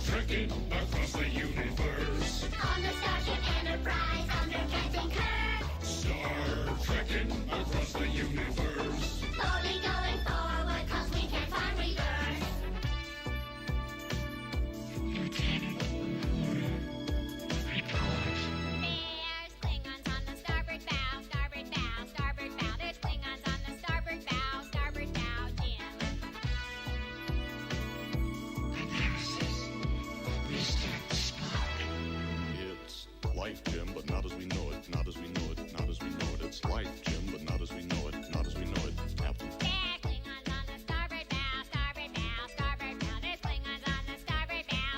Trekking across the universe. On the Starship Enterprise under Captain Kirk. Star trekking across the universe. Slowly going forward 'cause we can't find reverse. Lieutenant, report. There's Klingons on the starboard bow, starboard bow, starboard bow. There's Klingons on the starboard bow, Jim. Analysis. Restart the spark. It's life, Jim, but not as we know it, not as we know it, not as we know it. It's life, Jim, but not as we know it, not as we know it, Captain. There's Klingons on the starboard bow, starboard bow, starboard bow. There's Klingons on the starboard bow,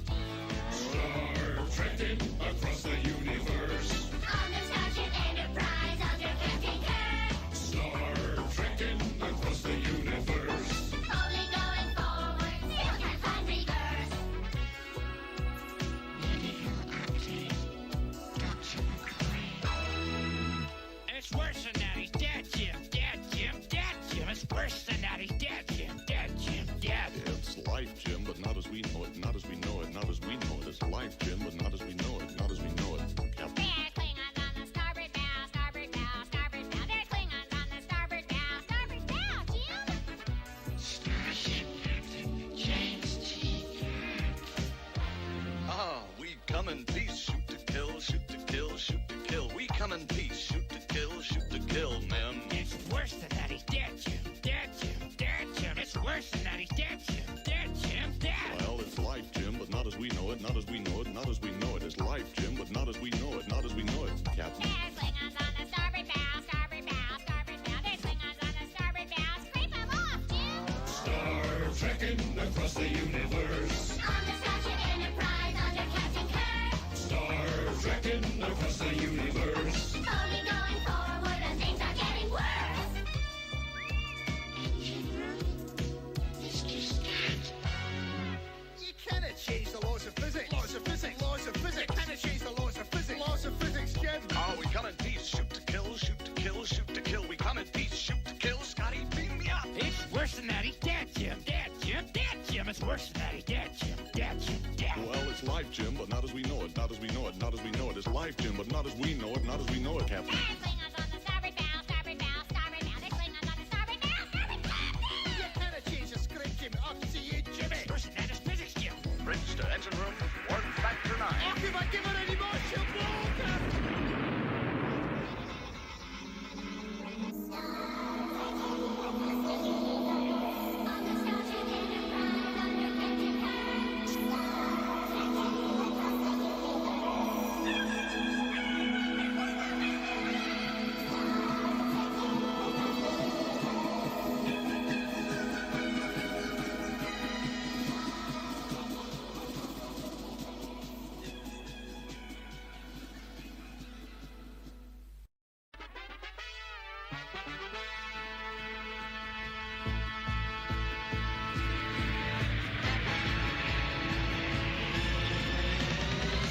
Jim. Star trekking across the universe. On the Starship Enterprise under Captain Kirk. Star trekking across the universe. Slowly going forward, still can't find reverse. Medical update. Dr. McCoy. It's worse than that. He's dead, Jim. Dead, Jim. Dead, Jim. It's worse than that. He's dead, Jim. Dead, Jim. Dead. It's life, Jim, but not as we know it, not as we know it, not as we know it. It's life, Jim, but not as we know it, not as we know it, Captain. There's Klingons on the starboard bow, starboard bow, starboard bow. There's Klingons on the starboard bow, Jim. Starship Captain James T. Kirk. Ah, we come in peace, shoot to kill, shoot to kill, shoot to kill. We come in peace, shoot to kill, men. It's worse than that. He's dead, Jim. Dead, Jim. Dead, Jim. It's worse than that. He's dead, Jim. Dead, Jim. Dead. Well, it's life, Jim, but not as we know it, not as we know it, not as we know it. It's life, Jim, but not as we know it, not as we know it, Captain. There's Klingons on the starboard bow, starboard bow, starboard bow. There's Klingons on the starboard bow. Scrape 'em off, Jim. Star trekking across the universe. On the Starship Enterprise under Captain Kirk. Star trekking across the universe. Slowly going forward as things are getting worse. Engine room. This just got. You cannot change the laws of physics. Laws of physics. Laws of physics. You cannot change the laws of physics. Laws of physics, Jim. Ah, we come in peace, shoot to kill, shoot to kill, shoot to kill. We come in peace, shoot to kill. Scotty, beam me up. It's worse than that. He's dead, Jim. Dead, Jim. Dead, Jim. It's worse than that. He's dead, Jim. Dead, Jim. Dead. Well, it's life, Jim, but not as we know it, not as we know it, not as we know it. It's life, Jim, but not as we know it, not as we know it, Captain. There's Klingons on the starboard bow, starboard bow, starboard bow. There's Klingons on the starboard bow, starboard bow. You cannot change the script, Jim. Up to you, Jimmy. It's worse than that. It's physics, Jim. Bridge to engine room, warp factor 9. If I give it any more, she'll blow, Captain. On the Starship Enterprise under Captain Kirk.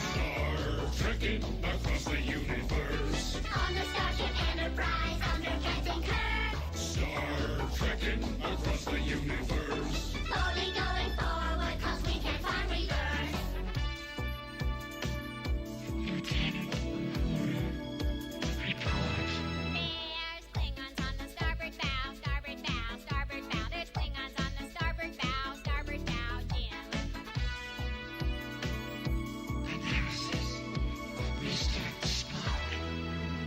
Star trekking across the universe. On the Starship Enterprise under Captain Kirk. Star trekking across the universe. Slowly going forward 'cause we can't find reverse. Lieutenant, report. There's Klingons on the starboard bow, starboard bow, starboard bow. There's Klingons on the starboard bow, Jim. Analysis. Restart the spark.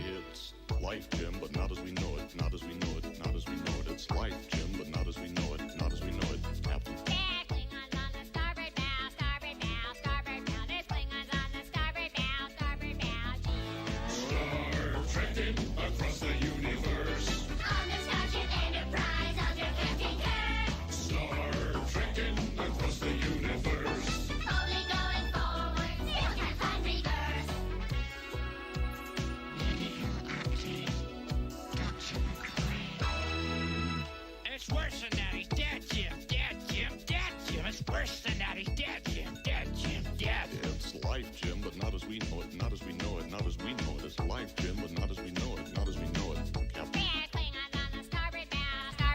It's life, Jim, but not as we know it, not as we know it, not as we know it. It's life, Jim, but not as we know it, not as we know it, Captain. There's Klingons on the starboard bow, starboard bow, starboard bow. There's Klingons on the starboard bow, Jim. Star trekking across the universe. On the Starship Enterprise under Captain Kirk. Star trekking across the universe. Slowly going forward, still can't find reverse. Medical update. Dr. McCoy. It's worse than that. He's dead.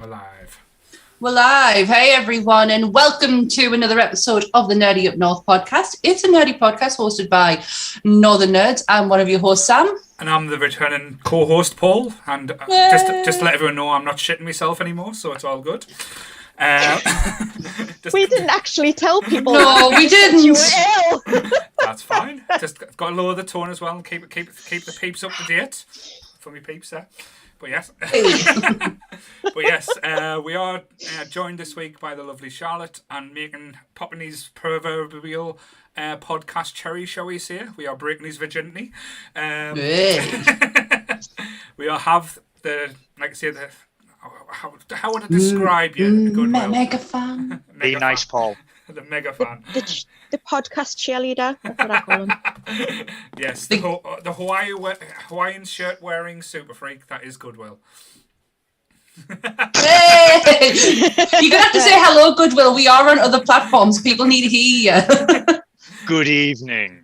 We're live. We're live. Hey, everyone, and welcome to another episode of the Nerdy Up North podcast. It's a nerdy podcast hosted by Northern Nerds. I'm one of your hosts, Sam. And I'm the returning co-host, Paul. And just to let everyone know, I'm not shitting myself anymore, so it's all good. We didn't actually tell people. No, we didn't. You were ill. That's fine. Just got to lower the tone as well and keep the peeps up to date. For me peeps there. But yes, we are joined this week by the lovely Charlotte and popping his proverbial podcast cherry, shall we say? We are breaking his virginity. We all have the, like I say, the how would I describe you? Mega fan. Be nice, Paul. The mega fan. The podcast cheerleader. That's what I call him. Yes, the Hawaiian shirt wearing super freak. That is Goodwill. Hey! You're gonna have to say hello, Goodwill. We are on other platforms. People need to hear you. Good evening.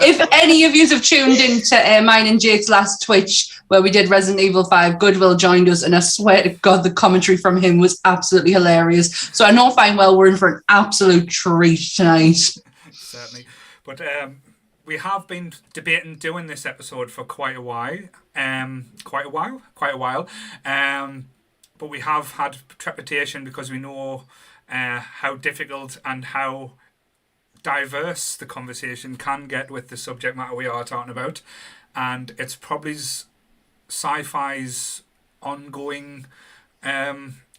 If any of you have tuned into mine and Jake's last Twitch where we did Resident Evil 5, Goodwill joined us, and I swear to God, the commentary from him was absolutely hilarious. So I know fine well we're in for an absolute treat tonight. Certainly. But we have been debating doing this episode for quite a while. But we have had trepidation because we know how difficult and how diverse the conversation can get with the subject matter we are talking about, and it's probably sci-fi's ongoing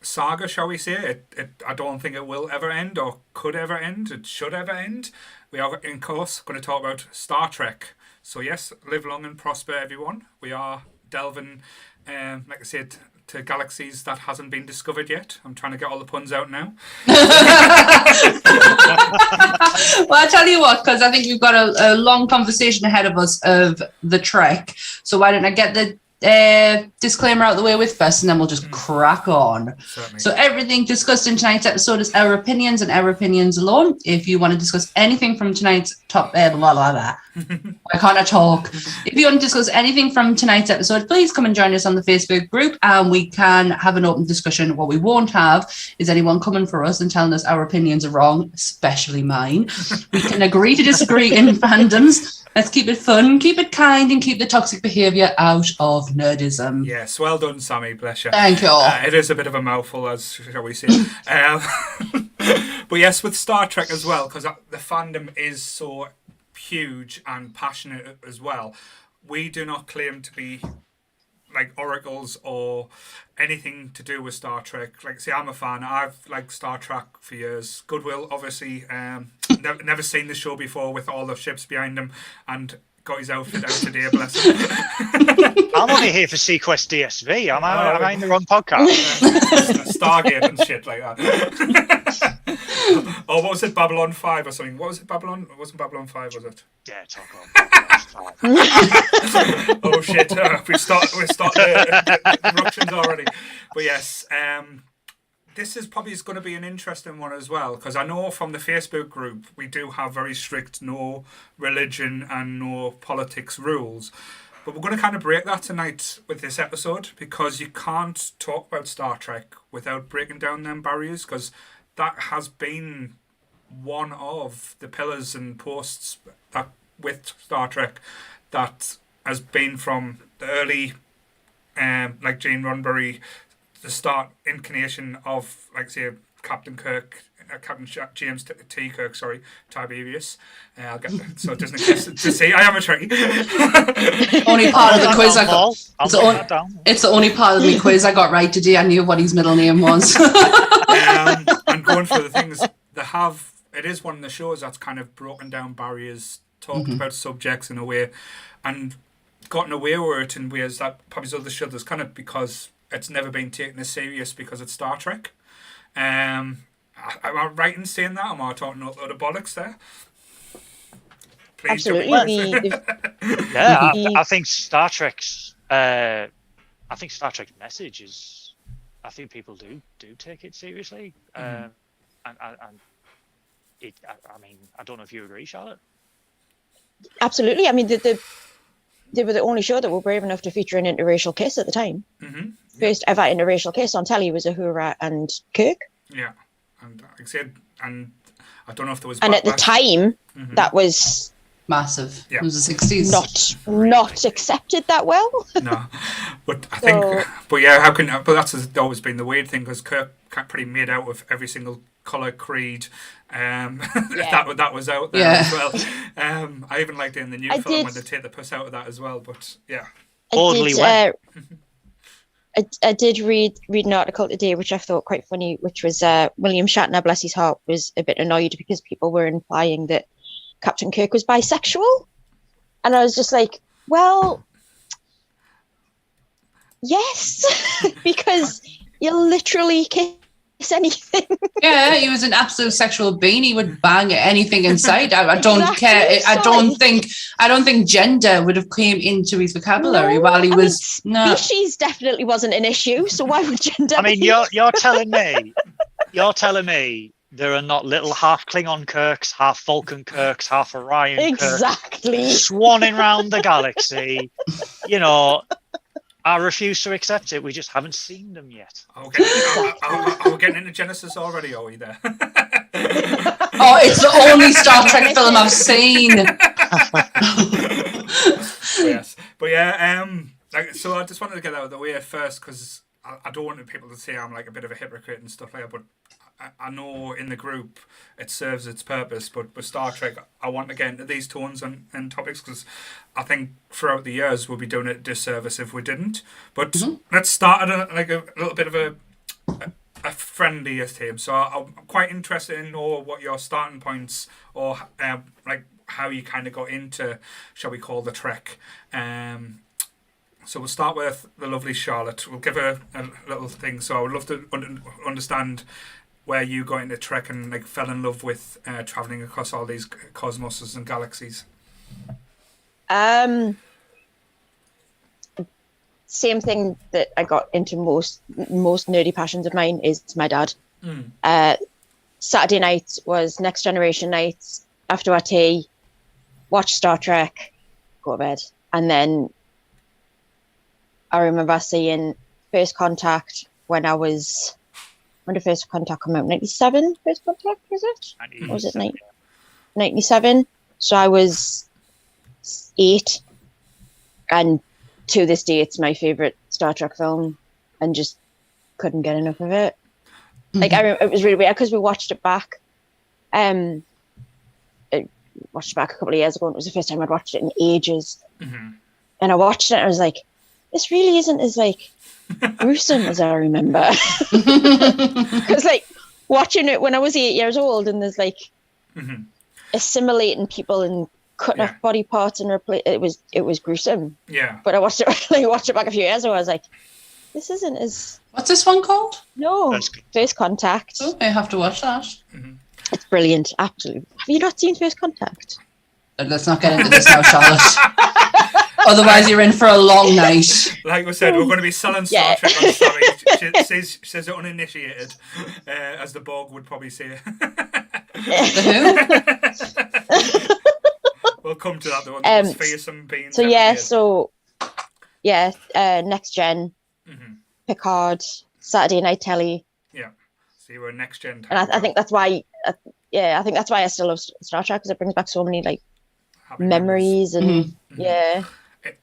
saga, shall we say. I don't think it will ever end or could ever end. It should ever end. We are, of course, going to talk about Star Trek. So yes, live long and prosper, everyone. We are delving, like I said, to galaxies that hasn't been discovered yet. I'm trying to get all the puns out now. Well, I tell you what, because I think we've got a long conversation ahead of us of the Trek. So why don't I get the disclaimer out the way with first, and then we'll just crack on. Certainly. So everything discussed in tonight's episode is our opinions and our opinions alone. If you want to discuss anything from tonight's why can't I talk? If you want to discuss anything from tonight's episode, please come and join us on the Facebook group and we can have an open discussion. What we won't have is anyone coming for us and telling us our opinions are wrong, especially mine. We can agree to disagree in fandoms. Let's keep it fun, keep it kind, and keep the toxic behaviour out of nerdism. Yes, well done, Sammy. Bless you. Thank you. It is a bit of a mouthful, as shall we say. But yes, with Star Trek as well, because the fandom is so huge and passionate as well. We do not claim to be like oracles or anything to do with Star Trek. Like, see, I'm a fan. I've liked Star Trek for years. Goodwill, obviously, never seen the show before with all the ships behind him and got his outfit out today, bless him. I'm only here for Sequest DSV. Am I in the wrong podcast? Stargate and shit like that. Or what was it, Babylon 5 or something? What was it, Babylon? It wasn't Babylon 5, was it? Yeah, talk on Babylon 5. Oh shit, we start eruptions already. But yes, this is probably going to be an interesting one as well, because I know from the Facebook group we do have very strict no religion and no politics rules. But we're going to kind of break that tonight with this episode, because you can't talk about Star Trek without breaking down them barriers, because that has been one of the pillars and posts that with Star Trek that has been from the early, like Gene Roddenberry, the start incarnation of, like, say, Captain Kirk, Captain James T. Kirk, sorry, Tiberius. I'll get that, so it doesn't exist to see. I am a Trekkie. Only part of the quiz I got. It's the only part of the quiz I got right today. I knew what his middle name was. And going through the things it is one of the shows that's kind of broken down barriers, talked about subjects in a way, and gotten away with it in ways that probably other shows is kind of because it's never been taken as serious because it's Star Trek. Am I right in saying that? Am I talking a lot of bollocks there? Please. Absolutely. I think Star Trek's message is, I think people do take it seriously, and it. I mean, I don't know if you agree, Charlotte. Absolutely. I mean, they were the only show that were brave enough to feature an interracial kiss at the time. Mm-hmm. first ever interracial kiss on telly was Uhura and Kirk. Yeah, and like I said, and I don't know if there was. And at the backlash. time, that was massive. Yeah. It was the 60s. Not accepted that well. No, but I think, but yeah, how can? But that's always been the weird thing because Kirk pretty made out with every single colour creed. That was out there as well. I even liked it in the new film when they take the piss out of that as well. But yeah, I did read an article today which I thought quite funny, which was William Shatner, bless his heart, was a bit annoyed because people were implying that Captain Kirk was bisexual, and I was just like, well, yes, because you literally kiss anything. Yeah, he was an absolute sexual being. He would bang at anything in sight. I don't care. I don't think gender would have came into his vocabulary while he was. Species definitely wasn't an issue. So why would gender? I mean, you're telling me there are not little half Klingon Kirks, half Vulcan Kirks, half Orion Kirks swanning round the galaxy. You know, I refuse to accept it. We just haven't seen them yet. Are we getting into Genesis already? Are we there? Oh, it's the only Star Trek film I've seen. Yes, but yeah. So I just wanted to get out of the way first because I don't want people to say I'm like a bit of a hypocrite and stuff like that. But I know in the group it serves its purpose, but with Star Trek, I want to get into these tones and topics because I think throughout the years we'll be doing it a disservice if we didn't. But let's start at a little bit of a friendlier theme. So I'm quite interested in know what your starting points or like how you kind of got into, shall we call, the Trek. So we'll start with the lovely Charlotte. We'll give her a little thing. So I would love to understand where you got into Trek and like fell in love with traveling across all these cosmoses and galaxies. Same thing that I got into most nerdy passions of mine is my dad. Saturday night was Next Generation nights. After our tea, watch Star Trek, go to bed. And then I remember seeing First Contact when did First Contact come out? 97? First Contact, was it? Or was it 97? So I was 8. And to this day, it's my favourite Star Trek film. And just couldn't get enough of it. Like, it was really weird because we watched it back. I watched it back a couple of years ago. And it was the first time I'd watched it in ages. And I watched it and I was like, this really isn't as like gruesome as I remember. Because like watching it when I was 8 years old and there's like assimilating people and cutting off body parts and it was gruesome. Yeah. But I watched it back a few years ago. I was like, this isn't as. What's this one called? No, First Contact. Oh, I have to watch that. It's brilliant, absolutely. Have you not seen First Contact? Let's not get into this now, Charlotte. Otherwise, you're in for a long night. Like we said, we're going to be selling Star Trek on Sorry. She says it uninitiated, as the Borg would probably say. We'll come to that. The one that's fearsome being. So Next Gen, Picard, Saturday Night Telly. Yeah, so you were Next Gen. And I think that's why. I think that's why I still love Star Trek because it brings back so many like memories and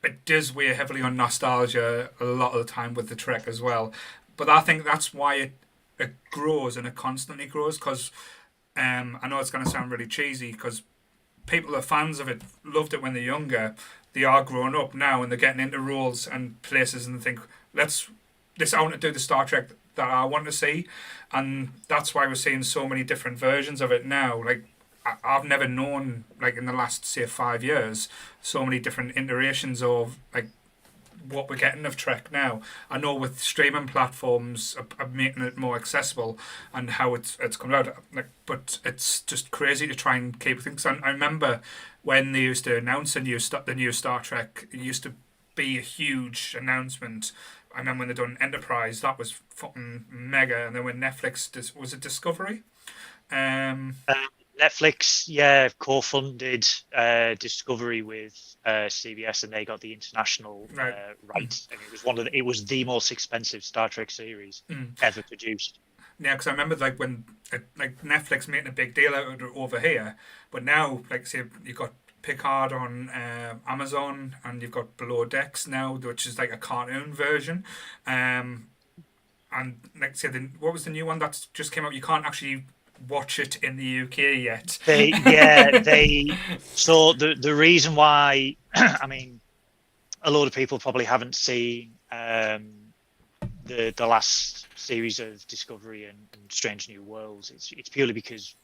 It does weigh heavily on nostalgia a lot of the time with the Trek as well. But I think that's why it grows and it constantly grows because I know it's going to sound really cheesy because people that are fans of it loved it when they're younger. They are growing up now and they're getting into roles and places and they think, I want to do the Star Trek that I want to see. And that's why we're seeing so many different versions of it now. Like, I've never known, like in the last, say, 5 years, so many different iterations of like what we're getting of Trek now. I know with streaming platforms are making it more accessible and how it's coming out. Like, but it's just crazy to try and keep things. I remember when they used to announce the new Star Trek, it used to be a huge announcement. I remember when they done Enterprise, that was fucking mega. And then when Netflix was it Discovery? Netflix, co-funded Discovery with CBS, and they got the international rights, and it was the most expensive Star Trek series ever produced. Yeah, because I remember like when Netflix making a big deal out of it over here, but now like say you've got Picard on Amazon, and you've got Below Decks now, which is like a cartoon version, and like say what was the new one that just came out? You can't actually watch it in the UK yet. So the reason why, I mean, a lot of people probably haven't seen the last series of Discovery and Strange New Worlds. It's purely because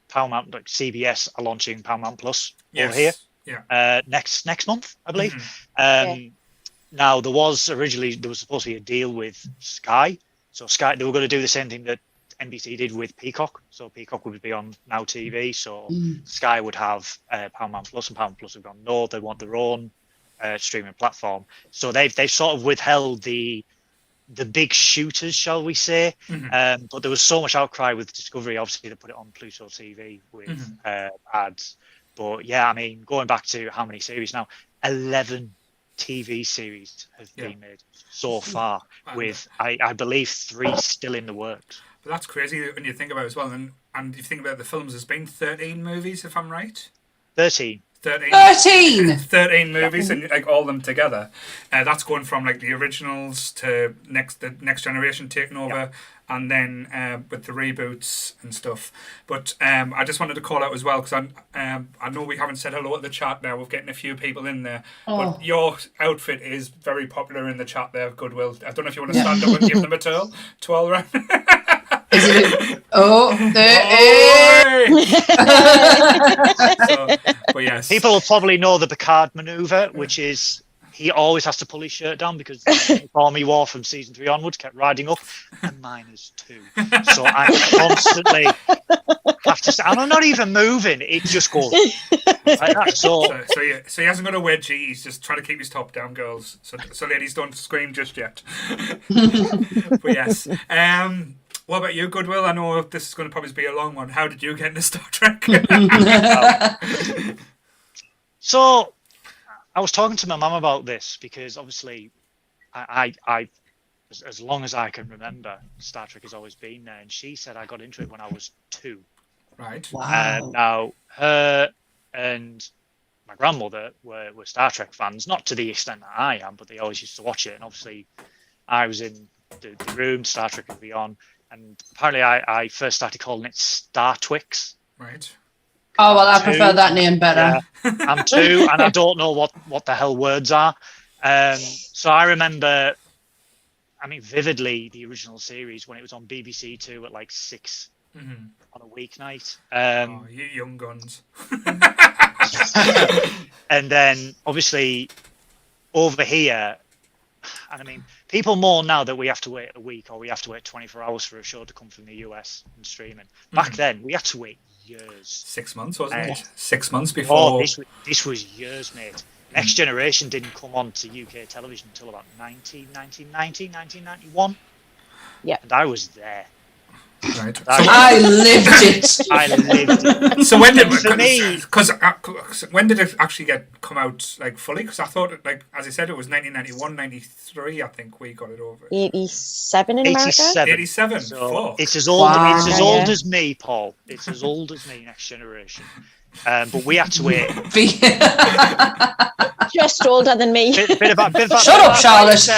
Paramount, like CBS, are launching Paramount Plus over here. Yeah. Next month, I believe. Now there was supposed to be a deal with Sky. So Sky, they were going to do the same thing that NBC did with Peacock. So Peacock would be on Now TV. So Sky would have Paramount Plus, and Paramount Plus have gone, no, they want their own streaming platform. So they've sort of withheld the big shooters, shall we say. But there was so much outcry with Discovery. Obviously, they put it on Pluto TV with ads. But yeah, I mean, going back to how many series now, 11 TV series have been made so far, with I believe 3 still in the works. But that's crazy when you think about it as well. And if you think about the films, there's been 13 movies, if I'm right. 13 movies, and like all of them together. That's going from like the originals to the next generation taking over, and then with the reboots and stuff. But I just wanted to call out as well, because I know we haven't said hello at the chat now. We're getting a few people in there, but your outfit is very popular in the chat there, Goodwill. I don't know if you want to stand up and give them a twirl round. But yes, people will probably know the Picard maneuver, which is he always has to pull his shirt down because the uniform he wore from season 3 onwards kept riding up, and mine is too. So I constantly have to. And I'm not even moving; it just goes like that. So he hasn't got a wedgie. He's just trying to keep his top down, girls. So ladies, don't scream just yet. But yes. What about you, Goodwill? I know this is going to probably be a long one. How did you get into Star Trek? So, I was talking to my mum about this because obviously, I as long as I can remember, Star Trek has always been there, and she said I got into it when I was 2. Right. Wow. Now, her and my grandmother were Star Trek fans, not to the extent that I am, but they always used to watch it, and obviously, I was in the room, Star Trek would be on. And apparently I first started calling it Star Twix. Right. Oh, well, I prefer that name better. Yeah, I'm 2, and I don't know what the hell words are. So I remember, vividly, the original series when it was on BBC 2 at like 6 on a weeknight. You young guns. And then, obviously, over here, and people mourn now that we have to wait a week or we have to wait 24 hours for a show to come from the US and streaming. Back then, we had to wait years. 6 months, wasn't it? 6 months before. This was years, mate. Next Generation didn't come on to UK television until about 1991. Yeah. And I was there. Right. I lived it. I lived it. So when did it actually come out like fully? Because I thought like as I said it was 1991, 93. I think we got it over. 87 in America. 87. So it's as old. Wow. It's as old as me, Paul. It's as old as me. Next Generation. But we had to wait. Just older than me. Bit about Shut up, Charlotte.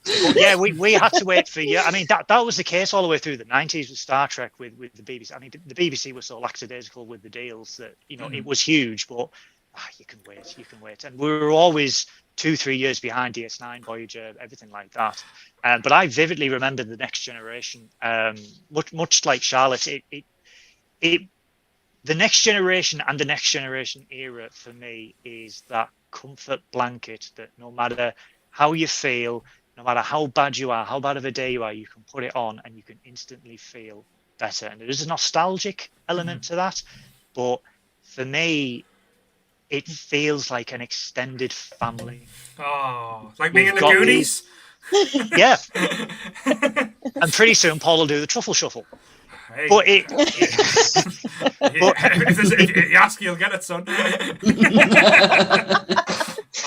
But yeah, we had to wait for years. That was the case all the way through the 90s with Star Trek, with the BBC. The BBC was so lackadaisical with the deals that it was huge, but you can wait. And we were always 2-3 years behind DS9, Voyager, everything like that. But I vividly remember the Next Generation, much like Charlotte. The Next Generation and the Next Generation era for me is that comfort blanket that no matter how you feel, no matter how bad you are, how bad of a day you are, you can put it on and you can instantly feel better. And there is a nostalgic element to that. But for me, it feels like an extended family. Oh, like me and the Goonies? Yeah. And pretty soon, Paul will do the truffle shuffle. Hey. But it, if you ask, you'll get it, son.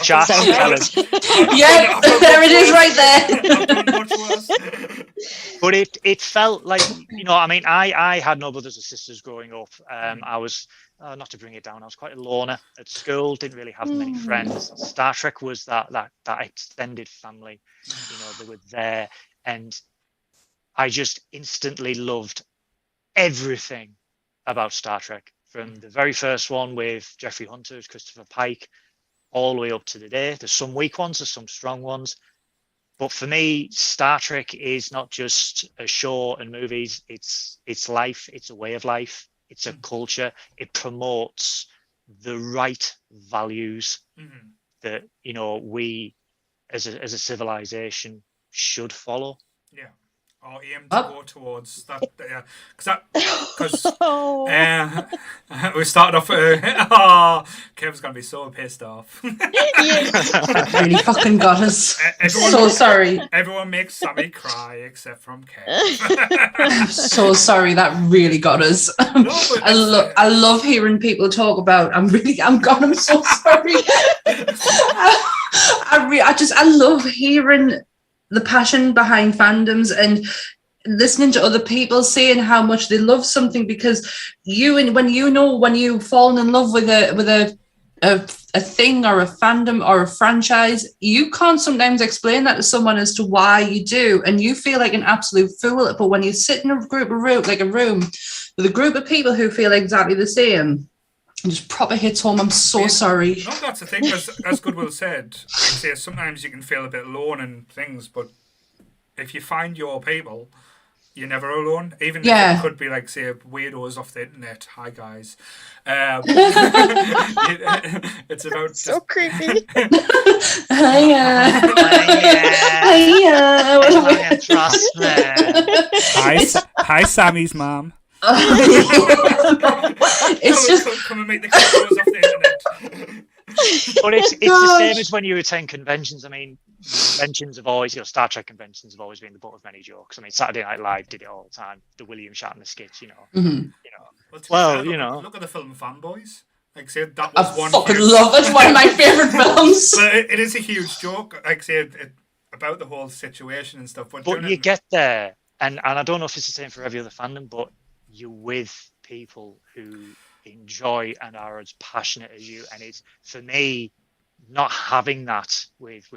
Jack, Yeah, there it is right there. But it felt like, you know, I mean, I had no brothers or sisters growing up. I was, not to bring it down, I was quite a loner at school, didn't really have many friends. Star Trek was that extended family, you know, they were there. And I just instantly loved everything about Star Trek, from the very first one with Jeffrey Hunter, Christopher Pike, all the way up to today. There's some weak ones, there's some strong ones. But for me, Star Trek is not just a show and movies. It's life. It's a way of life. It's a culture. It promotes the right values that, you know, we as a civilization should follow. Yeah. Or aim to go towards that, because we started off. Kev's gonna be so pissed off. That really fucking got us. Everyone, so sorry. Everyone makes Sammy cry except from Kev. I'm so sorry. That really got us. I love hearing people talk about. I'm so sorry. I love hearing the passion behind fandoms and listening to other people saying how much they love something, because when you've fallen in love with a thing or a fandom or a franchise, you can't sometimes explain that to someone as to why you do, and you feel like an absolute fool. But when you sit in a room with a group of people who feel exactly the same, it just proper hits home. I'm so sorry. No, that's the thing. As Goodwill said, sometimes you can feel a bit alone and things, but if you find your people, you're never alone. Even if it could be like, say, weirdos off the internet. Hi, guys. It's about so creepy. Hiya. Trust me. Hi, Sammy's mom. It's just come and meet the weirdos off the internet. But it's the same as when you attend conventions. I mean, conventions have always, Star Trek conventions have always been the butt of many jokes. I mean, Saturday Night Live did it all the time. The William Shatner skits, look at the film Fanboys. Like, say that was I fucking love it. One of my favorite films. But it is a huge joke. Like, say about the whole situation and stuff. But you get there, and I don't know if it's the same for every other fandom, but you're with people who enjoy and are as passionate as you. And it's, for me, not having that with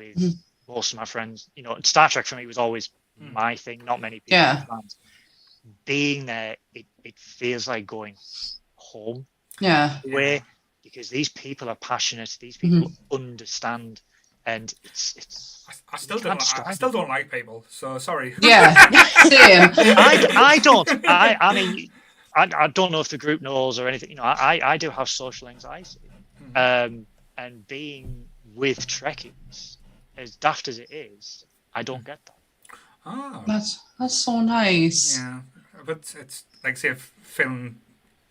most of my friends, Star Trek for me was always my thing, not many people. Yeah. Being there, it feels like going home. Yeah. Because these people are passionate, these people understand, and it's I still don't like people, so sorry. Yeah, same. I don't. I mean, I don't know if the group knows or anything. I do have social anxiety, and being with Trekkies, as daft as it is, I don't get that. Oh, that's so nice. Yeah, but it's like, say, feeling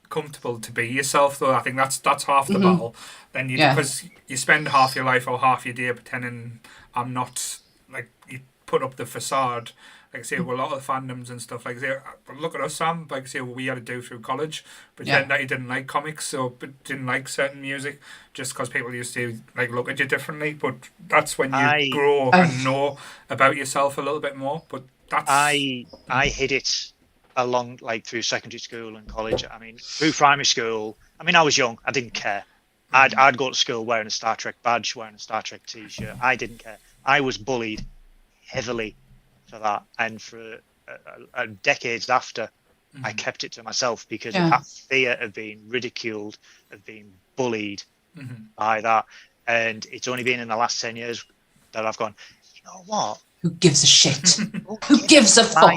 comfortable to be yourself, though. I think that's half the battle. Then because you spend half your life or half your day pretending I'm not, like, you put up the facade. Like, say, well, a lot of fandoms and stuff, like, say, look at us, Sam, like, say, we had to do through college, pretend that you didn't like comics or didn't like certain music, just because people used to, like, look at you differently. But that's when you grow and know about yourself a little bit more. But that's... I hid it along, like, through secondary school and college. I mean, through primary school, I mean, I was young, I didn't care. I'd go to school wearing a Star Trek badge, wearing a Star Trek t-shirt. I didn't care. I was bullied heavily for that, and for decades after, I kept it to myself because of that fear of being ridiculed, of being bullied by that. And it's only been in the last 10 years that I've gone, you know what? Who gives a shit? Who gives a fuck?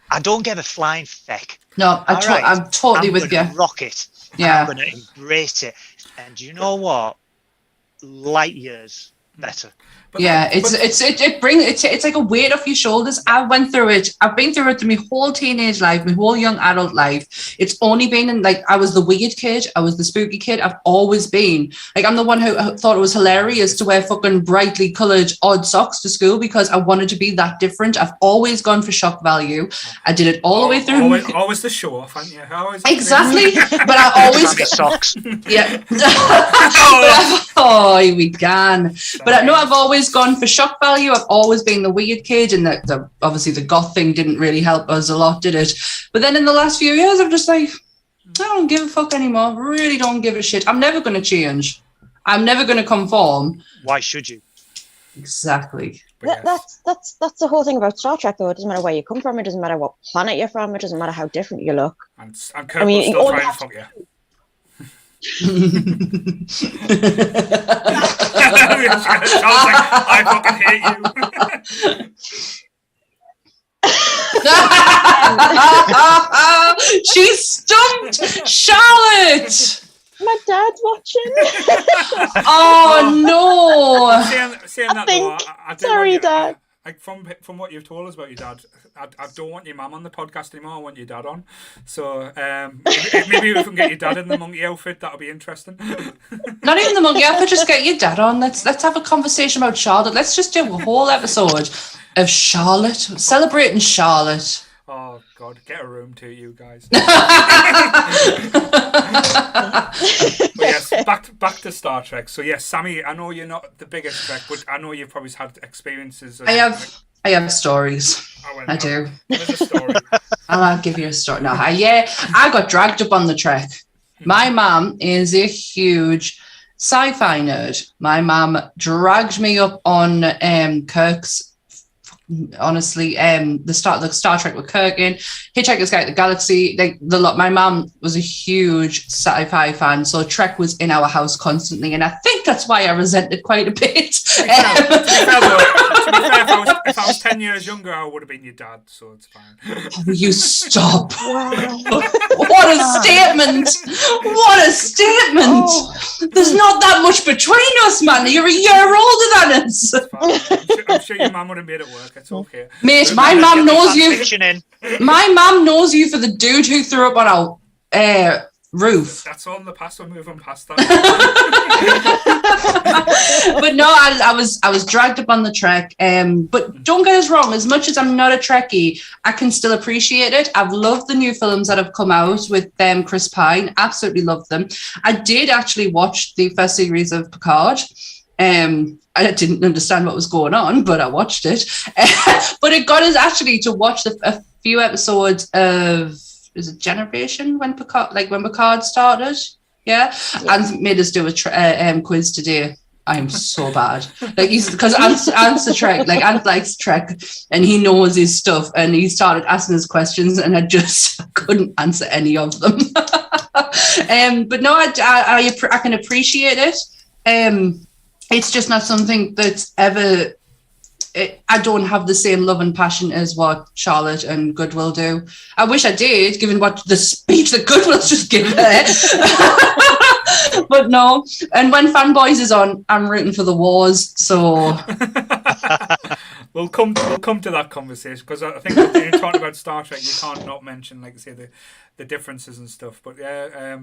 I don't give a flying feck. No, I'm totally with you. Rock it. Yeah. I'm going to embrace it. And you know what? Light years better. But yeah, it's like a weight off your shoulders. I went through it. I've been through it through my whole teenage life, my whole young adult life. It's only been in like I was the weird kid, I was the spooky kid. I've always been like I'm the one who thought it was hilarious to wear fucking brightly coloured odd socks to school because I wanted to be that different. I've always gone for shock value. I did it all the way through. Always the show off, haven't you? Exactly, but I always socks. Yeah. Here we can. But I know I've always gone for shock value. I've always been the weird kid, and obviously the goth thing didn't really help us a lot, did it? But then in the last few years, I'm just like, I don't give a fuck anymore. Really don't give a shit. I'm never going to change. I'm never going to conform. Why should you? Exactly. That's the whole thing about Star Trek, though. It doesn't matter where you come from. It doesn't matter what planet you're from. It doesn't matter how different you look. And Kirk will still try and fuck you. I fucking hate you. She stumped Charlotte. My dad's watching. Oh no! Saying that though, I sorry, Dad. Like from what you've told us about your dad, I don't want your mum on the podcast anymore. I want your dad on. So maybe we can get your dad in the monkey outfit. That'll be interesting. Not even the monkey outfit. Just get your dad on. Let's have a conversation about Charlotte. Let's just do a whole episode of Charlotte, celebrating Charlotte. Oh God, get a room to you guys. But yes, back to Star Trek. So yes, Sammy, I know you're not the biggest Trek, but I know you've probably had experiences. I have stories. I do. There's a story. I'll give you a story. No, I got dragged up on the Trek. My mum is a huge sci-fi nerd. My mum dragged me up on Kirk's. Honestly, the Star Trek with Kirk in, Hitchhiker's Guide to the Galaxy, like the lot. My mum was a huge sci-fi fan, so Trek was in our house constantly, and I think that's why I resented quite a bit. To be fair, if I was 10 years younger, I would have been your dad, so it's fine. Oh, you stop! What a statement! What a statement! Oh. There's not that much between us, man. You're a year older than us. I'm sure your mum would have made it work. It's okay, mate. My mum knows you. My mum knows you for the dude who threw up on our roof. That's all in the past. We're moving past that. But no, I was dragged up on the Trek. But don't get us wrong. As much as I'm not a Trekkie, I can still appreciate it. I've loved the new films that have come out with Chris Pine. Absolutely loved them. I did actually watch the first series of Picard. I didn't understand what was going on, but I watched it. But it got us actually to watch a few episodes of, is it Generation when Picard started? Yeah. And made us do a quiz today. I am so bad. Like because Ant's a Trek, like Ant likes Trek, and he knows his stuff, and he started asking us questions, and I couldn't answer any of them. But no, I can appreciate it. It's just not something that's ever. I don't have the same love and passion as what Charlotte and Goodwill do. I wish I did, given what the speech that Goodwill's just given there. But no. And when Fanboys is on, I'm rooting for the wars. So we'll come to that conversation, because I think when you're talking about Star Trek, you can't not mention, like I say, the differences and stuff. But yeah,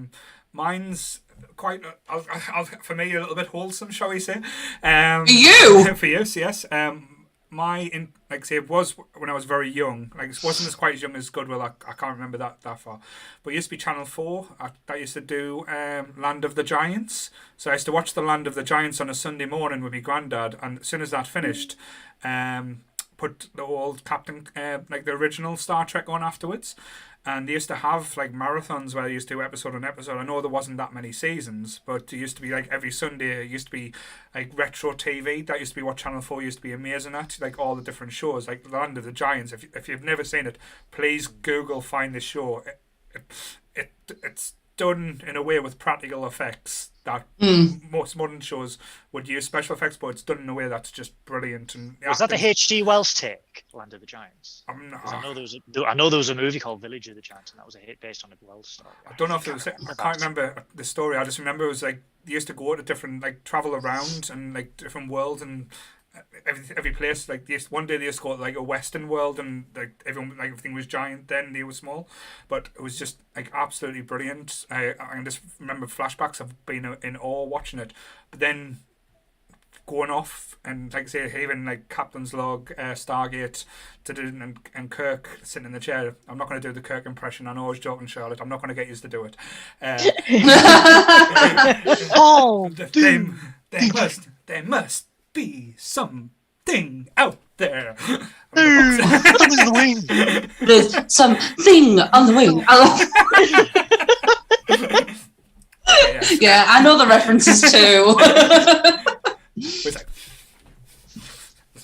mine's quite for me a little bit wholesome, shall we say? For you? For you, yes. Like I say, it was when I was very young. Like it wasn't as quite as young as Goodwill. I can't remember that far. But it used to be Channel 4 that used to do Land of the Giants. So I used to watch the Land of the Giants on a Sunday morning with my granddad, and as soon as that finished, put the old Captain, like the original Star Trek on afterwards. And they used to have like marathons where they used to do episode on episode. I know there wasn't that many seasons, but it used to be like every Sunday. It used to be like retro TV. That used to be what Channel 4 used to be amazing at. Like all the different shows, like The Land of the Giants. If you've never seen it, please Google, find this show. It's done in a way with practical effects that most modern shows would use special effects, but it's done in a way that's just brilliant. And Was that the H.G. Wells take, Land of the Giants? I'm not, 'Cause I know there was a movie called Village of the Giants, and that was a hit based on a Wells story. I don't know if it was. I can't remember the story. I just remember it was like they used to go to different, like, travel around and like different worlds and every place. Like one day they used to go to like a Western world and like everything was giant. Then they were small, but it was just like absolutely brilliant. I can just remember flashbacks of being in awe watching it. But then going off and, like I say, even like Captain's Log, Stargate, and Kirk sitting in the chair. I'm not going to do the Kirk impression. I know I was joking, Charlotte. I'm not going to get used to do it. There must be something out there. Something on the wing. There's something on the wing. Yeah, I know the references too. It's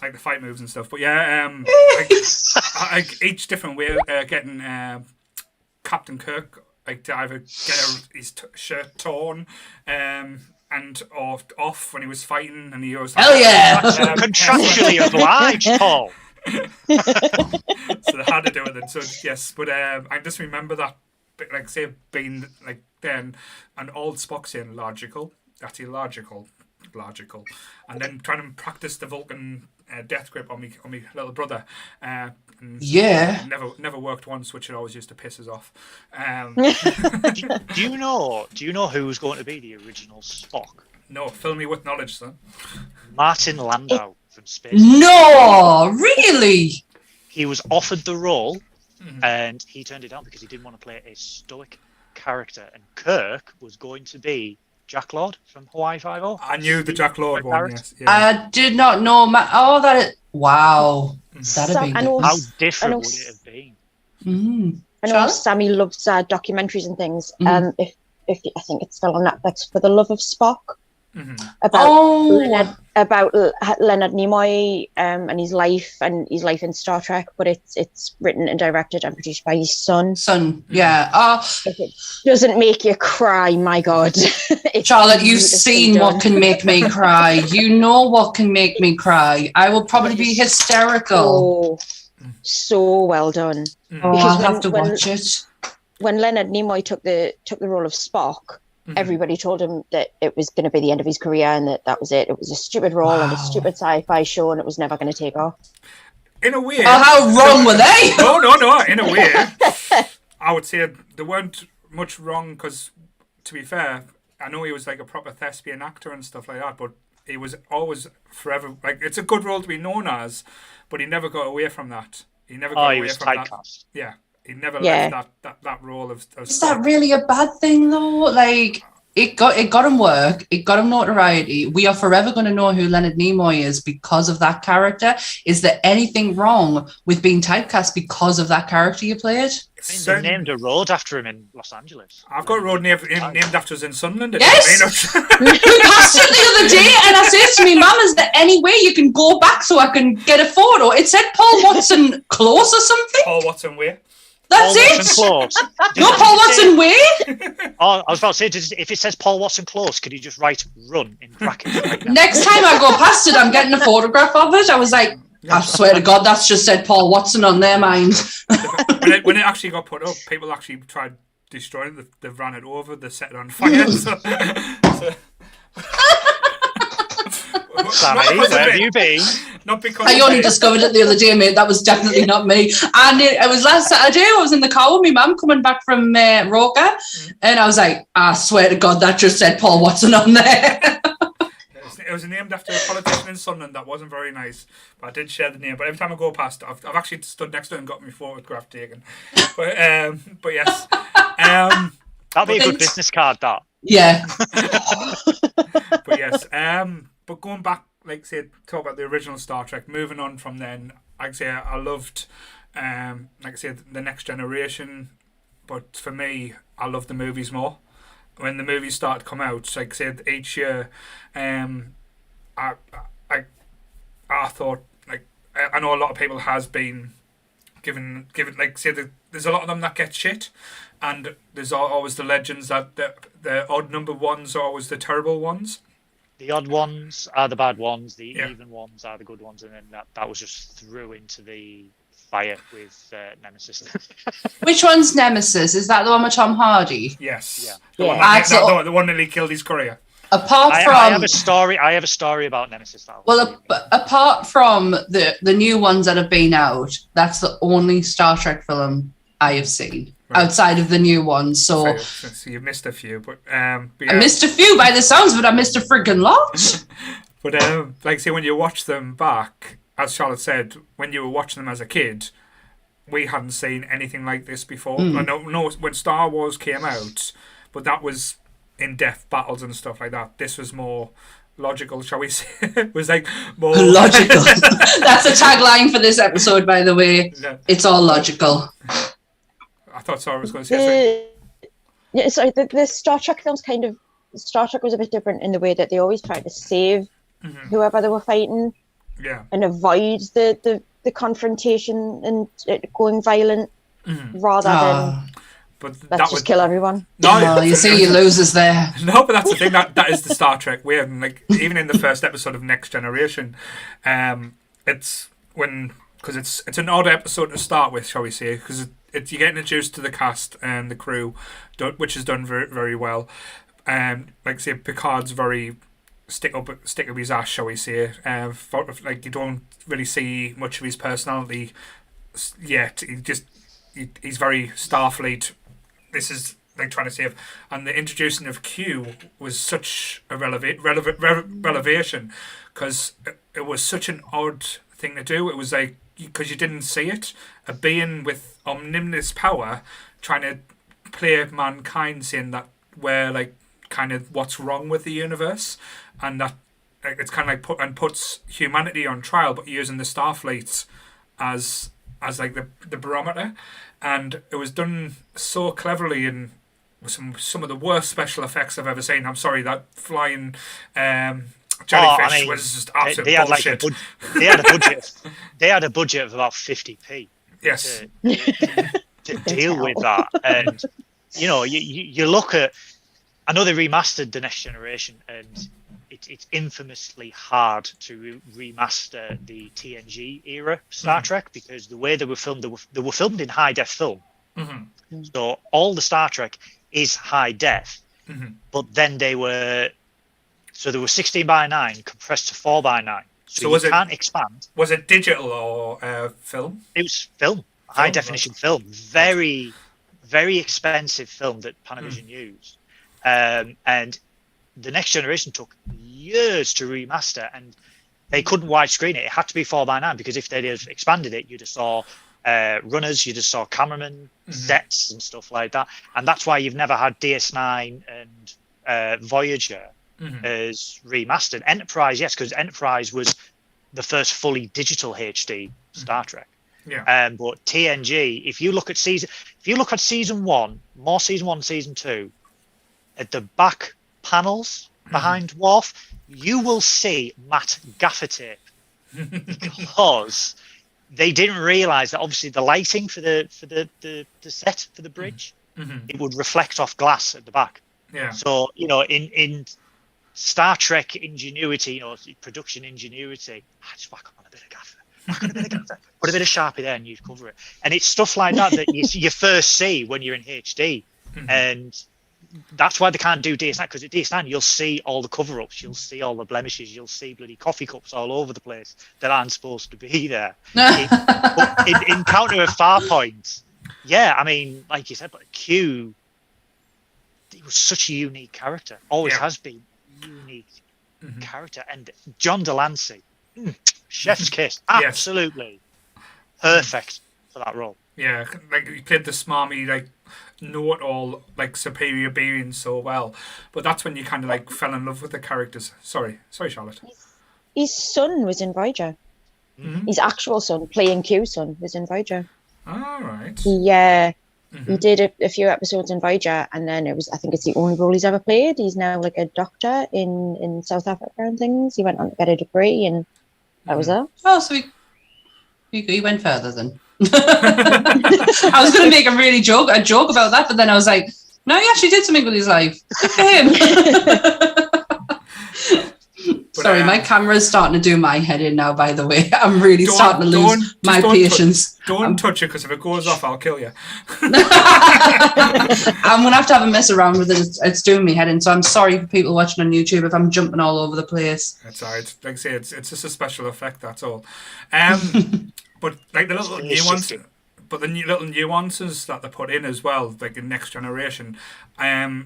like the fight moves and stuff, but yeah, like each different way getting Captain Kirk like to either get his shirt torn, and off when he was fighting, and he was hell yeah, contractually obliged, Paul. So they had to do with it. So yes, but I just remember that, like, say, being like then an old Spock saying logical, that's illogical, and then trying to practice the Vulcan death grip on me little brother. And yeah, never worked once, which it always used to piss us off. Do you know who's going to be the original Spock? No, fill me with knowledge, son. Martin Landau from Space. No, really? He was offered the role, and he turned it down because he didn't want to play a stoic character. And Kirk was going to be Jack Lord from Hawaii Five-0. I knew the Jack Lord one. Yes, yeah. I did not know. Wow. That'd be how different would it have been? I know Sammy loves documentaries and things. If I think it's still on Netflix, For the Love of Spock, about Leonard Nimoy and his life in Star Trek, but it's written and directed and produced by his son. Yeah. If it doesn't make you cry, my God. Charlotte, you've seen what can make me cry. You know what can make me cry. I will probably be hysterical. So well done. I'll have to watch it. When Leonard Nimoy took the role of Spock, everybody told him that it was going to be the end of his career and that was it. It was a stupid role and a stupid sci-fi show, and it was never going to take off. In a way. How wrong were they? No. In a way, I would say they weren't much wrong because, to be fair, I know he was like a proper thespian actor and stuff like that, but he was always forever like it's a good role to be known as, but he never got away from that. He never got away from that. Yeah. He never left that role of Is that really a bad thing though? Like it got him work, it got him notoriety. We are forever going to know who Leonard Nimoy is because of that character. Is there anything wrong with being typecast because of that character you played? They named a road after him in Los Angeles. I've got a road named after us in Sunderland. Yes! We passed it the other day and I said to me, Mum, is there any way you can go back so I can get a photo? It said Paul Watson Close or something. Paul Watson Way. That's Paul it. Watson Close. No, Paul Watson Way. Oh, I was about to say, if it says Paul Watson Close, could you just write "run" in brackets? Like that? Next time I go past it, I'm getting a photograph of it. I was like, I swear to God, that's just said Paul Watson on their mind. when it actually got put up, people actually tried destroying it. They ran it over. They set it on fire. Sammy, where have you been? Not because I only discovered it the other day, mate. That was definitely not me. And it was last Saturday. I was in the car with my mum coming back from Roca, and I was like, I swear to God, that just said Paul Watson on there. It was named after a politician in Sunderland that wasn't very nice, but I did share the name. But every time I go past, I've actually stood next to it and got my photograph taken. But yes, that'd be a good business card. That. Yeah. But yes, but going back, like say, talk about the original Star Trek. Moving on from then, like say, I loved, like I said, the Next Generation. But for me, I love the movies more. When the movies started to come out, like I said, each year, I thought, like, I know a lot of people has been given like say there's a lot of them that get shit, and there's always the legends that the odd number ones are always the terrible ones. The odd ones are the bad ones. The even ones are the good ones, and then that was just threw into the fire with Nemesis. Which one's Nemesis? Is that the one with Tom Hardy? Yes. Yeah. The one nearly killed his career. Apart from, I have a story about Nemesis. Apart from the new ones that have been out, that's the only Star Trek film I have seen outside of the new ones. So you missed a few, but I missed a few by the sounds of it. I missed a friggin' lot. But like say when you watch them back, as Charlotte said, when you were watching them as a kid, we hadn't seen anything like this before. I know when Star Wars came out, but that was in-depth battles and stuff like that. This was more logical, shall we say? It was like more logical. That's a tagline for this episode, by the way. Yeah. It's all logical. I thought Sarah was going to say something. Sorry, the Star Trek films Star Trek was a bit different in the way that they always tried to save whoever they were fighting. Yeah. And avoid the confrontation and going violent rather than but let's just kill everyone. No, you see your losers there. No, but that's the thing, that is the Star Trek way. And like even in the first episode of Next Generation, it's an odd episode to start with, shall we say, because you get introduced to the cast and the crew, which is done very, very well. Like say Picard's very stick up his ass, shall we say. Like you don't really see much of his personality yet. He's very Starfleet. This is like trying to save, and the introducing of Q was such a revelation because it was such an odd thing to do. It was like because you didn't see it, a being with omnipotent power trying to play mankind, saying that we're like kind of what's wrong with the universe, and that it's kind of like puts humanity on trial, but using the Starfleet as like the barometer. And it was done so cleverly and with some of the worst special effects I've ever seen. I'm sorry, that flying jellyfish was just absolute bullshit. They had a budget of about 50p. Yes. To deal with that, and you look at. I know they remastered the Next Generation, and it's infamously hard to remaster the TNG era Star Trek because the way they were filmed in high def film. So all the Star Trek is high def, but then they were 16:9 compressed to 4:9. So you can't expand. Was it digital or film? It was film, high definition film. Very, very expensive film that Panavision used. And the Next Generation took years to remaster, and they couldn't widescreen it. It had to be 4:9 because if they'd have expanded it, you'd have saw runners, you'd have saw cameramen, sets, and stuff like that. And that's why you've never had DS9 and Voyager as remastered. Enterprise, yes, because Enterprise was the first fully digital HD Star Trek. Yeah. But TNG, if you look at season 1, more season 1, season 2. At the back panels behind Worf, you will see matte gaffer tape because they didn't realise that obviously the lighting for the set for the bridge it would reflect off glass at the back. Yeah. So in Star Trek ingenuity, production ingenuity, I just whack on a bit of gaffer, put a bit of Sharpie there, and you cover it. And it's stuff like that you first see when you're in HD, and that's why they can't do DS9, because at DS9 you'll see all the cover-ups, you'll see all the blemishes, you'll see bloody coffee cups all over the place that aren't supposed to be there. in Counter of Farpoint, yeah, I mean, like you said, but Q, he was such a unique character, always has been unique character, and John Delancey, chef's kiss, absolutely perfect for that role. Yeah, like he played the smarmy, like know-it-all, like superior being so well, but that's when you kind of like fell in love with the characters. Sorry, Charlotte. His son was in Voyager. His actual son, playing Q's son, was in Voyager. All right. He did a few episodes in Voyager, and then I think it's the only role he's ever played. He's now like a doctor in South Africa and things. He went on to get a degree, and that was that. Oh, so he went further then. I was going to make a joke about that, but then I was like, no, he actually did something with his life. Good for him. Sorry, my camera's starting to do my head in now, by the way. I'm really starting to lose my patience. Don't touch it, because if it goes off, I'll kill you. I'm going to have a mess around with it. It's doing me head in, so I'm sorry for people watching on YouTube if I'm jumping all over the place. That's all right. Like I say, it's just a special effect, that's all. But like the little nuances... But the little nuances that they put in as well, like in Next Generation, I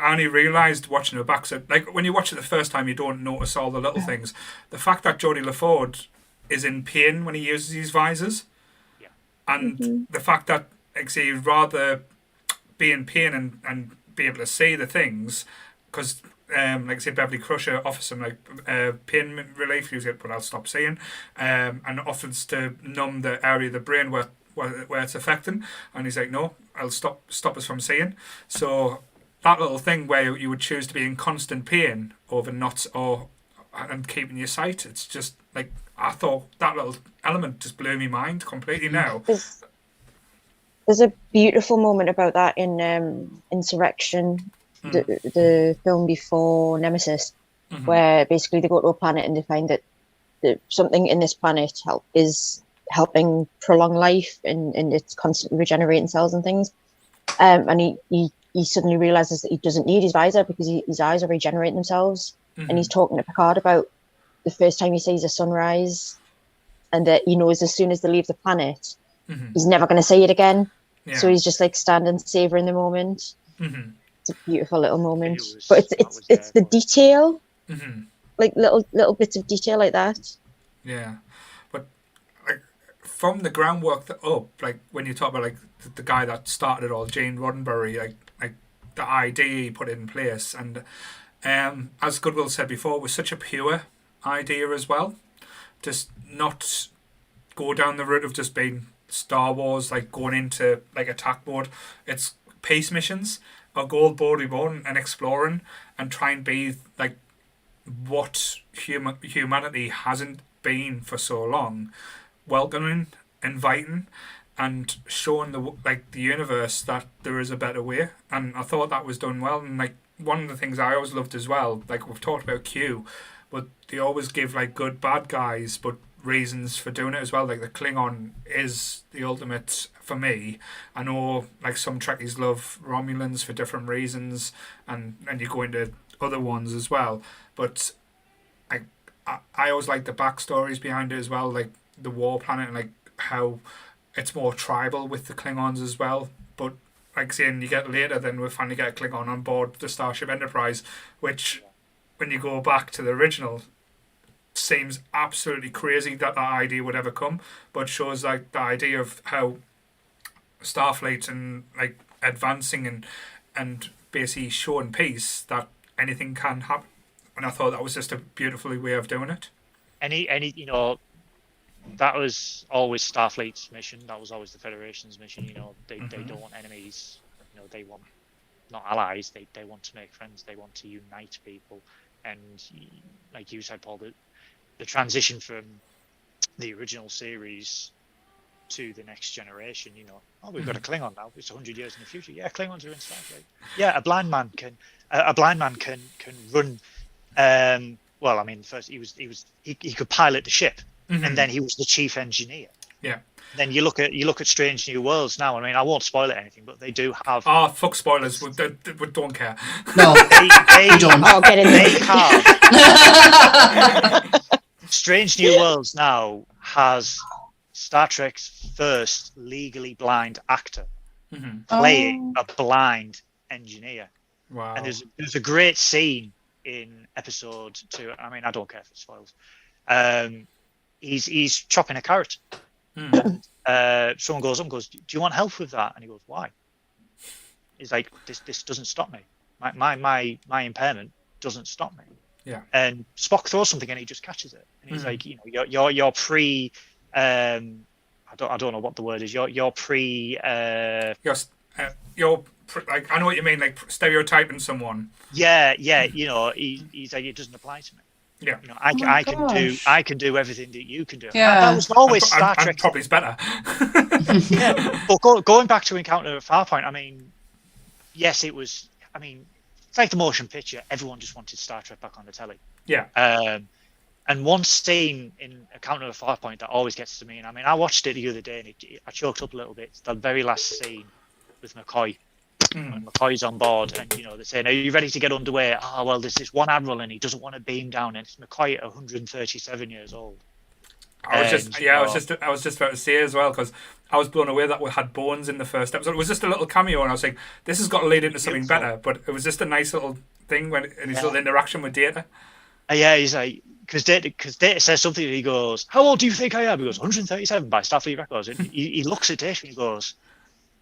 only realised watching it back. So, like when you watch it the first time, you don't notice all the little things. The fact that Jodie LaFord is in pain when he uses his visors, and the fact that, like, say, you'd rather be in pain and be able to see the things, because, like say, Beverly Crusher offers him like pain relief. He's like, but I'll stop seeing, and offers to numb the area of the brain where it's affecting, and he's like, no, I'll stop us from seeing. So that little thing where you would choose to be in constant pain over not and keeping your sight, it's just like, I thought that little element just blew my mind completely now. There's a beautiful moment about that in Insurrection, the film before Nemesis, where basically they go to a planet and they find that something in this planet is helping prolong life, and it's constantly regenerating cells and things. And he suddenly realizes that he doesn't need his visor because his eyes are regenerating themselves. And he's talking to Picard about the first time he sees a sunrise, and that he knows as soon as they leave the planet, he's never going to see it again. Yeah. So he's just like standing, savoring the moment. It's a beautiful little moment, but it's the detail, like little bits of detail like that. Yeah. From the groundwork like when you talk about like the guy that started it all, Gene Roddenberry, like the idea he put in place, and as Goodwill said before, it was such a pure idea as well. Just not go down the route of just being Star Wars, like going into like attack mode. It's peace missions, or go boldly born and exploring, and try and be like what humanity hasn't been for so long. Welcoming, inviting, and showing the universe that there is a better way. And I thought that was done well. And like one of the things I always loved as well, like we've talked about Q, but they always give like good bad guys but reasons for doing it as well. Like the Klingon is the ultimate for me. I know like some Trekkies love Romulans for different reasons, and you go into other ones as well. But I always like the backstories behind it as well, like the war planet, and like how it's more tribal with the Klingons as well. But like saying, you get later, then we finally get a Klingon on board the Starship Enterprise, which when you go back to the original seems absolutely crazy that idea would ever come, but shows like the idea of how Starfleet and like advancing and basically showing peace, that anything can happen. And I thought that was just a beautiful way of doing it. Any that was always Starfleet's mission. That was always the Federation's mission. They don't want enemies. They want not allies. They want to make friends. They want to unite people. And like you said, Paul, the transition from the original series to the Next Generation. We've got a Klingon now. It's 100 years in the future. Yeah, Klingons are in Starfleet. Yeah, a blind man can run. Well, I mean, first he could pilot the ship. And then he was the chief engineer. Yeah. Then you look at Strange New Worlds now. I mean, I won't spoil it anything, but they do have. Oh, fuck spoilers! We don't care. No, they don't. Oh, get in there. They have. Strange New Worlds now has Star Trek's first legally blind actor playing a blind engineer. Wow. And there's a great scene in episode 2. I mean, I don't care if it spoils. He's chopping a carrot. Someone goes up and goes, "Do you want help with that?" And he goes, "Why?" He's like, "This doesn't stop me. My impairment doesn't stop me." Yeah. And Spock throws something and he just catches it. And he's like, you're pre. I don't know what the word is. You're pre. You're like, I know what you mean, like stereotyping someone. Yeah. He's like, it doesn't apply to me. Yeah. You know, I can do everything that you can do. Yeah. That was always Star Trek. And probably it's better. Yeah. But going back to Encounter at Farpoint, I mean, yes, it was. I mean, it's like the motion picture. Everyone just wanted Star Trek back on the telly. Yeah. And one scene in Encounter at Farpoint that always gets to me, and I mean, I watched it the other day, and I choked up a little bit. It's the very last scene with McCoy. When McCoy's on board, and they're saying, "Are you ready to get underway?" Oh well, there's this one admiral, and he doesn't want to beam down, and it's McCoy at 137 years old. I was just about to say as well, because I was blown away that we had Bones in the first episode. It was just a little cameo, and I was like, this has got to lead into something better. But it was just a nice little thing in his little interaction with Data. Yeah, he's like, because Data says something, and he goes, "How old do you think I am?" He goes, 137 by Starfleet records. And he looks at Data and he goes,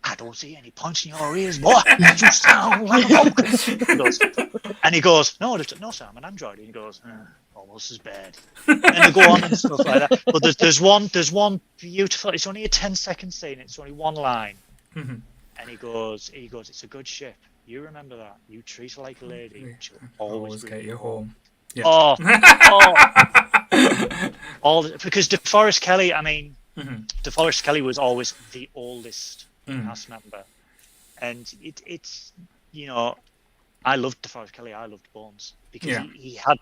"I don't see any punch in your ears, boy. You sound like a pumpkin." And he goes, no, sir, I'm an android. And he goes, almost as bad. And they go on and stuff like that. But there's one beautiful. It's only a 10-second scene. It's only one line. Mm-hmm. And he goes, it's a good ship. You remember that. You treat her like a lady. She'll always get you home. Yeah. Because DeForest Kelley. I mean, DeForest Kelley was always the oldest cast member, and it's I loved DeForest Kelley. I loved Bones because he had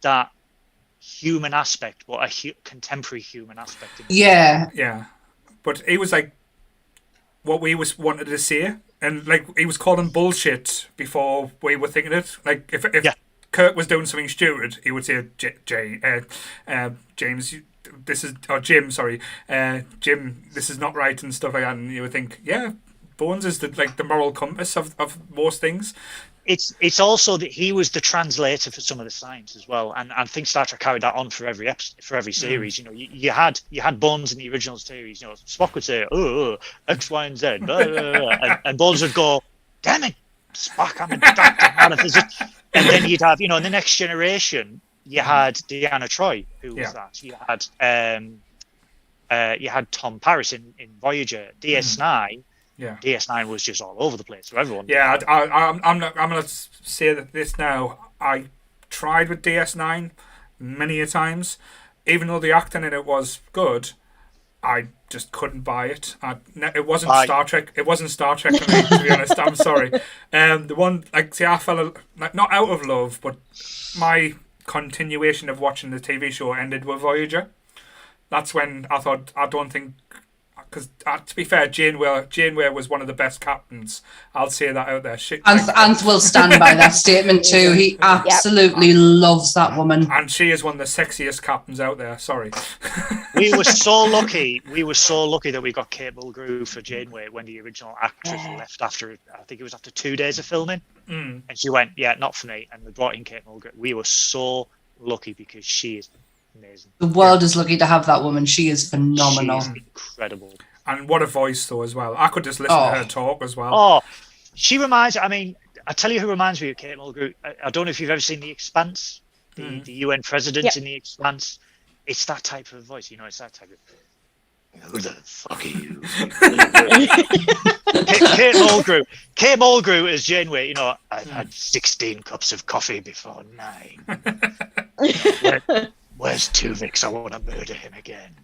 that human aspect, but a contemporary human aspect. Yeah. But he was like what we wanted to see, and like he was calling bullshit before we were thinking it. Like if Kirk was doing something stupid, he would say, James, this is, or Jim, sorry, Jim, this is not right and stuff like that. And you would think, yeah, Bones is the moral compass of most things. It's also that he was the translator for some of the science as well, and I think Star Trek carried that on for every series. You had Bones in the original series. Spock would say, "Oh, X, Y, and Z," blah, blah, blah, and Bones would go, "Damn it, Spock, I'm a doctor, not a physician." And then you'd have, in the Next Generation, you had Deanna Troi, who was that. You had Tom Paris in Voyager. DS9. Yeah. DS9 was just all over the place for everyone. Yeah, I'm going to say that this now. I tried with DS9 many a times. Even though the acting in it was good, I just couldn't buy it. It wasn't Star Trek. It wasn't Star Trek for me, to be honest. I'm sorry. The one, I fell not out of love, but my continuation of watching the TV show ended with Voyager. That's when I thought, I don't think, because to be fair, Janeway was one of the best captains. I'll say that out there. Ant will stand by that statement too. He absolutely loves that woman, and she is one of the sexiest captains out there. Sorry. We were so lucky. That we got Kate Mulgrew for Janeway when the original actress left after, I think it was after 2 days of filming, and she went, "Yeah, not for me." And they brought in Kate Mulgrew. We were so lucky because she is amazing. The world is lucky to have that woman. She is phenomenal. She's incredible. And what a voice, though, as well. I could just listen to her talk as well. Oh, she reminds... I mean, I tell you who reminds me of Kate Mulgrew. I don't know if you've ever seen The Expanse, the UN president in The Expanse. It's that type of voice, it's that type of... Who the fuck are you? Kate Mulgrew as Janeway, I've had 16 cups of coffee before 9. Where's Tuvix? I want to murder him again.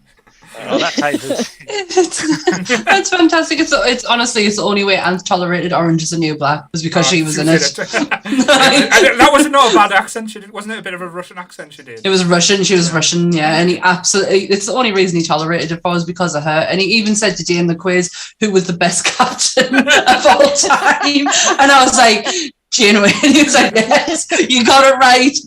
That type of... It's fantastic. It's honestly, it's the only way Ant tolerated Orange Is the New Black was because she was in it. That wasn't not a bad accent. Wasn't it a bit of a Russian accent she did? It was Russian. She was Russian, yeah. And he absolutely... It's the only reason he tolerated it was because of her. And he even said today in the quiz who was the best captain of all time. And I was like, Janeway. And he was like, yes, you got it right.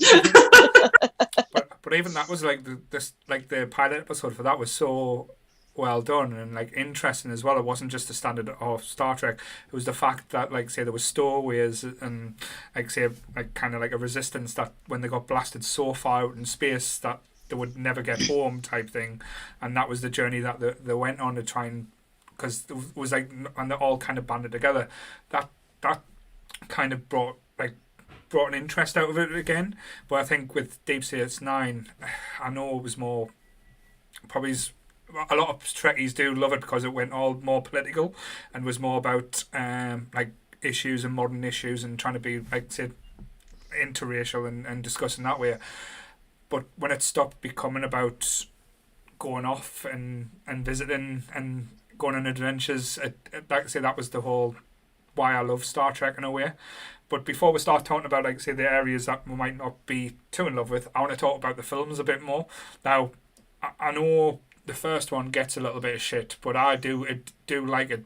But even that was the pilot episode for that was so well done and interesting as well. It wasn't just the standard of Star Trek. It was the fact that there was stowaways and kind of a resistance that when they got blasted so far out in space that they would never get home type thing, and that was the journey that they went on to try and, because it was and they all kind of banded together. That kind of brought an interest out of it again. But I think with Deep Space Nine, I know it was more, probably a lot of Trekkies do love it because it went all more political and was more about issues and modern issues and trying to be interracial and discussing that way. But when it stopped becoming about going off and visiting and going on adventures, like I say, that was the whole why I love Star Trek in a way. But before we start talking about, like say, the areas that we might not be too in love with, I want to talk about the films a bit more. Now, I know the first one gets a little bit of shit, but I do like it.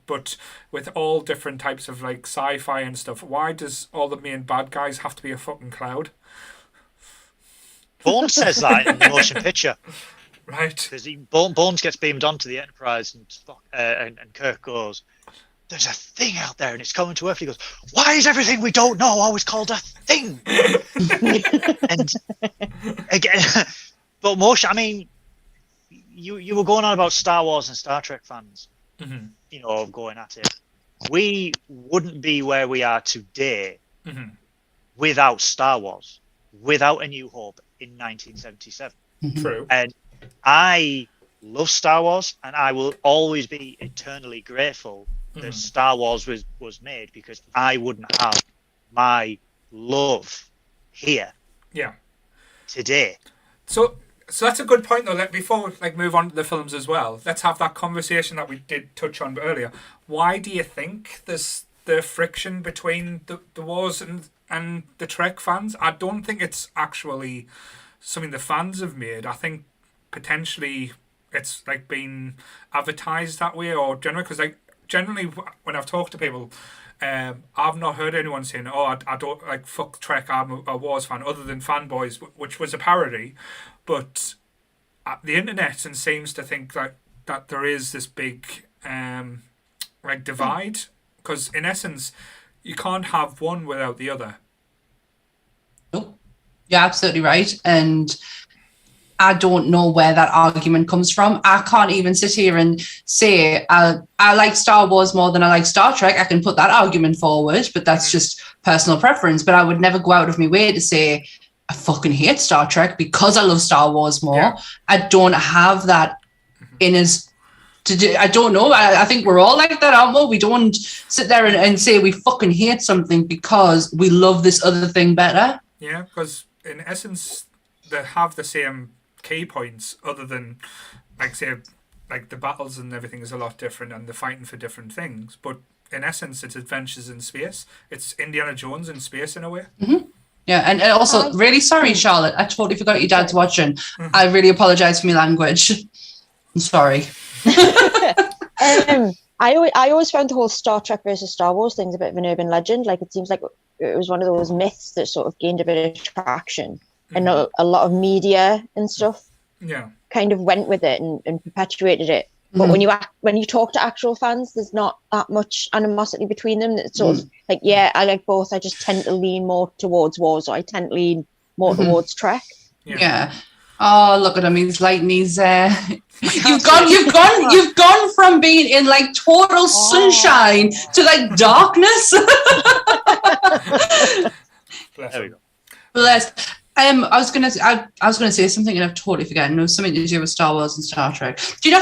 But with all different types of like sci-fi and stuff, why does all the main bad guys have to be a fucking cloud? Bourne says that in the motion picture. Right. Because Bourne gets beamed onto the Enterprise, and Kirk goes, "There's a thing out there, and it's coming to Earth." He goes, "Why is everything we don't know always called a thing?" And again, but motion. I mean, you were going on about Star Wars and Star Trek fans. Mm-hmm. You know, going at it. We wouldn't be where we are today without Star Wars, without A New Hope in 1977. True. And I love Star Wars, and I will always be eternally grateful that Star Wars was made, because I wouldn't have my love here today. So that's a good point, though. Before we move on to the films as well, let's have that conversation that we did touch on earlier. Why do you think there's the friction between the Wars and the Trek fans? I don't think it's actually something the fans have made. I think potentially it's been advertised that way, or generally, because generally when I've talked to people, I've not heard anyone saying, "Oh, I don't fuck Trek, I'm a Wars fan," other than Fanboys, which was a parody. But the internet seems to think that there is this big divide, because in essence you can't have one without the other. Nope. You're absolutely right. And I don't know where that argument comes from. I can't even sit here and say I like Star Wars more than I like Star Trek. I can put that argument forward, but that's just personal preference. But I would never go out of my way to say I fucking hate Star Trek because I love Star Wars more. Yeah. I don't have that in us to do. I don't know. I think we're all like that, aren't we? We don't sit there and say we fucking hate something because we love this other thing better. Yeah, because in essence, they have the same key points, other than the battles and everything is a lot different, and they're fighting for different things. But in essence, it's adventures in space. It's Indiana Jones in space in a way. Mm-hmm. Yeah, and also, really sorry, Charlotte. I totally forgot your dad's watching. I really apologise for my language. I'm sorry. I always found the whole Star Trek versus Star Wars thing a bit of an urban legend. It seems like it was one of those myths that sort of gained a bit of traction, and a lot of media and stuff kind of went with it and perpetuated it. But when you talk to actual fans, there's not that much animosity between them. It's sort of I like both. I just tend to lean more towards Wars, or I tend to lean more towards Trek. Yeah. Oh, look at him! He's lighting his. You've gone from being in total sunshine to darkness. There we go. Bless. I was gonna say something and I've totally forgotten. It was something to do with Star Wars and Star Trek. Do you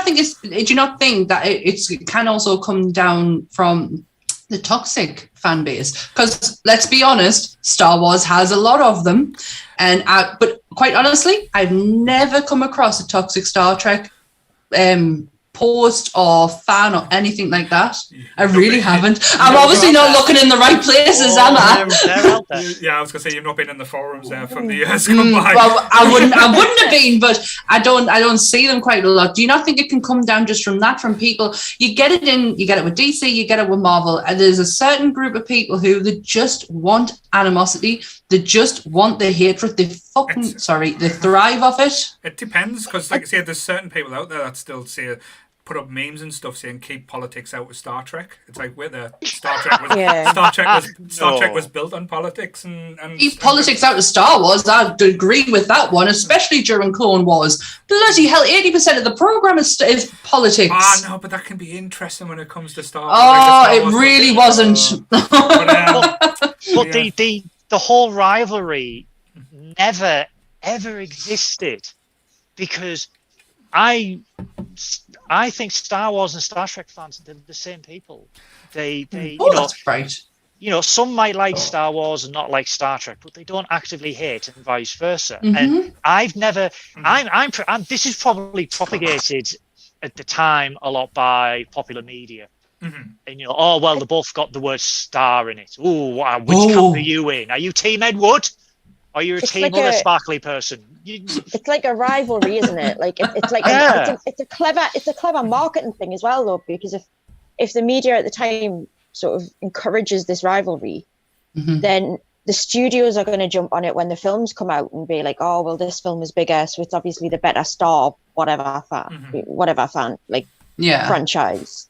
not think that it can also come down from the toxic fan base? Because let's be honest, Star Wars has a lot of them, but quite honestly, I've never come across a toxic Star Trek post or fan or anything like that. I really haven't. I'm obviously not looking in the right places, am I? Yeah, I was gonna say you've not been in the forums there from the years gone by. Well, I wouldn't have been, but I don't see them quite a lot. Do you not think it can come down just from that, from people? You get it with DC, you get it with Marvel, and there's a certain group of people who they just want animosity, they just want the hatred, they thrive off it. It depends, because like I say, there's certain people out there that still say, put up memes and stuff saying keep politics out of Star Trek. It's we're there. Star Trek was built on politics and keep politics out of Star Wars. I'd agree with that one, especially during Clone Wars. Bloody hell, 80% of the program is politics. No, but that can be interesting when it comes to Star Wars. Oh, it really wasn't. But the whole rivalry never ever existed, because I think Star Wars and Star Trek fans, they're the same people. They that's right. you know, some might like Star Wars and not like Star Trek, but they don't actively hate and vice versa. Mm-hmm. And I've never, I'm this is probably propagated at the time a lot by popular media. Mm-hmm. And you know, oh well, they both got the word star in it. Oh, wow, which camp are you in? Are you Team Edward? Or are you a It's team like other a- sparkly person? It's like a rivalry, isn't it? Like it's like Yeah. it's a clever marketing thing as well, though, because if the media at the time sort of encourages this rivalry, then the studios are going to jump on it when the films come out and be like, oh well, this film is bigger, so it's obviously the better Star whatever fan like franchise.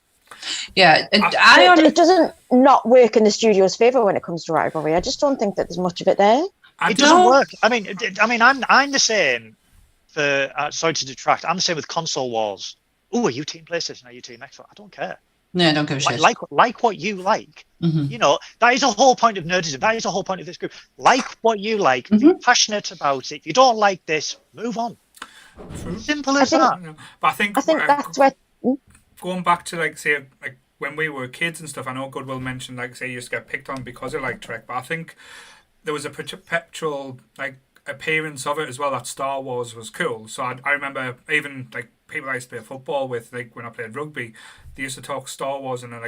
Yeah, and it doesn't not work in the studio's favor when it comes to rivalry. I just don't think that there's much of it there. It doesn't work. I mean, I'm the same. For sorry to detract, I'm the same with console wars. Oh, are you Team PlayStation? Are you Team Xbox? I don't care. No, I don't give a shit. Like what you like. You know, that is the whole point of nerdism. That is the whole point of this group. Like what you like. Be passionate about it. If you don't like this, move on. Simple as that. But I think that's where. Going back to like when we were kids and stuff, I know Goodwill mentioned like say you used to get picked on because of like Trek, but I think there was a perpetual like appearance of it as well that Star Wars was cool. So I remember even like people I used to play football with, like when I played rugby, they used to talk Star Wars in a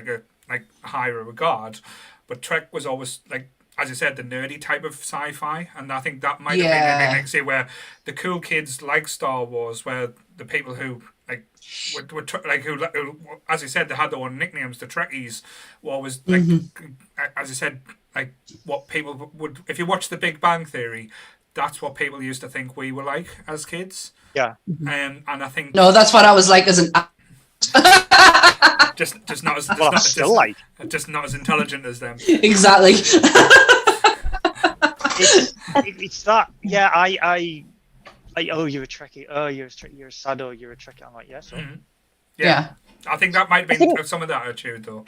higher regard, but Trek was always like, as you said, the nerdy type of sci-fi, and I think that might have been like say where the cool kids like Star Wars, where the people who like who as you said, they had their own nicknames. The Trekkies were always like, as you said, like what people would, if you watch The Big Bang Theory, that's what people used to think we were like as kids. Yeah. And I think that's what I was like as an. just not as just not as intelligent as them. Exactly. It's that. Yeah, I oh, you're a Trekkie. Oh, you're a Sado. You're a Trekkie. I'm like, yeah, so. Yeah. I think that might have been some of that attitude, though.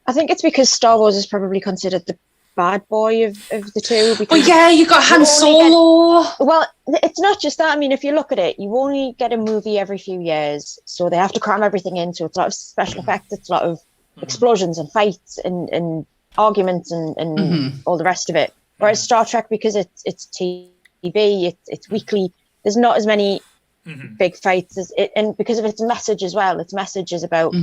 I think it's because Star Wars is probably considered the bad boy of the two. Because you got Han Solo. Well, it's not just that. I mean, if you look at it, you only get a movie every few years, so they have to cram everything in. So it's a lot of special effects, it's a lot of explosions and fights and arguments and all the rest of it. Whereas Star Trek, because it's TV, it's weekly, there's not as many big fights as it, and because of its message as well. Its message is about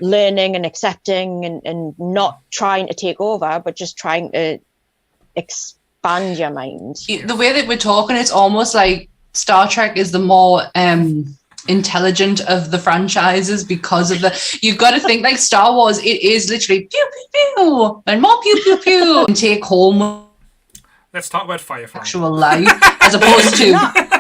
learning and accepting and not trying to take over, but just trying to expand your mind. The way that we're talking, it's almost like Star Trek is the more intelligent of the franchises because of you've got to think like Star Wars, it is literally pew pew pew and more pew pew pew and take home. Let's talk about Firefly. Actual life, as opposed to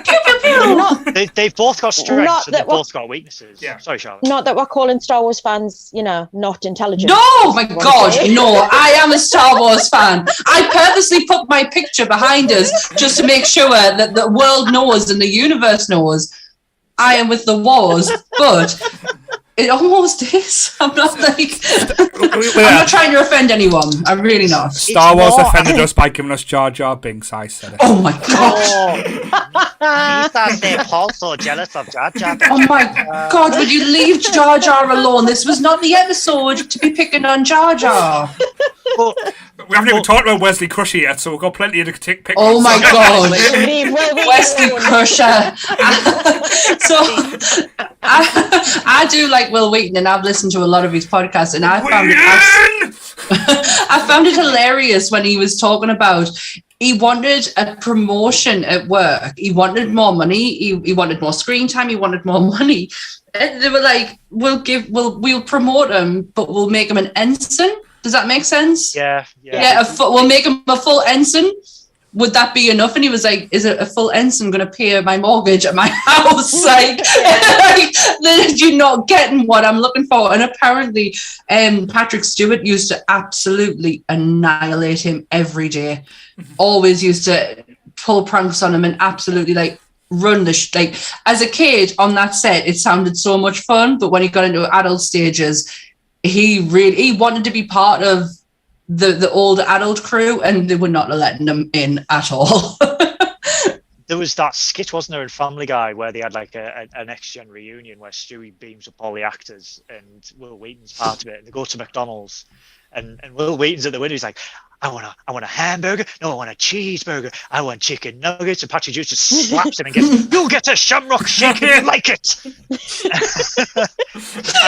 pew pew pew. They've both got strengths and they've both got weaknesses. Yeah. Sorry, Charlotte. Not that we're calling Star Wars fans, not intelligent. No, my God, no. I am a Star Wars fan. I purposely put my picture behind us just to make sure that the world knows and the universe knows I am with the wars, but it almost is. I'm not I'm not trying to offend anyone. I'm really not. Star Wars offended us by giving us Jar Jar Binks. I said it. Oh my God! He's that Paul so jealous of Jar Jar. Oh my God! Would you leave Jar Jar alone? This was not the episode to be picking on Jar Jar. We haven't even talked about Wesley Crusher yet, so we've got plenty to pick. Oh my God, Wesley Crusher. So I do like Will Wheaton, and I've listened to a lot of his podcasts, and I found it hilarious when he was talking about he wanted a promotion at work. He wanted more money. He wanted more screen time. He wanted more money. And they were like, we'll promote him, but we'll make him an ensign. Does that make sense? Yeah. We'll make him a full ensign. Would that be enough? And he was like, is it a full ensign going to pay my mortgage at my house? Like, you're not getting what I'm looking for. And apparently Patrick Stewart used to absolutely annihilate him every day. Always used to pull pranks on him and absolutely like run like as a kid on that set, it sounded so much fun. But when he got into adult stages, he wanted to be part of the older adult crew, and they were not letting him in at all. there was that skit, wasn't there, in Family Guy, where they had like a next gen reunion where Stewie beams up all the actors and Will Wheaton's part of it, and they go to McDonald's, and Will Wheaton's at the window. He's like, I want a hamburger. No, I want a cheeseburger. I want chicken nuggets. And Patrick Hughes just slaps him and goes, "You'll get a Shamrock Shake if you like it." And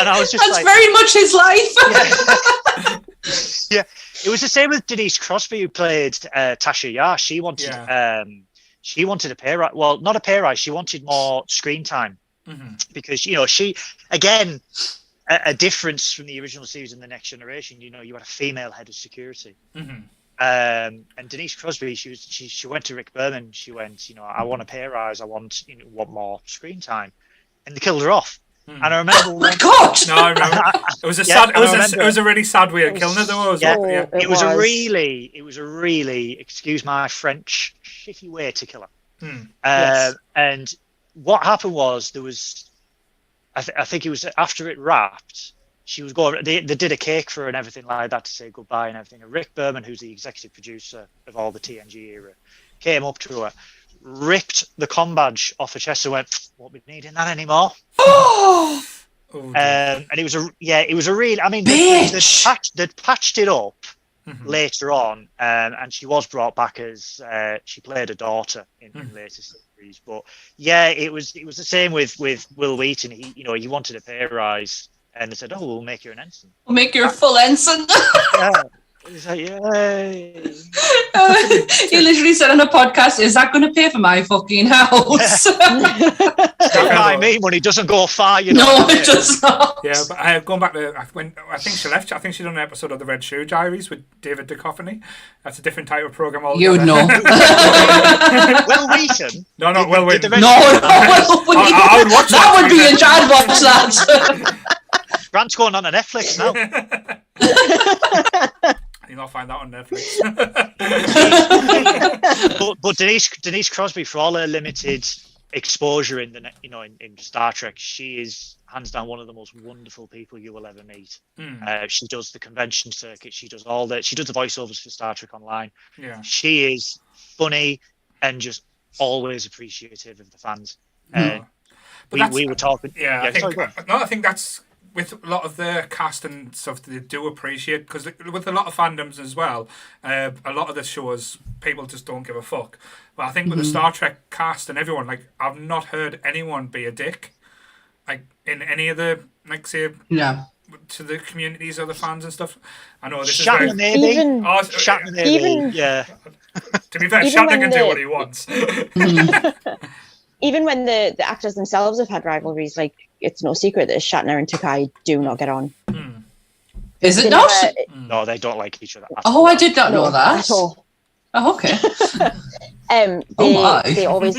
I was just That's very much his life. Yeah, it was the same with Denise Crosby, who played Tasha Yar. She wanted a pay rise. Well, not a pay rise. She wanted more screen time because she again. A difference from the original series and the Next Generation, you had a female head of security, and Denise Crosby, she went to Rick Berman. She went, I want a pay rise. I want more screen time, and they killed her off. And I remember, oh my God! No, I remember. It was a sad. It was a really sad way of killing her, though. It was a really, excuse my French, shitty way to kill her. And what happened was there was. I think it was after it wrapped, she was going. They did a cake for her and everything like that to say goodbye and everything. And Rick Berman, who's the executive producer of all the TNG era, came up to her, ripped the comm badge off her chest and went, "Won't be needing that anymore." And it was a real. I mean, they'd patched it up later on, and she was brought back as she played a daughter in later series. But yeah, it was the same with Will Wheaton. He wanted a pay rise, and they said, "Oh, we'll make you an ensign. We'll make you a full ensign." Yeah. He's like, "Yay!" He literally said on a podcast, "Is that going to pay for my fucking house?" I mean, when he doesn't go far, No, it does not. Yeah, but going back to when I think she left. I think she done an episode of the Red Shoe Diaries with David Duchovny. That's a different type of program altogether. You would know. Will Wheaton? No, not Will Wheaton. Will Wheaton. I would watch that. That would be I'd watch that. Grant's going on to Netflix now. You'll not find that on Netflix. but Denise Crosby, for all her limited exposure in in Star Trek, she is hands down one of the most wonderful people you will ever meet. She does the convention circuit. She does the voiceovers for Star Trek Online. Yeah, she is funny and just always appreciative of the fans. We were talking. Yeah, I think that's. With a lot of the cast and stuff, they do appreciate, because with a lot of fandoms as well, a lot of the shows, people just don't give a fuck. But I think with the Star Trek cast and everyone, like, I've not heard anyone be a dick, like, in any of the, like, say, to the communities or the fans and stuff. I know this Shatner is maybe. Shatner maybe. Yeah. To be fair, Shatner can do what he wants. Even when the actors themselves have had rivalries, like, it's no secret that Shatner and Takai do not get on. Is it not? No, they don't like each other. Oh, I did not know that. At all. Oh, okay. They always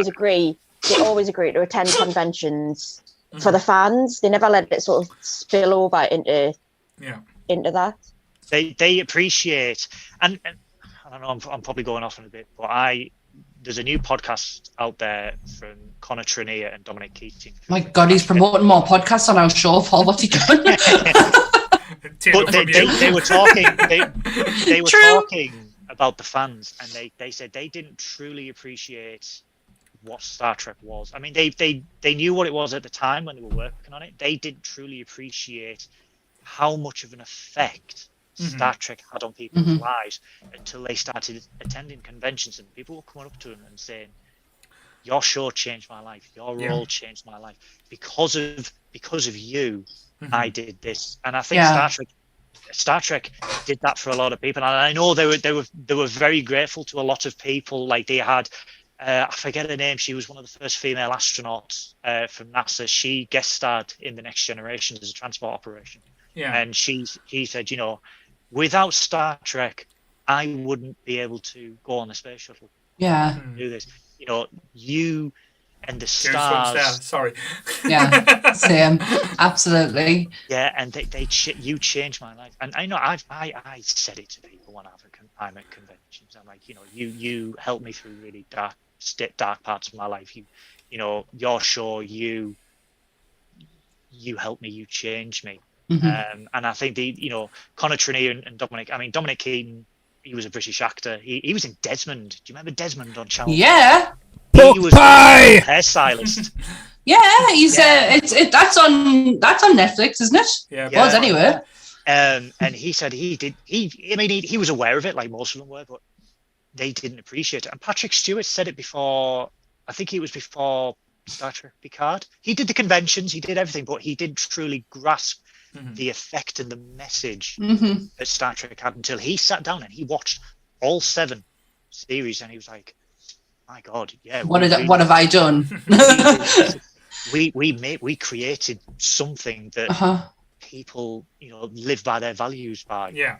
agree. They always agree to attend conventions for the fans. They never let it sort of spill over into that. They appreciate, and I don't know. I'm probably going off on a bit, but there's a new podcast out there from Connor Trinier and Dominic Keating. My God, he's promoting more podcasts on our show, Paul. What's he doing? But they were talking. They were talking about the fans, and they said they didn't truly appreciate what Star Trek was. I mean, they knew what it was at the time when they were working on it. They didn't truly appreciate how much of an effect Star Trek had on people's lives until they started attending conventions, and people were coming up to them and saying, "Your show changed my life. Your role changed my life because of you. I did this." And I think Star Trek did that for a lot of people, and I know they were very grateful to a lot of people. Like, they had I forget her name. She was one of the first female astronauts from NASA. She guest starred in The Next Generation as a transport operation. Yeah. And he said, without Star Trek, I wouldn't be able to go on the space shuttle. Yeah. Do this. You and the stars. Sorry. Yeah. Same. Absolutely. Yeah, and you changed my life. And I know I said it to people when I'm at conventions. I'm like, you helped me through really dark parts of my life. Your show, you helped me. You changed me. And I think Connor Trinier and Dominic. I mean, Dominic Keaton he was a British actor. He was in Desmond. Do you remember Desmond on Channel? Yeah. He was a hairstylist. Yeah, he's that's on Netflix, isn't it? Yeah, it was anyway. And he said he was aware of it, like most of them were, but they didn't appreciate it. And Patrick Stewart said it before. I think it was before Star Trek Picard. He did the conventions, he did everything, but he didn't truly grasp the effect and the message that Star Trek had until he sat down and he watched all 7 series, and he was like, "My God, yeah, what have I done?" we created something that people, live by their values by. Yeah.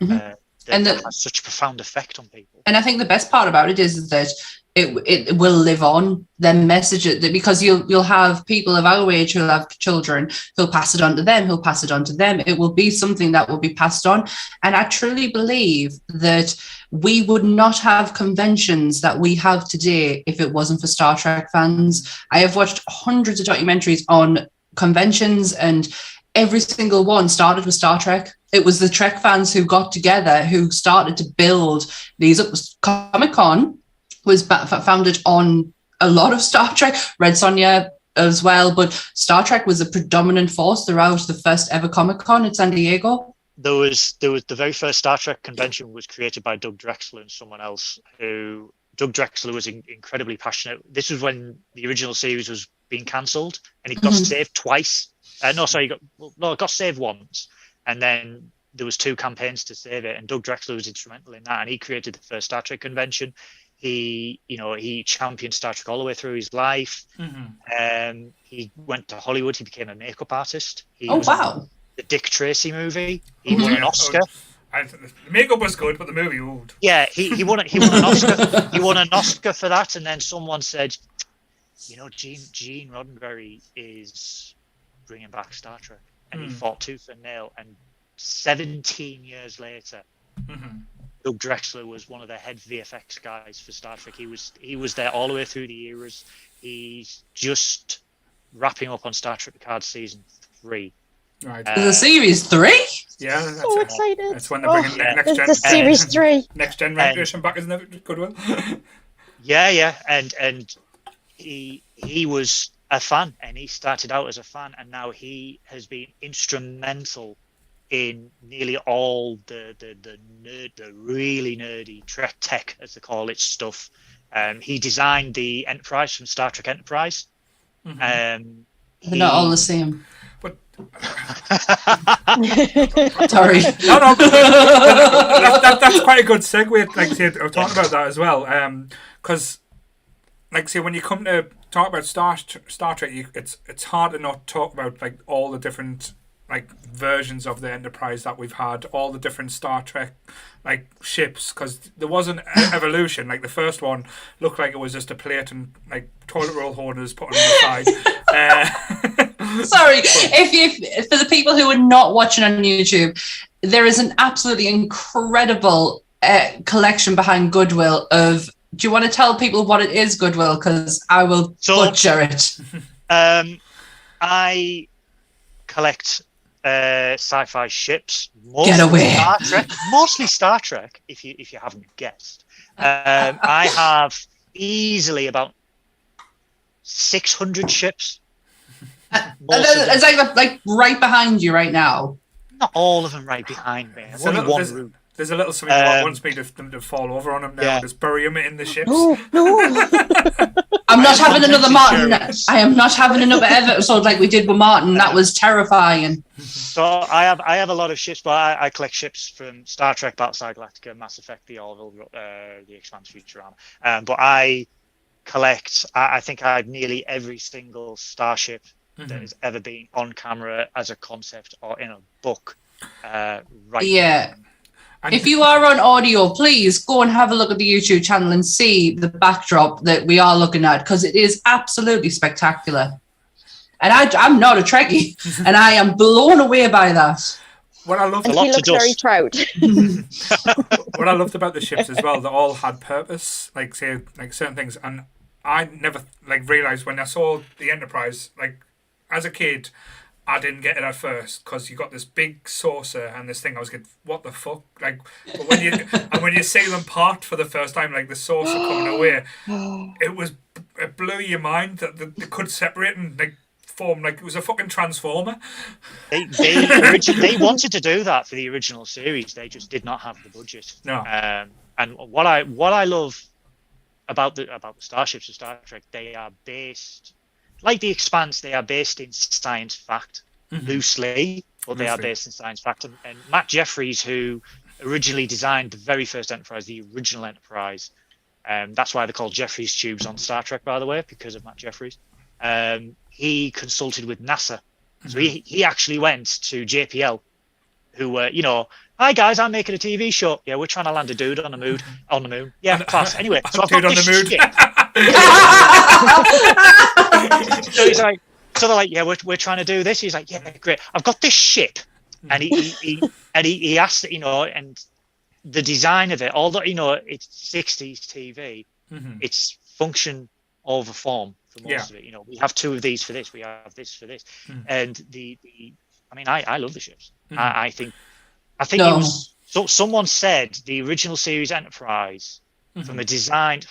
And that has such a profound effect on people. And I think the best part about it is that it will live on, their message, because you'll have people of our age who'll have children who'll pass it on to them, who'll pass it on to them. It will be something that will be passed on. And I truly believe that we would not have conventions that we have today if it wasn't for Star Trek fans. I have watched hundreds of documentaries on conventions, and every single one started with Star Trek. It was the Trek fans who got together, who started to build these up. Comic-Con was founded on a lot of Star Trek, Red Sonja as well, but Star Trek was a predominant force throughout the first ever Comic-Con in San Diego. There was the very first Star Trek convention was created by Doug Drexler and someone else. Doug Drexler was incredibly passionate. This was when the original series was being cancelled, and he got saved twice. He got saved once, and then there was 2 campaigns to save it, and Doug Drexler was instrumental in that, and he created the first Star Trek convention. He championed Star Trek all the way through his life. He went to Hollywood. He became a makeup artist. Wow! The Dick Tracy movie. He won an Oscar. The makeup was good, but the movie old. Yeah, he won an Oscar. He won an Oscar for that, and then someone said, Gene Roddenberry is bringing back Star Trek, and he fought tooth and nail. And 17 years later, Doug Drexler was one of the head VFX guys for Star Trek. He was there all the way through the eras. He's just wrapping up on Star Trek Picard season 3. Right. The series 3? Yeah, that's so excited. That's when they're bringing next gen. The series 3. Next generation back, isn't it? Goodwill. Yeah, and he was a fan, and he started out as a fan, and now he has been instrumental in nearly all the really nerdy Trek tech, as they call it, stuff. He designed the Enterprise from Star Trek Enterprise. They're not all the same. But sorry. No. That's quite a good segue. Like, say, I was talking about that as well. Because, like, say, when you come to talk about Star Trek, it's hard to not talk about like all the different like versions of the Enterprise that we've had, all the different Star Trek like ships, because there was an evolution. Like the first one looked like it was just a plate and like toilet roll holders put on the side. Sorry, if for the people who are not watching on YouTube, there is an absolutely incredible collection behind Goodwill of. Do you want to tell people what it is, Goodwill? Because I will butcher it. I collect sci-fi ships. Get away. Mostly Star Trek, if you haven't guessed. I have easily about 600 ships. It's like right behind you right now. Not all of them right behind me. Only one room. There's a little something that wants me to fall over on him now and just bury him in the ships. No. I'm not having another Martin. I am not having another episode like we did with Martin. That was terrifying. So I have a lot of ships, but I collect ships from Star Trek, Battlestar Galactica, Mass Effect, the Orville, the Expanse, Futurama. But I collect. I think I have nearly every single starship that has ever been on camera as a concept or in a book. Yeah. If you are on audio, please go and have a look at the YouTube channel and see the backdrop that we are looking at, because it is absolutely spectacular. And I'm not a Trekkie, and I am blown away by that. What I loved, and he looks very proud. What I loved about the ships as well, they all had purpose, like say, like certain things, and I never like realized when I saw the Enterprise, like as a kid, I didn't get it at first because you got this big saucer and this thing. I was getting, what the fuck? Like, but when you see them part for the first time, like the saucer coming away, it blew your mind that they could separate and like form like it was a fucking transformer. They wanted to do that for the original series. They just did not have the budget. No. And what I love about the starships of Star Trek, they are based. Like The Expanse, they are based in science fact, loosely, but they are based in science fact. And Matt Jeffries, who originally designed the very first Enterprise, the original Enterprise, that's why they're called Jeffries tubes on Star Trek, by the way, because of Matt Jeffries. He consulted with NASA. So he actually went to JPL, who were, hi guys, I'm making a TV show. Yeah, we're trying to land a dude on the moon. Yeah, class. Anyway, so I've got dude on this the moon. ship. So he's like, so they're like, yeah, we're trying to do this. He's like, yeah, great. I've got this ship, and he asked, and the design of it, although it's 60s TV, it's function over form for most of it. We have two of these for this, we have this for this, and I love the ships. I think it was. So someone said the original series Enterprise, from a design.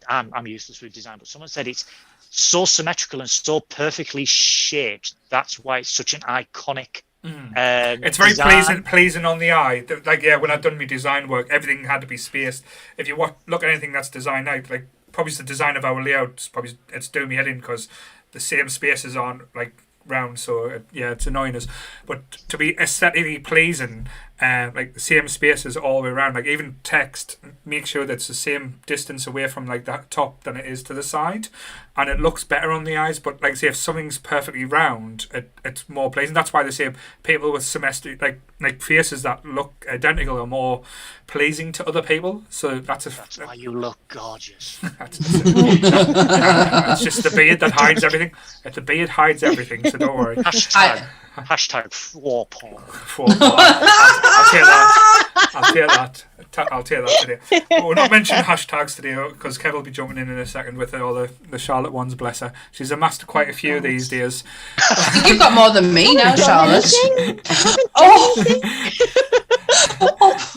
I'm useless with design, but someone said it's so symmetrical and so perfectly shaped. That's why it's such an iconic. It's very pleasing on the eye. Like when I've done my design work, everything had to be spaced. If you look at anything that's designed out, like probably the design of our layout, it's doing me head in because the same spaces aren't like round. So it's annoying us. But to be aesthetically pleasing, like the same spaces all the way around, like even text, make sure that it's the same distance away from like the top than it is to the side, and it looks better on the eyes. But like say if something's perfectly round, it's more pleasing. That's why they say people with symmetric like faces that look identical are more pleasing to other people. So that's why you look gorgeous. It's just the beard that hides everything. If the beard hides everything, so don't worry. Hashtag floor porn. I'll take that today. But we're not mentioning hashtags today because Kev will be jumping in a second with all the Charlotte ones, bless her. She's amassed quite a few these days. You've got more than me now, Charlotte.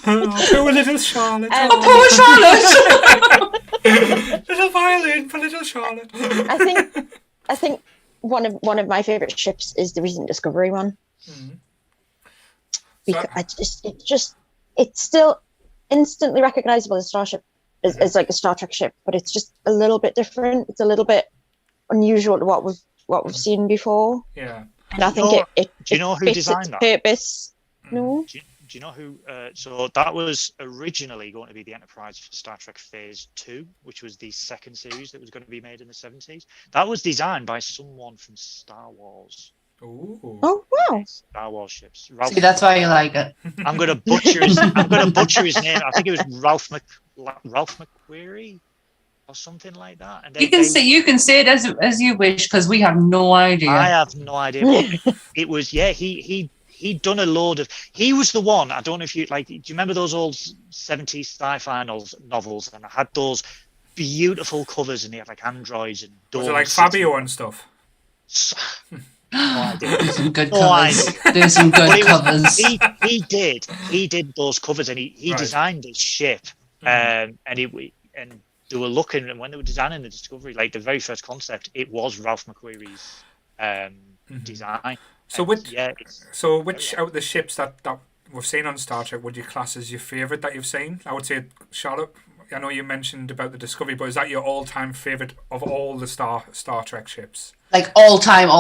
Poor little Charlotte. Poor Charlotte. Little violin for little Charlotte. I think one of my favourite ships is the recent Discovery one. Because it's still instantly recognisable as Starship, as like a Star Trek ship, but it's just a little bit different. It's a little bit unusual to what we've seen before. Yeah, and I think it do you know who designed that? Purpose. No. Do you know who? So that was originally going to be the Enterprise for Star Trek Phase 2, which was the second series that was going to be made in the 70s. That was designed by someone from Star Wars. Ooh. Oh wow! Star Wars ships. See, that's why you like it. I'm gonna butcher his name. I think it was Ralph McQuarrie or something like that. And you can say it as you wish because we have no idea. I have no idea. It was he'd done a load of. He was the one. I don't know if you like. Do you remember those old 70s sci-fi novels? And I had those beautiful covers, and they had like androids and dogs. Was it like Fabio and stuff? No idea. There's some good covers. There's some good covers. He did those covers, and he designed this ship, and they were looking, and when they were designing the Discovery, like the very first concept, it was Ralph McQuarrie's design. So which out of the ships that we've seen on Star Trek would you class as your favourite that you've seen? I would say Charlotte. I know you mentioned about the Discovery, but is that your all-time favourite of all the Star Trek ships? Like all time.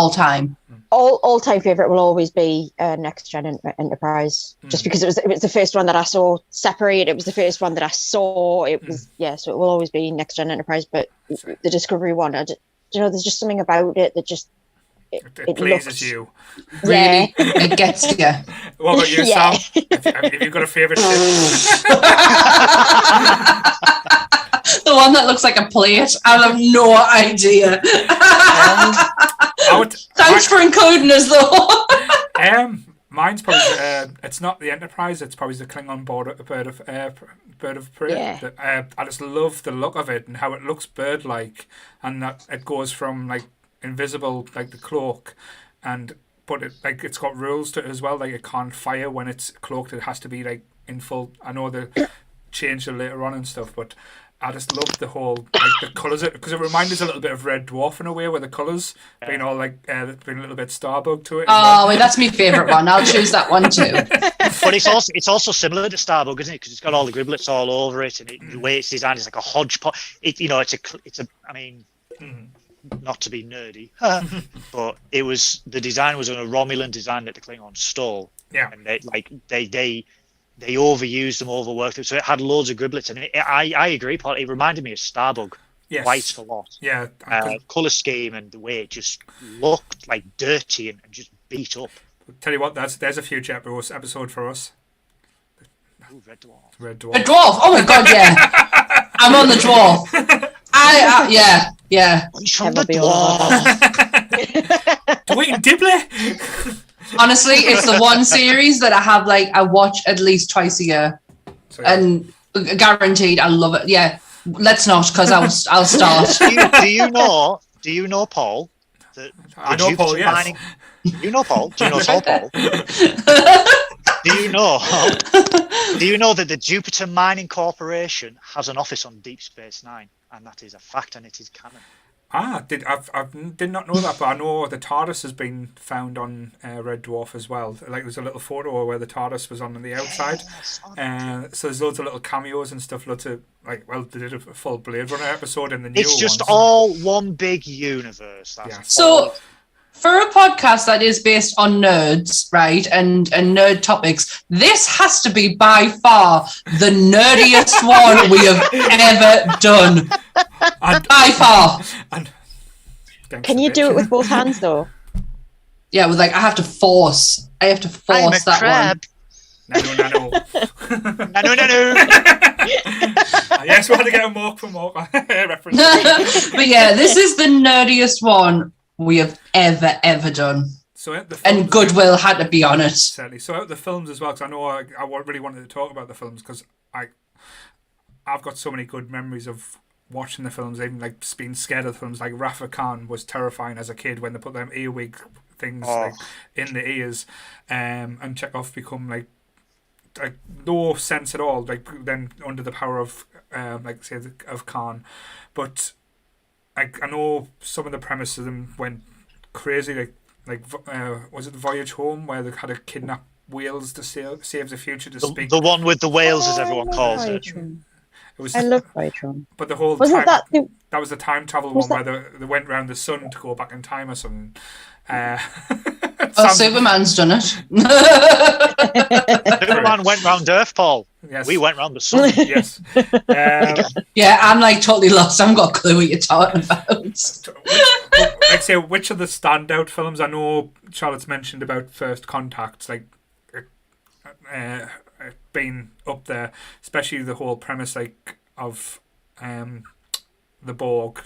All-time favourite will always be Next Gen Enterprise, just because it was the first one that I saw separate. It was the first one that I saw. It was so it will always be Next Gen Enterprise. But the Discovery one, there's just something about it that just it pleases you. Really, it gets you. What about you, Sam? Have you got a favourite ship? The one that looks like a plate. I have no idea. Thanks for including us, though. Mine's probably it's not the Enterprise. It's probably the Klingon bird of prey. Yeah. I just love the look of it and how it looks bird-like, and that it goes from like invisible, like the cloak, and but it's got rules to it as well. Like it can't fire when it's cloaked. It has to be like in full. I know they changed it later on and stuff, but I just love the whole the colours because it reminds us a little bit of Red Dwarf in a way, where the colours being all being a little bit Starbug to it. Oh, well, that's my favourite one. I'll choose that one too. But it's also similar to Starbug, isn't it? Because it's got all the griblets all over it, and the way it's designed is like a hodgepodge. I mean, not to be nerdy, but the design was a Romulan design that the Klingons stole. Yeah, and they overused them, overworked them, so it had loads of griblets. And I agree, Paul. It reminded me of Starbug. Yes. Quite a lot. Yeah. Colour scheme and the way it just looked like dirty and just beat up. I'll tell you what, there's a future episode for us. Ooh, Red Dwarf. Red Dwarf. Red Dwarf. Oh my God, yeah. I'm on the dwarf. Yeah. He's from the dwarf. Dwayne Dibley. Honestly, it's the one series that I watch at least twice a year, and guaranteed I love it. Yeah, let's not, because I'll start. Do you know Paul? I know Paul. Yes. Mining... You know Paul? Do you know Paul? Do you know that the Jupiter Mining Corporation has an office on Deep Space Nine, and that is a fact, and it is canon. I did not know that, but I know the TARDIS has been found on Red Dwarf as well. Like there's a little photo where the TARDIS was on the outside, so there's loads of little cameos and stuff. Lots of they did a full Blade Runner episode in the new. It's just all one big universe. So, for a podcast that is based on nerds, right, and nerd topics, this has to be by far the nerdiest one we have ever done. By far. Can you do it with both hands though? Yeah, with I have to force that crab. Nano. Nano. Yes, we had to get a Mork for Mork reference. But yeah, this is the nerdiest one we have ever done. So and Goodwill had to be on it. Certainly. So out the films as well, because I know I really wanted to talk about the films, because I've got so many good memories of watching the films, even being scared of the films. Like Rafa Khan was terrifying as a kid when they put them earwig things in the ears, and Chekhov become like no sense at all. Then under the power of of Khan, but I know some of the premise of them went crazy. Was it the Voyage Home where they had to kidnap whales to save the future to speak? The one with the whales, as everyone calls it. I love Voyage Home. But the whole Wasn't time, that that was the time travel one where they went round the sun to go back in time or something. Superman's done it. Superman went round Earth, Paul. Yes. We went round the sun. Yes. Yeah, I'm totally lost. I haven't got a clue what you're talking about. Which are the standout films? I know Charlotte's mentioned about First Contacts, being up there, especially the whole premise of the Borg.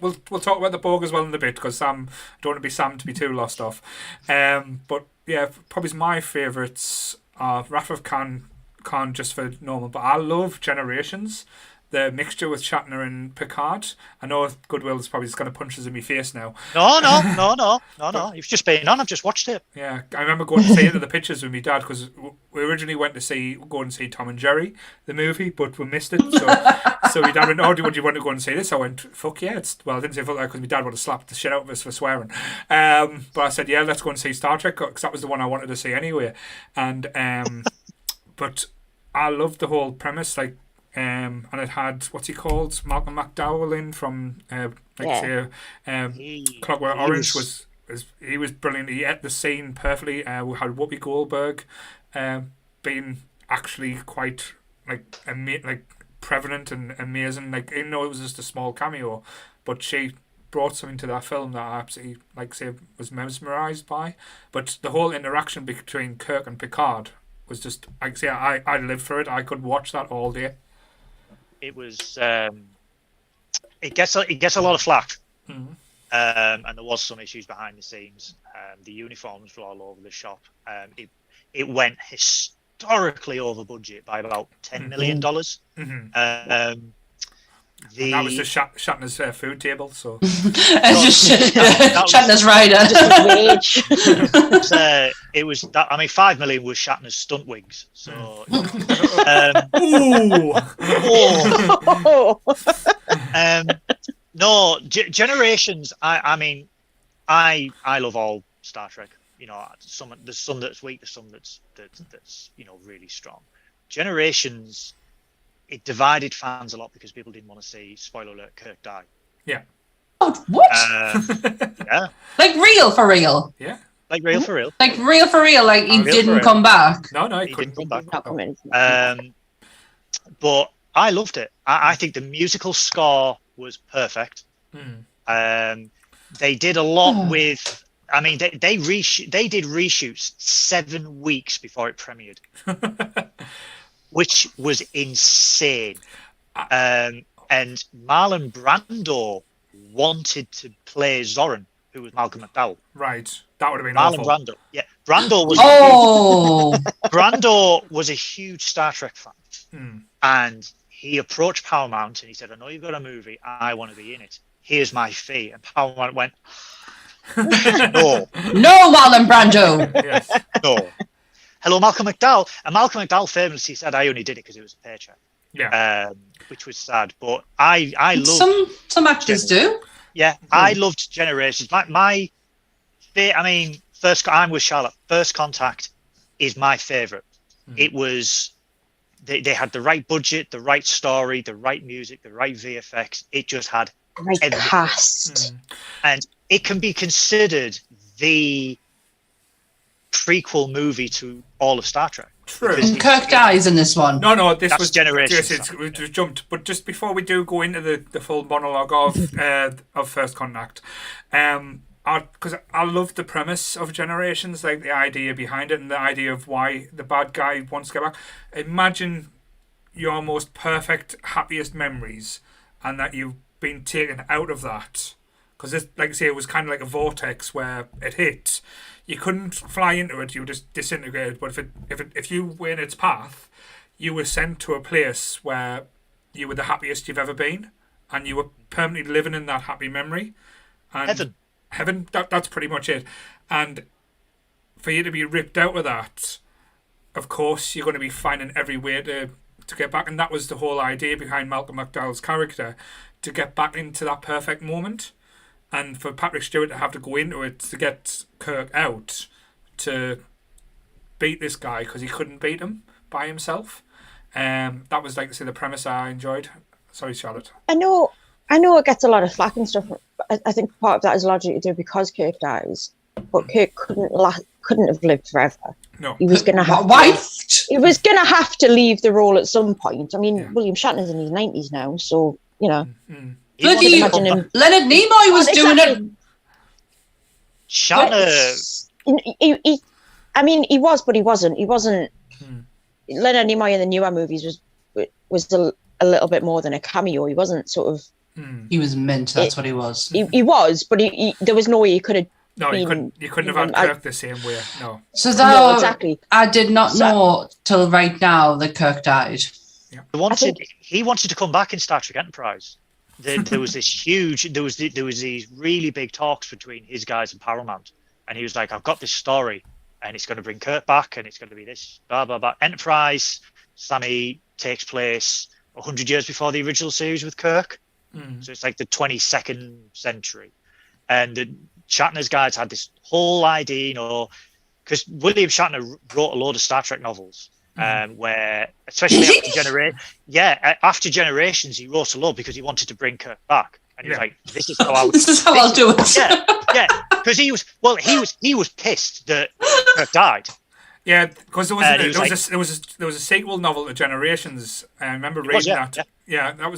We'll talk about the Borg as well in a bit, because Sam, don't want Sam to be too lost off. But yeah, probably my favourites are Wrath of Khan just for normal, but I love Generations. The mixture with Shatner and Picard. I know Goodwill is probably just going to punch us in my face now. No. You've just been on. I've just watched it. Yeah, I remember going to see it at the pictures with my dad, because we originally went to go and see Tom and Jerry, the movie, but we missed it. So my dad went, "Oh, would you want to go and see this?" I went, "Fuck yeah!" I didn't say fuck that because my dad would have slapped the shit out of us for swearing. But I said, "Yeah, let's go and see Star Trek," because that was the one I wanted to see anyway. And but I loved the whole premise, and it had, what's he called, Malcolm McDowell in from Clockwork Orange. He was brilliant. He ate the scene perfectly. We had Whoopi Goldberg being actually quite prevalent and amazing. Even though it was just a small cameo, but she brought something to that film that I absolutely was mesmerised by. But the whole interaction between Kirk and Picard was just I lived for it. I could watch that all day. It was. It gets a lot of flack, and there was some issues behind the scenes. The uniforms were all over the shop. It went historically over budget by about $10 million. And that was just Shatner's food table, so. Shatner's rider. It was that. I mean, $5 million was Shatner's stunt wigs. So. No, Generations. I mean, I love all Star Trek. You know, there's some that's weak, there's some that's really strong. Generations, it divided fans a lot because people didn't want to see, spoiler alert, Kirk die. Yeah. Oh, what? Yeah. Like real for real. Yeah. Like real for real. Like real for real. Like he didn't come back. No, he couldn't come back. Not But I loved it. I think the musical score was perfect. They did a lot with. I mean, they did reshoots 7 weeks before it premiered, which was insane. And Marlon Brando wanted to play Zoran, who was Malcolm McDowell. Right, that would have been Marlon awful. Brando. Yeah, Brando was. Brando was a huge Star Trek fan, and he approached Paramount and he said, "I know you've got a movie. I want to be in it. Here's my fee." And Paramount went. No, Marlon Brando. Yes. No. Hello, Malcolm McDowell. And Malcolm McDowell famously said, "I only did it because it was a paycheck." Yeah. Which was sad, but I loved. Some actors do. Yeah, I loved Generations. My I mean, I'm with Charlotte. First Contact is my favorite. It was. They had the right budget, the right story, the right music, the right VFX. It just had right cast. And it can be considered the prequel movie to all of Star Trek. True. And Kirk dies in this one. No, this was Generations. We just jumped. But just before we do go into the full monologue of First Contact, because I love the premise of Generations, like the idea behind it and the idea of why the bad guy wants to get back. Imagine your most perfect, happiest memories, and that you've been taken out of that. Because, like I say, it was kind of like a vortex where it hit. You couldn't fly into it; you were just disintegrated. But if you were in its path, you were sent to a place where you were the happiest you've ever been, and you were permanently living in that happy memory. And heaven. That's pretty much it. And for you to be ripped out of that, of course, you're going to be finding every way to get back. And that was the whole idea behind Malcolm McDowell's character, to get back into that perfect moment. And for Patrick Stewart to have to go into it to get Kirk out to beat this guy because he couldn't beat him by himself. That was, like I say, the premise I enjoyed. Sorry, Charlotte. I know it gets a lot of flack and stuff. I think part of that is largely to do because Kirk dies, but Kirk couldn't have lived forever. No, he was going to have. He was going to have to leave the role at some point. I mean, William Shatner's in his 90s now, so you know. Bloody Leonard Nimoy was doing it. Shatner. He was, but he wasn't. He wasn't. Leonard Nimoy in the newer movies was a little bit more than a cameo. He wasn't sort of. He was mint. That's what he was. He was, but there was no way he could have. No, you couldn't have had Kirk the same way. No. So that exactly. I did not know till right now that Kirk died. Yeah. He wanted to come back in Star Trek Enterprise. There was this huge. There was these really big talks between his guys and Paramount, and he was like, "I've got this story, and it's going to bring Kirk back, and it's going to be this blah blah blah." Enterprise, Sammy takes place 100 years before the original series with Kirk, so it's like the 22nd century, and the Shatner's guys had this whole idea, you know, because William Shatner wrote a load of Star Trek novels. Where, especially after Generations, he wrote a lot because he wanted to bring Kirk back, and he was like, "This is how I'll do it." Yeah, because he was pissed that Kirk died. Yeah, because there was a sequel novel to Generations. I remember reading that. Yeah, it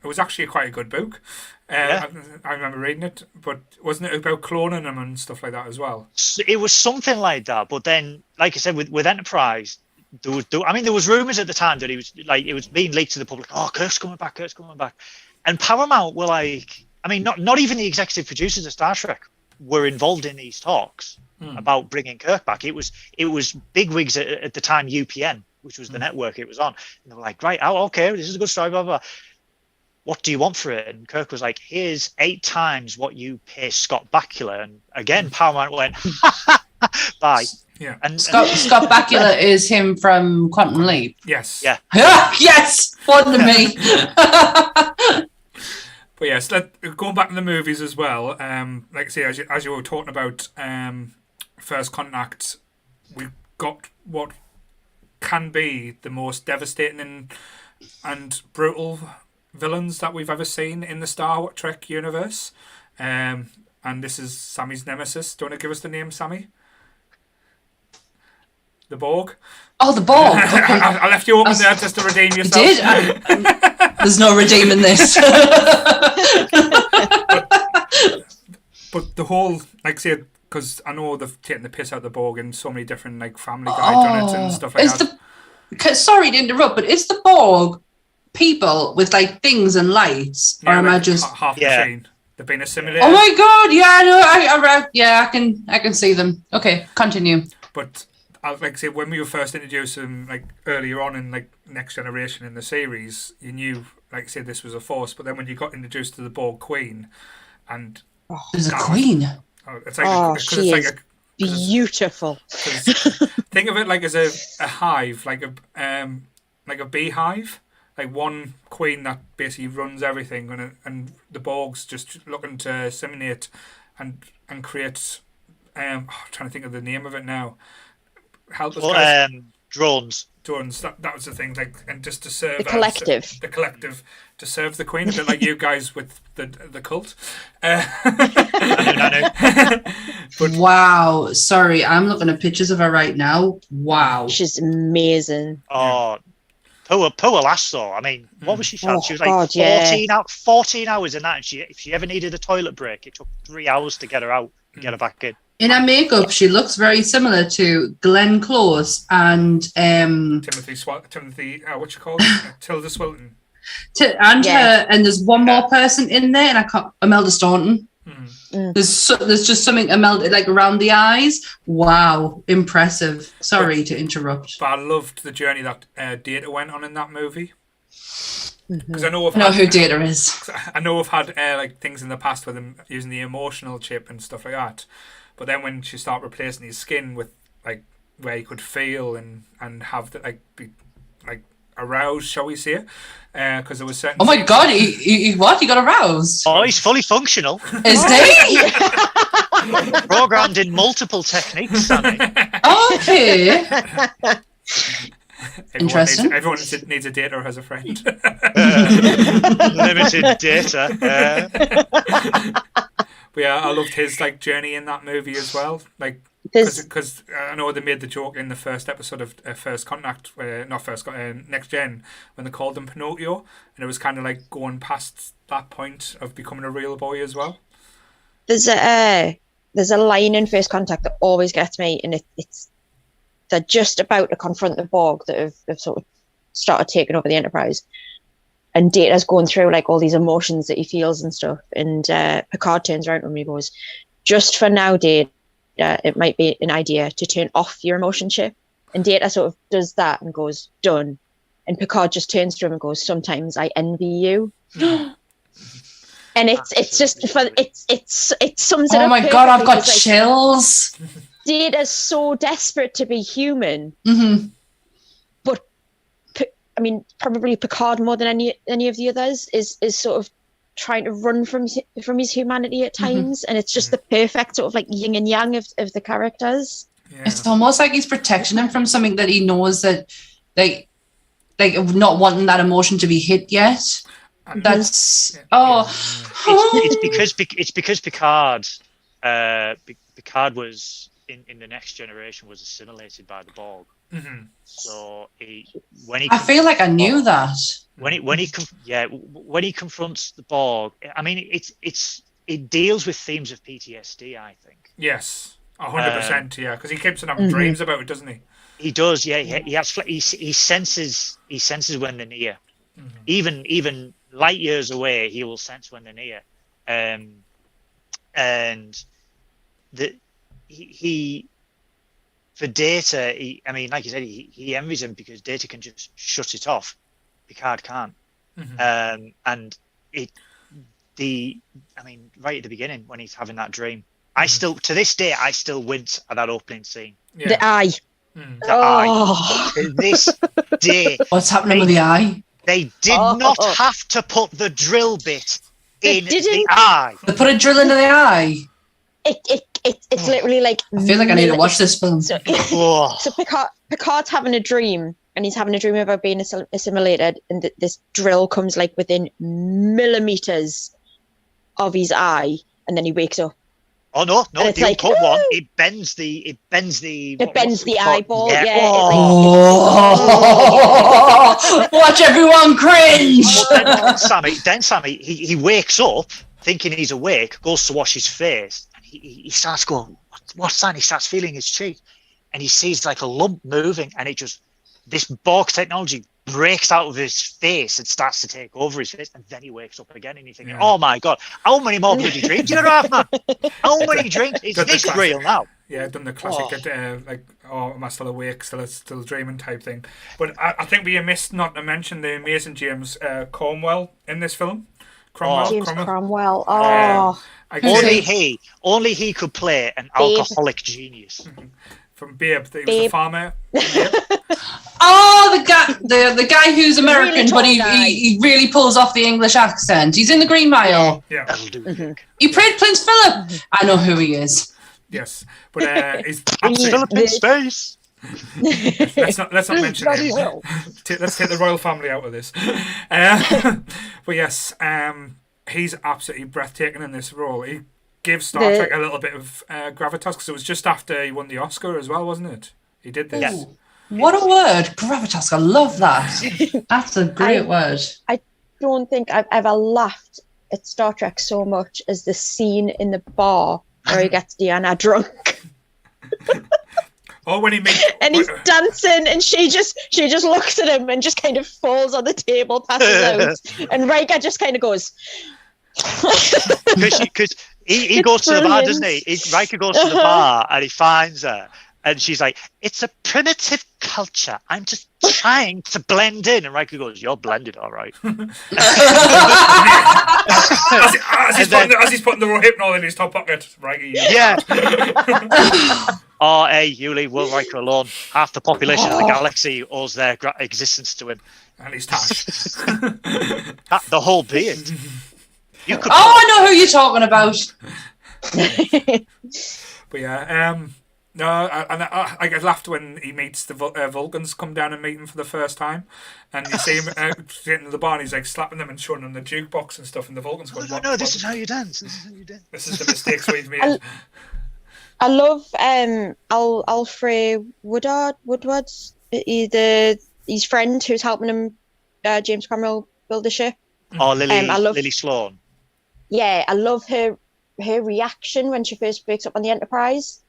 was actually quite a good book. I remember reading it, but wasn't it about cloning him and stuff like that as well? It was something like that, but then, like I said, with Enterprise. There was rumors at the time that it was being leaked to the public. Oh, Kirk's coming back, and Paramount were like, I mean, not even the executive producers of Star Trek were involved in these talks about bringing Kirk back. It was bigwigs at the time, UPN, which was the network it was on, and they were like, right, okay, this is a good story, blah blah. what do you want for it? And Kirk was like, here's 8 times what you pay Scott Bakula. And again, Paramount went, bye. Yeah. And Scott Bakula is him from Quantum Leap. Yes. Yeah. Yes, one to me. But yes, going back to the movies as well. Like I say, as you were talking about First Contact, we got what can be the most devastating and brutal villains that we've ever seen in the Star Trek universe. And this is Sammy's nemesis. Do you want to give us the name, Sammy? The Borg. Oh, the Borg. Okay. I left you open there just to redeem yourself. You did? There's no redeeming this. But the whole, like I said, because I know they've taken the piss out of the Borg in so many different, like, Family Guy done it and stuff like that. Sorry to interrupt, but is the Borg people with, like, things and lights? Yeah, or am like I just... half machine. They've been assimilated. Oh my god, yeah, no, I can see them. Okay, continue. But like I say, when we were first introduced them, like earlier on in like Next Generation in the series, you knew, like I said, this was a force. But then when you got introduced to the Borg Queen, and there's a queen. It's like she is beautiful. Think of it like as a hive, like a beehive. Like one queen that basically runs everything, and the Borg's just looking to assimilate and create. I'm trying to think of the name of it now. Help us, guys. Drones. Drones. That was the thing. Like, and just to serve the collective. The collective to serve the queen, a bit like you guys with the cult. But wow, sorry, I'm looking at pictures of her right now. Wow, she's amazing. Oh. Poor lass though. I mean, what was she shot? She was like 14 hours in that, and if she ever needed a toilet break, it took 3 hours to get her out and get her back in. In her makeup, she looks very similar to Glenn Close and Timothy. What you call it? Tilda Swinton. And there's one more person in there, and I can't. Imelda Staunton. There's just something Imelda like around the eyes. Wow, impressive. Sorry to interrupt. But I loved the journey that Data went on in that movie. Because I know who Data is. I know I've had like things in the past with him using the emotional chip and stuff like that. But then when she started replacing his skin with like where he could feel and have that like be like aroused, shall we say? Because there was certain. Oh my god! He what? He got aroused? Oh, he's fully functional. Is he? Programmed in multiple techniques, Sammy. Okay. Interesting. Everyone needs a Data as a friend. Limited data. But yeah, I loved his like journey in that movie as well. Like, because I know they made the joke in the first episode of First Contact, Next Gen, when they called him Pinocchio, and it was kind of like going past that point of becoming a real boy as well. There's a line in First Contact that always gets me, and it's they're just about to confront the Borg that have sort of started taking over the Enterprise. And Data's going through like all these emotions that he feels and stuff. And Picard turns around to him and he goes, "Just for now, Data, it might be an idea to turn off your emotion chip." And Data sort of does that and goes, "Done." And Picard just turns to him and goes, "Sometimes I envy you." And it's just for it sums it up. Oh my god, I've got chills. Data's so desperate to be human. Mm-hmm. But I mean, probably Picard more than any of the others is sort of trying to run from his humanity at times, and it's just the perfect sort of like yin and yang of the characters. Yeah. It's almost like he's protecting him from something that he knows that like not wanting that emotion to be hit yet. That's it's because Picard was in the Next Generation was assimilated by the Borg. Mm-hmm. So I feel like I knew that when he confronts the Borg, I mean it deals with themes of PTSD. I think. Yes, 100%. Yeah, because he keeps on having dreams about it, doesn't he? He does. Yeah, he senses when they're near. Mm-hmm. Even light years away, he will sense when they're near. And he for Data, I mean, like you said, he envies him because Data can just shut it off. Picard can't. Mm-hmm. And right at the beginning when he's having that dream, I still, to this day, I still wince at that opening scene. Yeah. The eye. The eye. To this day. What's happening with the eye? They did not have to put the drill bit in the eye. They put a drill into the eye. It's literally like. I feel like I need to watch this film. So Picard's having a dream, and he's having a dream about being assimilated, and this drill comes like within millimeters of his eye, and then he wakes up. Oh no! And You put one. It bends the. It bends the eyeball. Yeah. Watch everyone cringe. Then Sammy, he wakes up thinking he's awake, goes to wash his face, and he starts going, "What's that?" He starts feeling his cheek, and he sees like a lump moving, and this Borg technology breaks out of his face and starts to take over his face, and then he wakes up again, and he's thinking, "Oh my god, how many more bloody dreams you have, man? How many dreams? Is this real now?" Yeah, I've done the classic, am I still awake, still dreaming type thing. But I think we missed not to mention the amazing James Cromwell in this film. Cromwell. Only he could play an alcoholic genius. From Babe, he was a farmer. Oh, the guy who's American, really but he really pulls off the English accent. He's in the Green Mile. Yeah. That'll do. He played Prince Philip. I know who he is. Yes, but he's Philip in space. let's not mention him. Let's take the royal family out of this. But yes, he's absolutely breathtaking in this role. He gives Star Trek a little bit of gravitas, because it was just after he won the Oscar as well, wasn't it? He did this. Yes. What a word, gravitas! I love that. That's a great word. I don't think I've ever laughed at Star Trek so much as the scene in the bar where he gets Deanna drunk. Oh, when he makes and he's dancing, and she just looks at him and just kind of falls on the table, passes out, and Riker just kind of goes. Because he goes to the bar, doesn't he? Riker goes to the bar and he finds her, and she's like, "It's a primitive culture. I'm just trying to blend in." And Riker goes, "You're blended, all right." as he's putting the Rohypnol in his top pocket, Riker. Yeah. Oh, hey, Yuli, will Riker alone. Half the population of the galaxy owes their existence to him. And he's tash. The whole beard. I know who you're talking about. But yeah, no, I laughed when he meets the Vulcans come down and meet him for the first time, and you see him getting to the bar, and he's like slapping them and showing them the jukebox and stuff, and the Vulcans going, "No, this is how you dance. This is how you dance. This is the mistakes we've made." I love Alfred Woodward's his friend who's helping him, James Cromwell, build the ship. Oh, Lily Sloan. Yeah, I love her reaction when she first wakes up on the Enterprise,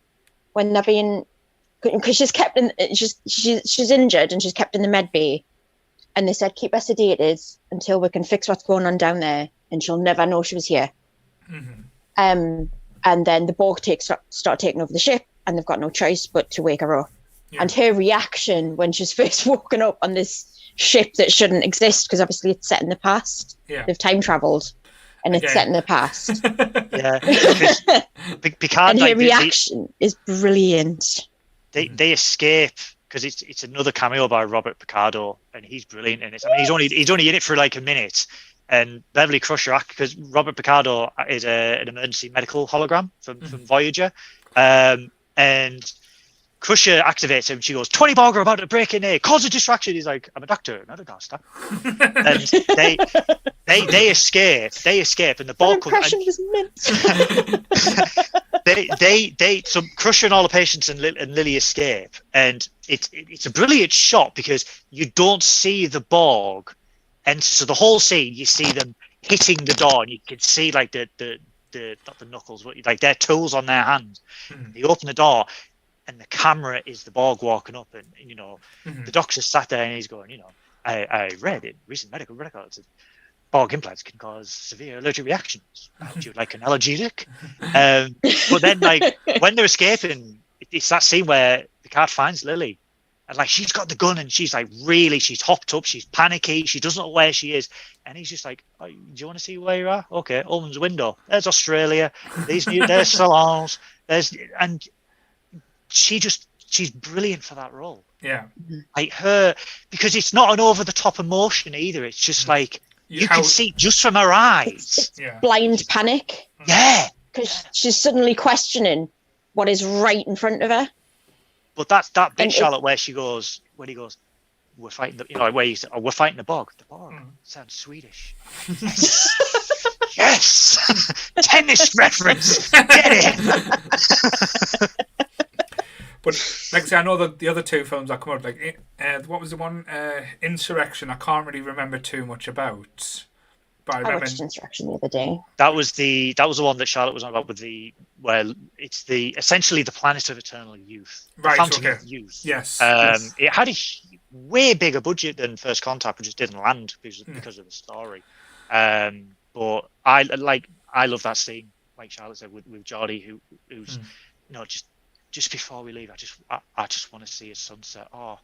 when they're being, because she's injured and she's kept in the med bay, and they said keep her sedated until we can fix what's going on down there, and she'll never know she was here. Mm-hmm. And then the Borg start taking over the ship, and they've got no choice but to wake her up. Yeah. And her reaction when she's first woken up on this ship that shouldn't exist, because obviously it's set in the past. Yeah. They've time travelled, and it's set in the past. Yeah. Picard, and her reaction is brilliant. They escape, because it's another cameo by Robert Picardo, and he's brilliant in it. I mean, he's only in it for like a minute. And Beverly Crusher, because Robert Picardo is an emergency medical hologram from Voyager, and Crusher activates him. She goes, 20 Borg are about to break in here. Cause a distraction. He's like, I'm a doctor, not a master. And they escape. And the Borg come. So Crusher and all the patients and Lily escape, and it's a brilliant shot because you don't see the Borg. And so the whole scene, you see them hitting the door, and you can see like the not the knuckles, but like their tools on their hands. Mm-hmm. They open the door, and the camera is the Borg walking up, and the doctor sat there, and he's going, I read in recent medical records that Borg implants can cause severe allergic reactions. Would you like an analgesic? But then, like when they're escaping, it's that scene where Picard finds Lily. And like she's got the gun and she's like she's hopped up, she's panicky, she doesn't know where she is. And he's just like, oh, do you want to see where you are? Okay, Ullman's window. There's Australia. There's salons. And she's brilliant for that role. Yeah. Like her, because it's not an over the top emotion either. It's just like you can see just from her eyes. It's blind panic. Yeah. Because she's suddenly questioning what is right in front of her. But that's that bit, Charlotte, where he goes, we're fighting where you say, oh, we're fighting the bog. The bog sounds Swedish. Yes. Tennis reference. Get it. But like I say, I know that the other two films that come out, like what was the one? Insurrection. I can't really remember too much about. But I watched Insurrection the other day. That was the one that Charlotte was on about where it's essentially the planet of eternal youth. Right. Fountain Okay. of Youth. Yes. It had a way bigger budget than First Contact, but just didn't land because of the story. But I love that scene, like Charlotte said, with Geordie, who's just before we leave, I just want to see a sunset. Oh,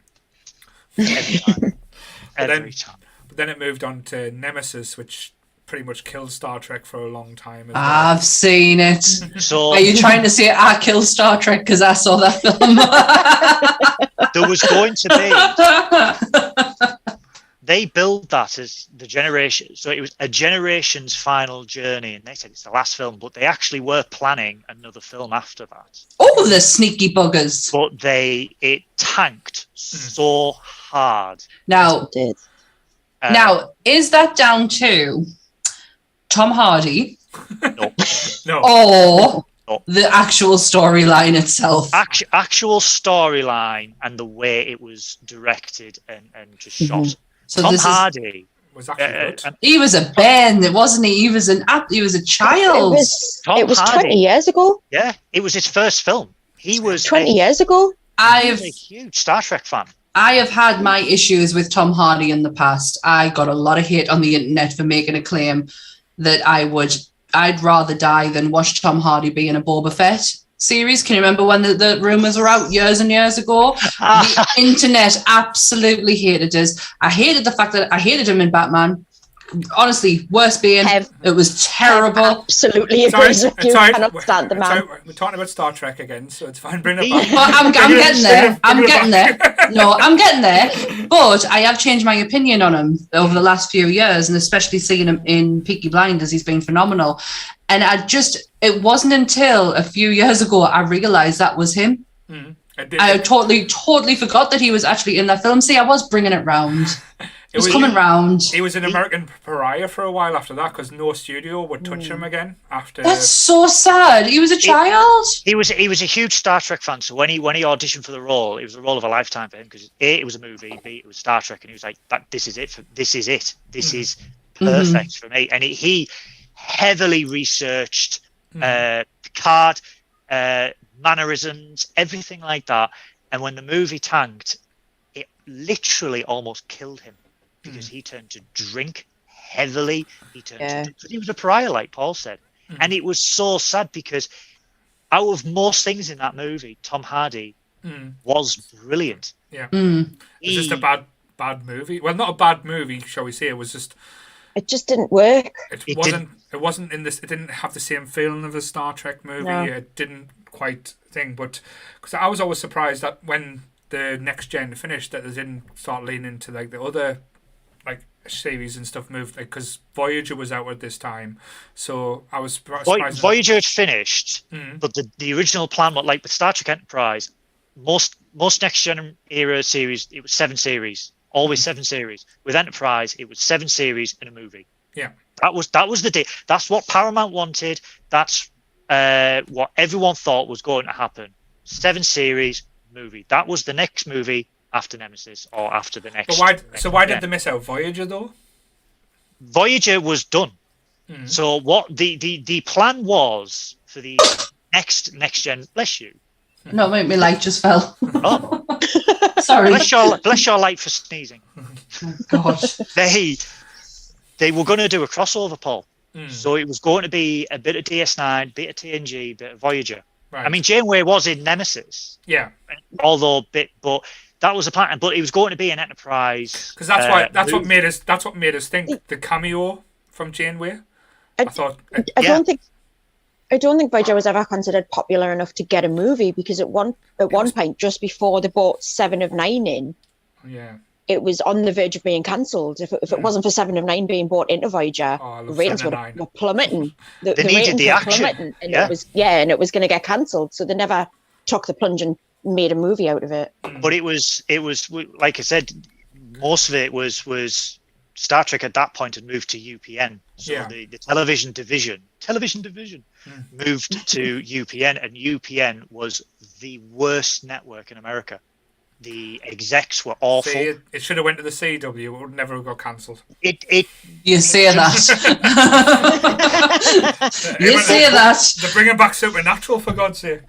every time. But then it moved on to Nemesis, which pretty much killed Star Trek for a long time. I've seen it. So, are you trying to say I killed Star Trek because I saw that film? There was going to be. They billed that as the generation. So it was a generation's final journey, and they said it's the last film, but they actually were planning another film after that. Oh, the sneaky buggers! But it tanked so hard. Now, now is that down to Tom Hardy? No. Or the actual storyline itself? Actual storyline and the way it was directed and just shot. So Tom Hardy was actually good. He was a Ben, wasn't he? He was a child. It was 20 years ago. Yeah, it was his first film. He was 20 years ago. He was a huge Star Trek fan. I have had my issues with Tom Hardy in the past. I got a lot of hate on the internet for making a claim that I'd rather die than watch Tom Hardy be in a Boba Fett series. Can you remember when the rumors were out years and years ago? The internet absolutely hated us. I hated the fact that I hated him in Batman. Honestly, worst being, it was terrible. Absolutely agrees with you. Cannot stand the man. We're talking about Star Trek again, so it's fine. Bring it back. Well, I'm getting there. I'm getting there. No, I'm getting there. But I have changed my opinion on him over the last few years, and especially seeing him in Peaky Blinders, he's been phenomenal. And it wasn't until a few years ago I realised that was him. I totally forgot that he was actually in that film. See, I was bringing it round. It was coming round. He was an American pariah for a while after that because no studio would touch him again. After that's so sad. He was a child. He was a huge Star Trek fan. So when he auditioned for the role, it was the role of a lifetime for him because A, it was a movie, B, it was Star Trek, and he was like, "This is it. This is perfect for me." And he heavily researched Picard, mannerisms, everything like that. And when the movie tanked, it literally almost killed him. Because he turned to drink heavily. He was a pariah, like Paul said. And it was so sad because out of most things in that movie, Tom Hardy was brilliant. Yeah. It's just a bad movie. Well, not a bad movie, shall we say. It just didn't work. It wasn't in this. It didn't have the same feeling of a Star Trek movie. No. It didn't quite thing. But because I was always surprised that when the next gen finished, that they didn't start leaning into like the other like series and stuff moved, like because Voyager was out at this time, so I was surprised. Voyager had finished, but the original plan, like with Star Trek Enterprise, most next gen era series, it was 7 series, always 7 series. With Enterprise, it was 7 series and a movie. Yeah, that was the day. That's what Paramount wanted. That's what everyone thought was going to happen. 7 series movie. That was the next movie after Nemesis or after the next. But why did they miss out Voyager though? Voyager was done. So what the plan was for the next gen? Bless you. No, my light just fell. Oh, sorry. Bless your light for sneezing. Oh, God. They were going to do a crossover, Paul. So it was going to be a bit of DS9, bit of TNG, bit of Voyager. Right. I mean, Janeway was in Nemesis. Yeah. Although but That was a plan, but it was going to be an Enterprise. Because that's what made us think the cameo from Janeway. I don't think Voyager was ever considered popular enough to get a movie, because at one point, just before they bought 7 of 9 in, it was on the verge of being cancelled. If it wasn't for 7 of 9 being bought into Voyager, the ratings were plummeting. They needed the action, and it was going to get cancelled. So they never took the plunge and made a movie out of it. But it was like I said, most of it was Star Trek at that point had moved to UPN. So the television division moved to UPN, and UPN was the worst network in America. The execs were awful. See, it should have went to the CW. It would never have got cancelled. You say that. You say that. They're bringing back Supernatural, for God's sake.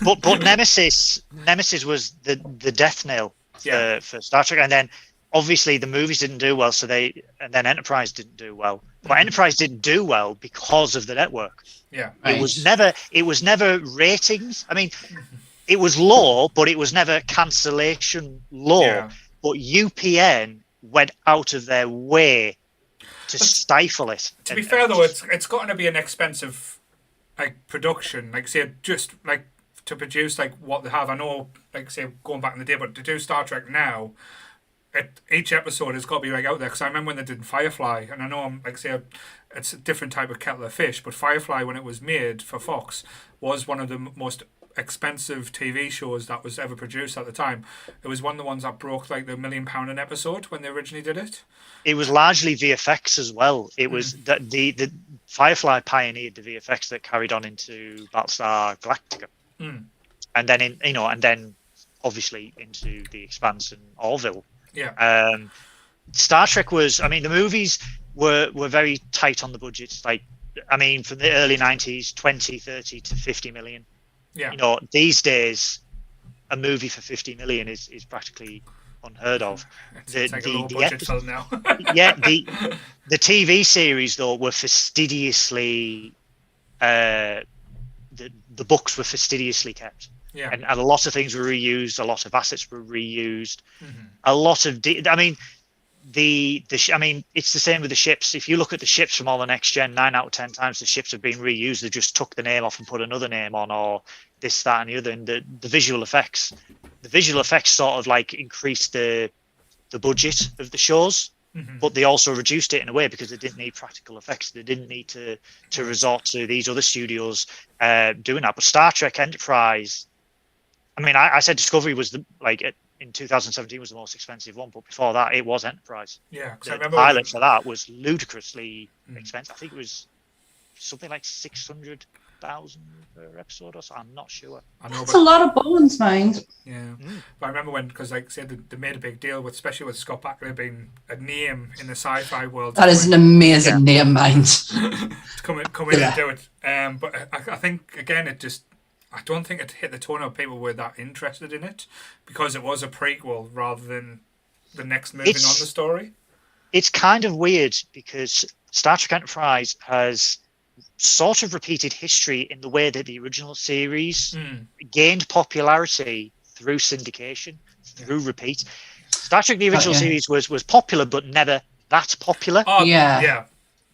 But Nemesis was the death nail for Star Trek, and then obviously the movies didn't do well, and then Enterprise didn't do well. But Enterprise didn't do well because of the network. Yeah, it was never ratings. I mean, it was low, but it was never cancellation low. Yeah. But UPN went out of their way to stifle it. To be fair, though, it's gotten to be an expensive production. Like, say, just like to produce what they have. I know, like, say, going back in the day, but to do Star Trek now, each episode has got to be out there. Because I remember when they did Firefly, and I know it's a different type of kettle of fish, but Firefly, when it was made for Fox, was one of the most expensive TV shows that was ever produced at the time. It was one of the ones that broke the £1 million an episode when they originally did it. It was largely VFX as well. It was that the Firefly pioneered the VFX that carried on into Battlestar Galactica, and then obviously into The Expanse and Orville. Yeah. Star Trek was. I mean, the movies were very tight on the budgets. From the early 90s, 20, 30 to 50 million. Yeah. These days, a movie for 50 million is practically unheard of. It's like a low budget film now. The TV series though were fastidiously, the books were fastidiously kept. Yeah. And a lot of things were reused. A lot of assets were reused. A lot of it's the same with the ships. If you look at the ships from all the next gen, 9 out of 10 times the ships have been reused. They just took the name off and put another name on, or this, that, and the other. And the visual effects sort of increased the budget of the shows, but they also reduced it in a way because they didn't need practical effects. They didn't need to resort to these other studios doing that. But Star Trek Enterprise, I said Discovery was in 2017 was the most expensive one, but before that it was Enterprise. Yeah, the pilot for that was ludicrously expensive. I think it was something like 600,000 per episode or so. I'm not sure. That's a lot of bones, mind. Yeah, but I remember because, like I said, they made a big deal with, especially with Scott Bakula being a name in the sci-fi world. That is an amazing name, mind. To come in and do it. But I think again, I don't think it hit the tone of people were that interested in it because it was a prequel rather than the next moving on the story. It's kind of weird because Star Trek Enterprise has sort of repeated history in the way that the original series gained popularity through syndication, through repeat. Star Trek, the original series, was popular, but never that popular. Yeah.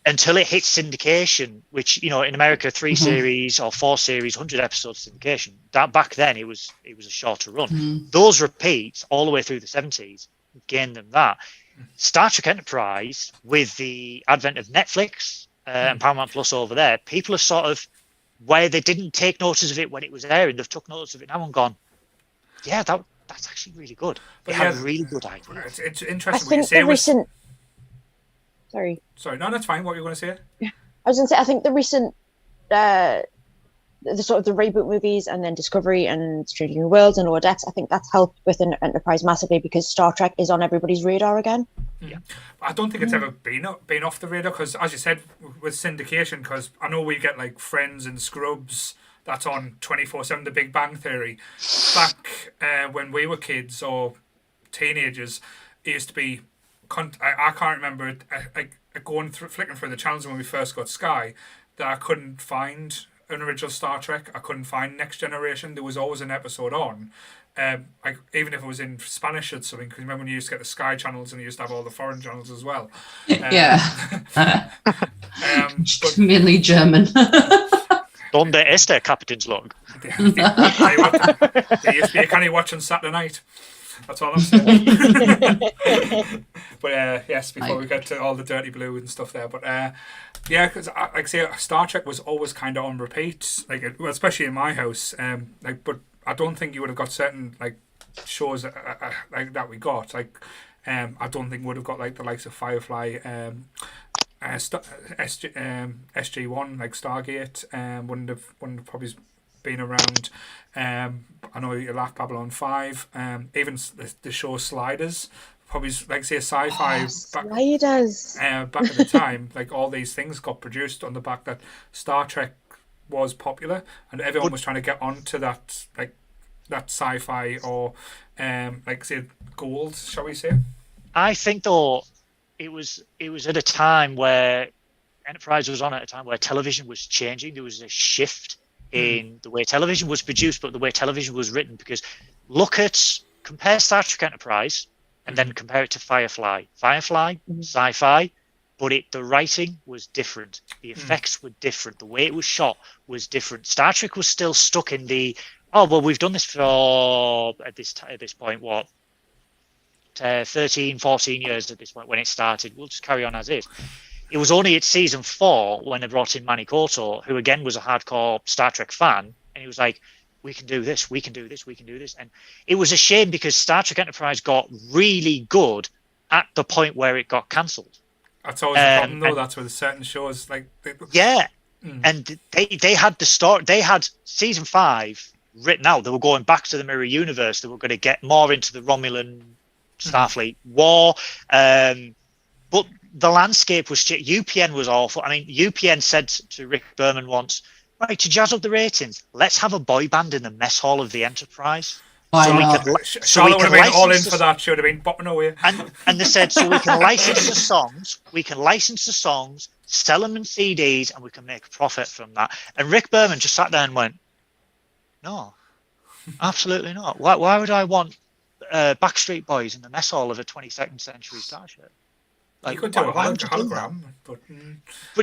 Until it hit syndication, which, in America, 3 series or 4 series, 100 episodes syndication. That back then it was a shorter run. Those repeats all the way through the 70s gained them that. Star Trek Enterprise, with the advent of Netflix and Paramount Plus over there, people are sort of, where they didn't take notice of it when it was airing, they've took notice of it now and gone, yeah, that's actually really good. They have really good ideas. It's interesting what you say. Sorry, no, that's fine. What were you going to say? Yeah, I was going to say, I think the recent, the sort of the reboot movies and then Discovery and Strange New Worlds and Lower Decks, I think that's helped with an Enterprise massively because Star Trek is on everybody's radar again. Yeah, I don't think it's ever been off the radar because, as you said, with syndication, because I know we get Friends and Scrubs. That's on 24/7. The Big Bang Theory. Back when we were kids or teenagers, it used to be. I can't remember it, flicking through the channels when we first got Sky that I couldn't find original Star Trek, I couldn't find Next Generation. There was always an episode on. Even if it was in Spanish or something, because remember when you used to get the Sky channels and you used to have all the foreign channels as well. But mainly German. Donde este Captain's log? There used to be a canny watch on Saturday night. That's all I'm saying. But yes, before we get to all the dirty blue and stuff there, but yeah, because like I say, Star Trek was always kind of on repeat, like especially in my house. But I don't think you would have got certain like shows like that we got. Like I don't think would have got like the likes of Firefly, SG1, like Stargate. Wouldn't have probably been around. I know you laugh Babylon 5. Even the show Sliders, probably like say sci-fi. Sliders. Back at the time, like all these things got produced on the back that Star Trek was popular, and everyone was trying to get onto that, like that sci-fi or like say gold, shall we say? I think though it was at a time where Enterprise was on at a time where television was changing. There was a shift in the way television was produced, but the way television was written. Because compare Star Trek Enterprise and then compare it to Firefly. Firefly, sci-fi, but the writing was different. The effects were different. The way it was shot was different. Star Trek was still stuck in the, we've done this for, at this point, 13, 14 years at this point when it started. We'll just carry on as is. It was only at season 4 when they brought in Manny Koto, who again was a hardcore Star Trek fan, and he was like, we can do this, we can do this, we can do this. And it was a shame because Star Trek Enterprise got really good at the point where it got cancelled. That's always the problem, though. That's with certain shows, like and they had the start. They had season 5 written out. They were going back to the Mirror Universe. They were going to get more into the Romulan Starfleet war, but the landscape was UPN was awful. I mean, UPN said to Rick Berman once, right, to jazz up the ratings, let's have a boy band in the mess hall of the Enterprise. Charlo would have been all in for that. She would have been bopping away. And they said, so we can license the songs, sell them in CDs, and we can make a profit from that. And Rick Berman just sat there and went, no, absolutely not. Why would I want Backstreet Boys in the mess hall of a 22nd century starship? Like, you could do a hologram, but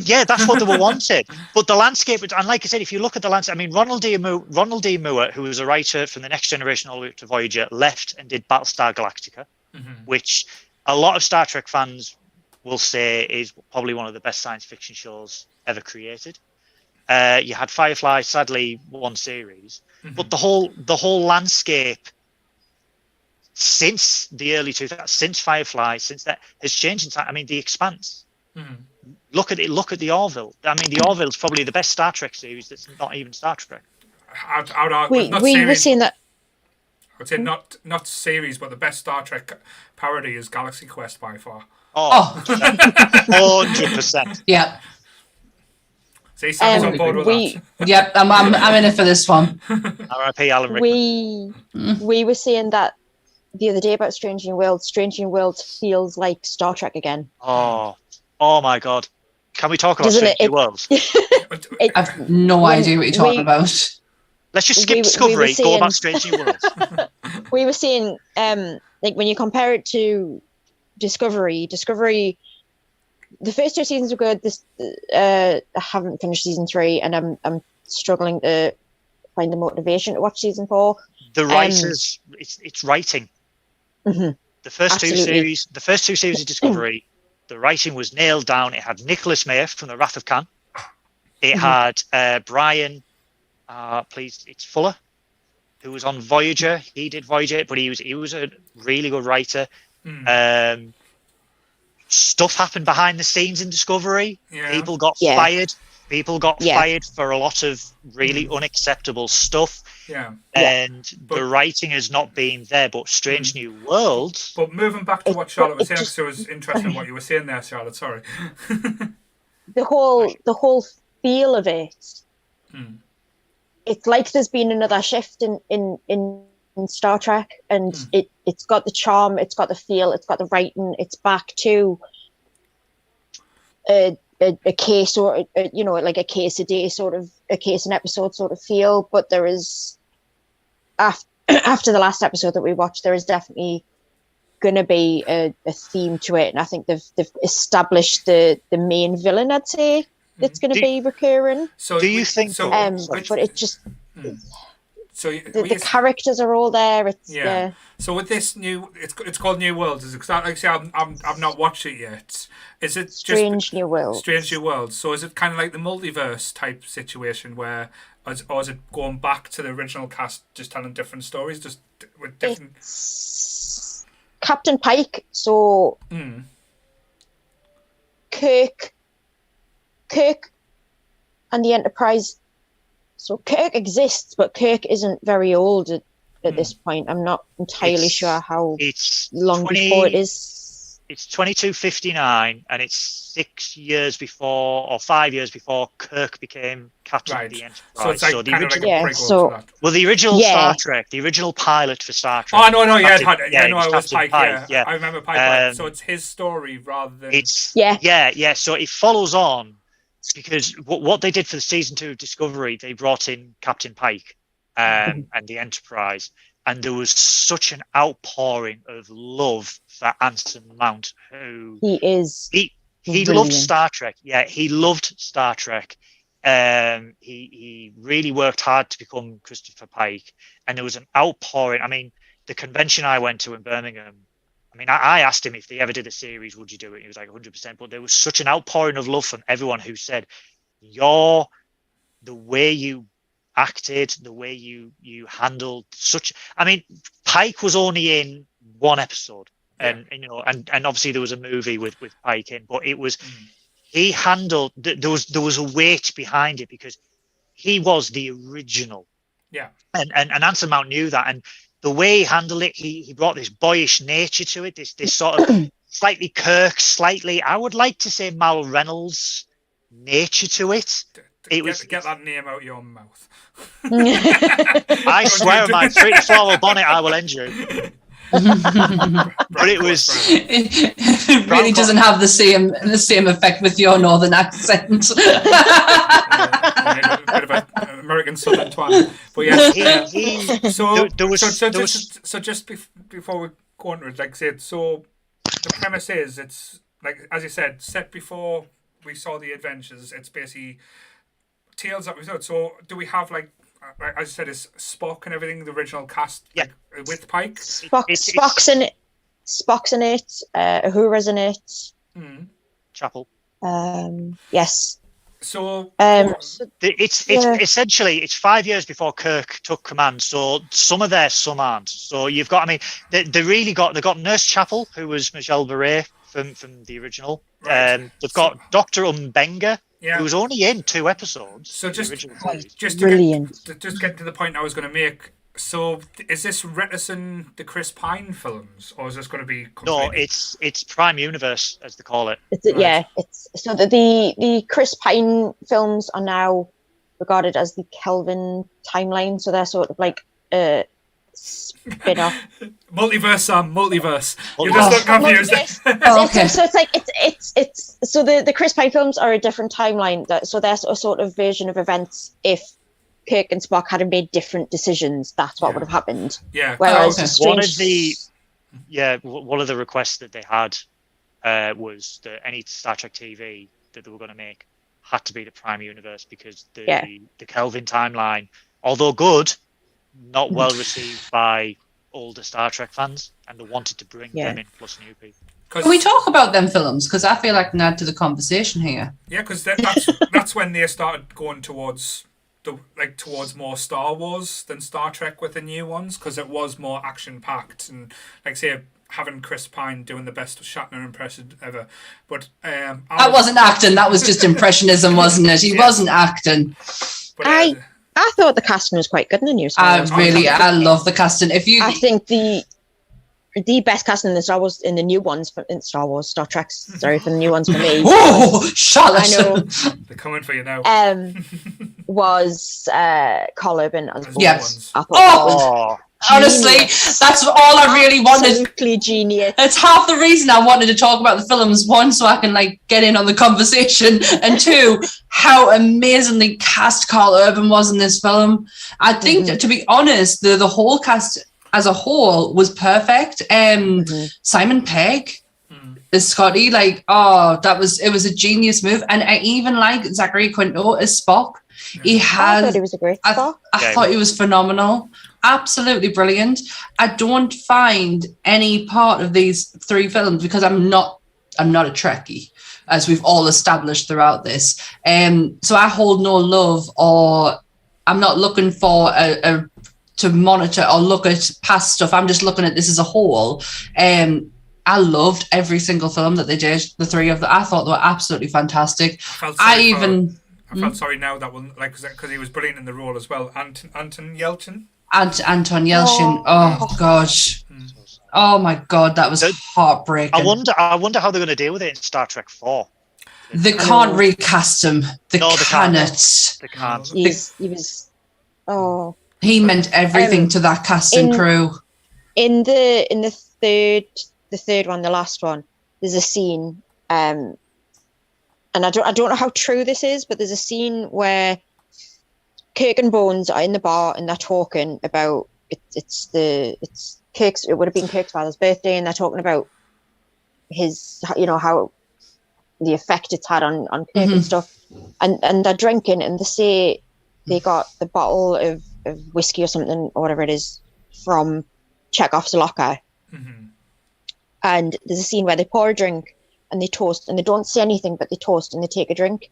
yeah, that's what they were wanted. But the landscape, and like I said, if you look at the landscape, I mean, Ronald D. Moore, who was a writer from the Next Generation all the way up to Voyager, left and did Battlestar Galactica, which a lot of Star Trek fans will say is probably one of the best science fiction shows ever created. You had Firefly, sadly, one series, but the whole landscape since the early 2000s, since Firefly, since that has changed in time. I mean, The Expanse. Look at it. Look at the Orville. I mean, the Orville is probably the best Star Trek series that's not even Star Trek. We were saying that. I would say not series, but the best Star Trek parody is Galaxy Quest by far. 100%. Yeah. See, Sam's on board with that. Yep, I'm in it for this one. R.I.P. Alan Rickman. We were saying that the other day about Strange New Worlds. Strange New Worlds feels like Star Trek again. Oh my God! Can we talk about Strange New Worlds? I've no idea what you're talking about. Let's just skip Discovery. Go about Strange New Worlds. We were saying, like when you compare it to Discovery, the first 2 seasons were good. I haven't finished season 3, and I'm struggling to find the motivation to watch season 4. The writers, it's writing. The first Absolutely. two series of Discovery, the writing was nailed down. It had Nicholas Meyer from The Wrath of Khan. It had Brian, it's Fuller, who was on Voyager. He did Voyager, but he was a really good writer. Stuff happened behind the scenes in Discovery. People got fired. People got fired for a lot of really unacceptable stuff. And the writing has not been there, but Strange New Worlds. But moving back to what Charlotte was saying, because it was interesting what you were saying there, Charlotte, sorry. the whole feel of it, it's like there's been another shift in Star Trek, and it's got the charm, it's got the feel, it's got the writing, it's back to a case or like a case a day sort of a case an episode sort of feel, but there is after the last episode that we watched, there is definitely going to be a theme to it, and I think they've established the main villain, I'd say, that's going to be recurring. So do you think but it just so the characters are all there. It's So with this new, it's called New Worlds. Is it? 'Cause like I say, I've not watched it yet. Is it Strange New Worlds? Strange New Worlds. So is it kind of like the multiverse type situation where, or is it going back to the original cast, just telling different stories, just with different? It's Captain Pike. So Kirk, and the Enterprise. So Kirk exists, but Kirk isn't very old at this point. I'm not entirely sure how long before it is. It's 2259, and it's 6 years before, or 5 years before Kirk became captain of the Enterprise. So it's like the kind original, of like a prequel to that. Well, the original Star Trek, the original pilot for Star Trek. Oh, no, it was Pike. Pike, Yeah, I remember Pike. So it's his story rather than. Yeah. So it follows on. Because what they did for the season 2 of Discovery, they brought in Captain Pike and the Enterprise, and there was such an outpouring of love for Anson Mount, who he loved Star Trek. Yeah, he loved Star Trek. He really worked hard to become Christopher Pike, and there was an outpouring. I mean, the convention I went to in Birmingham. I mean, I asked him if they ever did a series, would you do it? He was like 100%. But there was such an outpouring of love from everyone who said, the way you acted, the way you handled such. I mean, Pike was only in one episode, and obviously there was a movie with Pike in, but it was he handled. There was a weight behind it because he was the original. Yeah, and Anson Mount knew that, and the way he handled it, he brought this boyish nature to it, this sort of slightly Kirk, slightly, I would like to say Mal Reynolds nature to it. Get that name out your mouth. I swear on my 3-4 bonnet I will end you. But it was. It really doesn't have the same effect with your northern accent. A bit of an American Southern twang, but so just before we go on to it, like I said, so the premise is it's like, as you said, set before we saw the adventures. It's basically tales that we saw. So do we have like as I said, is Spock and everything the original cast with Pike? Spock's in it. Uhura's in it. Chapel. Yes. So it's essentially it's 5 years before Kirk took command. So some are there, some aren't. So you've got, I mean, they got Nurse Chapel, who was Michelle Beret from the original. Right. They've got Dr. Umbenga, Yeah. It was only in 2 episodes. So just to brilliant. Get to the point I was going to make. So is this reticent the Chris Pine films, or is this going to be completely... No, it's Prime Universe, as they call it. Yeah, it's so the Chris Pine films are now regarded as the Kelvin timeline, so they're sort of like spin-off. multiverse. You just look confused. Okay. So it's like it's so the Chris Pine films are a different timeline. So they're a sort of version of events if Kirk and Spock had made different decisions. That's what would have happened. Yeah. Whereas one of the requests that they had was that any Star Trek TV that they were going to make had to be the Prime Universe, because the Kelvin timeline, although good, not well received by older Star Trek fans, and they wanted to bring them in plus new people. Can we talk about them films? Because I feel like I can add to the conversation here. Yeah, because that's when they started going towards towards more Star Wars than Star Trek with the new ones, because it was more action packed, and like say having Chris Pine doing the best Shatner impression ever. But that wasn't acting. That was just impressionism, wasn't it? He wasn't acting. But, I thought the casting was quite good in the new Star Wars. I love the casting. I think the best casting in the Star Wars, in the new ones in Star Trek. Sorry for the new ones for me. Oh, Charlotte! I know they're coming for you now. Was Carl Urban as Bones. Yes. I thought Honestly, that's all I really wanted. Absolutely genius. It's half the reason I wanted to talk about the films. One, so I can like get in on the conversation, and two, how amazingly cast Carl Urban was in this film. I think, to be honest, the whole cast as a whole was perfect. Simon Pegg as Scotty, like, it was a genius move, and I even like Zachary Quinto as Spock. I thought he was a great Spock. I thought he was phenomenal. Absolutely brilliant. I don't find any part of these three films, because I'm not a Trekkie, as we've all established throughout this. So I hold no love, or I'm not looking for to monitor or look at past stuff. I'm just looking at this as a whole. I loved every single film that they did. The three of them, I thought they were absolutely fantastic. I felt sorry now that one, like, because he was brilliant in the role as well. Anton Yelchin. Anton Yelchin. Oh gosh. Oh my God, that was heartbreaking. I wonder how they're going to deal with it in Star Trek 4. They can't recast him. They cannot. They can't. He meant everything to that cast and crew. In the third one, the last one, there's a scene, and I don't know how true this is, but there's a scene where Kirk and Bones are in the bar and they're talking about it's Kirk's. It would have been Kirk's father's birthday, and they're talking about his, how the effect it's had on Kirk and stuff, and they're drinking, and they say they got the bottle of whiskey or something or whatever it is from Chekhov's locker, and there's a scene where they pour a drink and they toast, and they don't say anything, but they toast and they take a drink.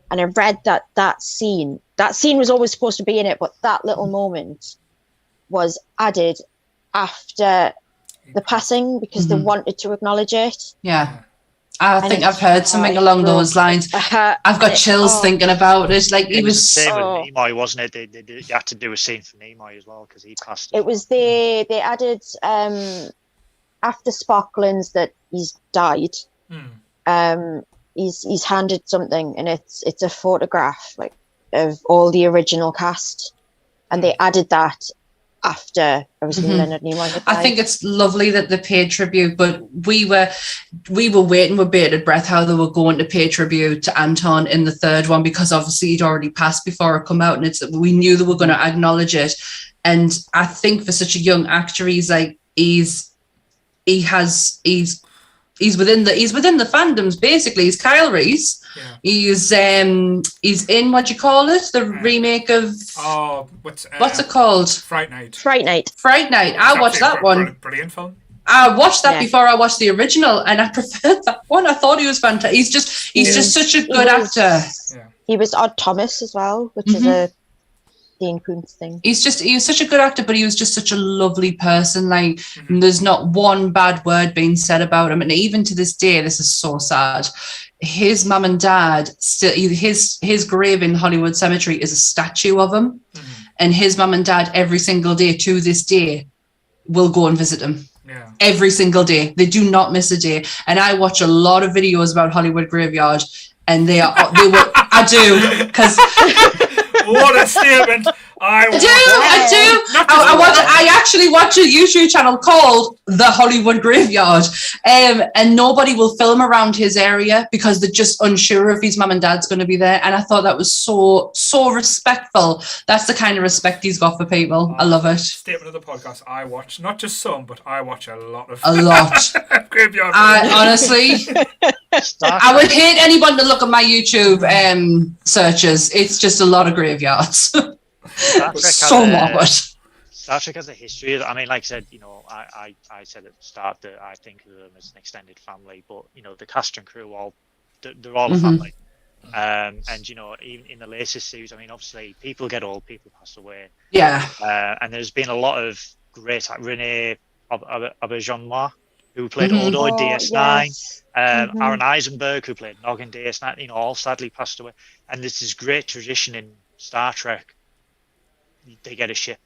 And I read that scene was always supposed to be in it, but that little moment was added after the passing because they wanted to acknowledge it. Yeah. I think I've heard something along those lines. I've got chills thinking about it. Like, he was same with Nimoy, wasn't it? They had to do a scene for Nimoy as well because he passed. It was they added after Spock learns that he's died. He's handed something, and it's a photograph like of all the original cast, and they added that after obviously Leonard Nimoy had died. I think it's lovely that they paid tribute, but we were waiting with bated breath how they were going to pay tribute to Anton in the third one, because obviously he'd already passed before it come out, and we knew they were going to acknowledge it. And I think for such a young actor, he's within the fandoms basically. He's Kyle Reese. Yeah. He's in, what do you call it? The remake of what's it called? Fright Night. I watched that one. Brilliant film. I watched that before I watched the original, and I preferred that one. I thought he was fantastic. He's just such a good actor. Yeah. He was Odd Thomas as well, which is a Dean Koontz thing. He was such a good actor, but he was just such a lovely person. Like, there's not one bad word being said about him, and even to this day, this is so sad. His mum and dad still, his grave in Hollywood Cemetery is a statue of him, and his mum and dad every single day to this day will go and visit him. Yeah. Every single day, they do not miss a day. And I watch a lot of videos about Hollywood Graveyard, and I do, because. What a statement! I actually watch a YouTube channel called The Hollywood Graveyard, and nobody will film around his area because they're just unsure if his mum and dad's going to be there. And I thought that was so respectful. That's the kind of respect he's got for people. I love it. Statement of the podcast: I watch not just some, but I watch a lot of Graveyard. Honestly, I would hate anyone to look at my YouTube searches. It's just a lot of graveyards. So much. Star Trek has a history. I mean, like I said, I said at the start that I think of them as an extended family, but the cast and crew they're all a family. And even in the latest series, I mean, obviously people get old, people pass away. Yeah. And there's been a lot of great Renee Auberjonois, who played Odo in DS9. Yes. Aaron Eisenberg, who played Nog in DS9, all sadly passed away. And there's this great tradition in Star Trek. They get a ship,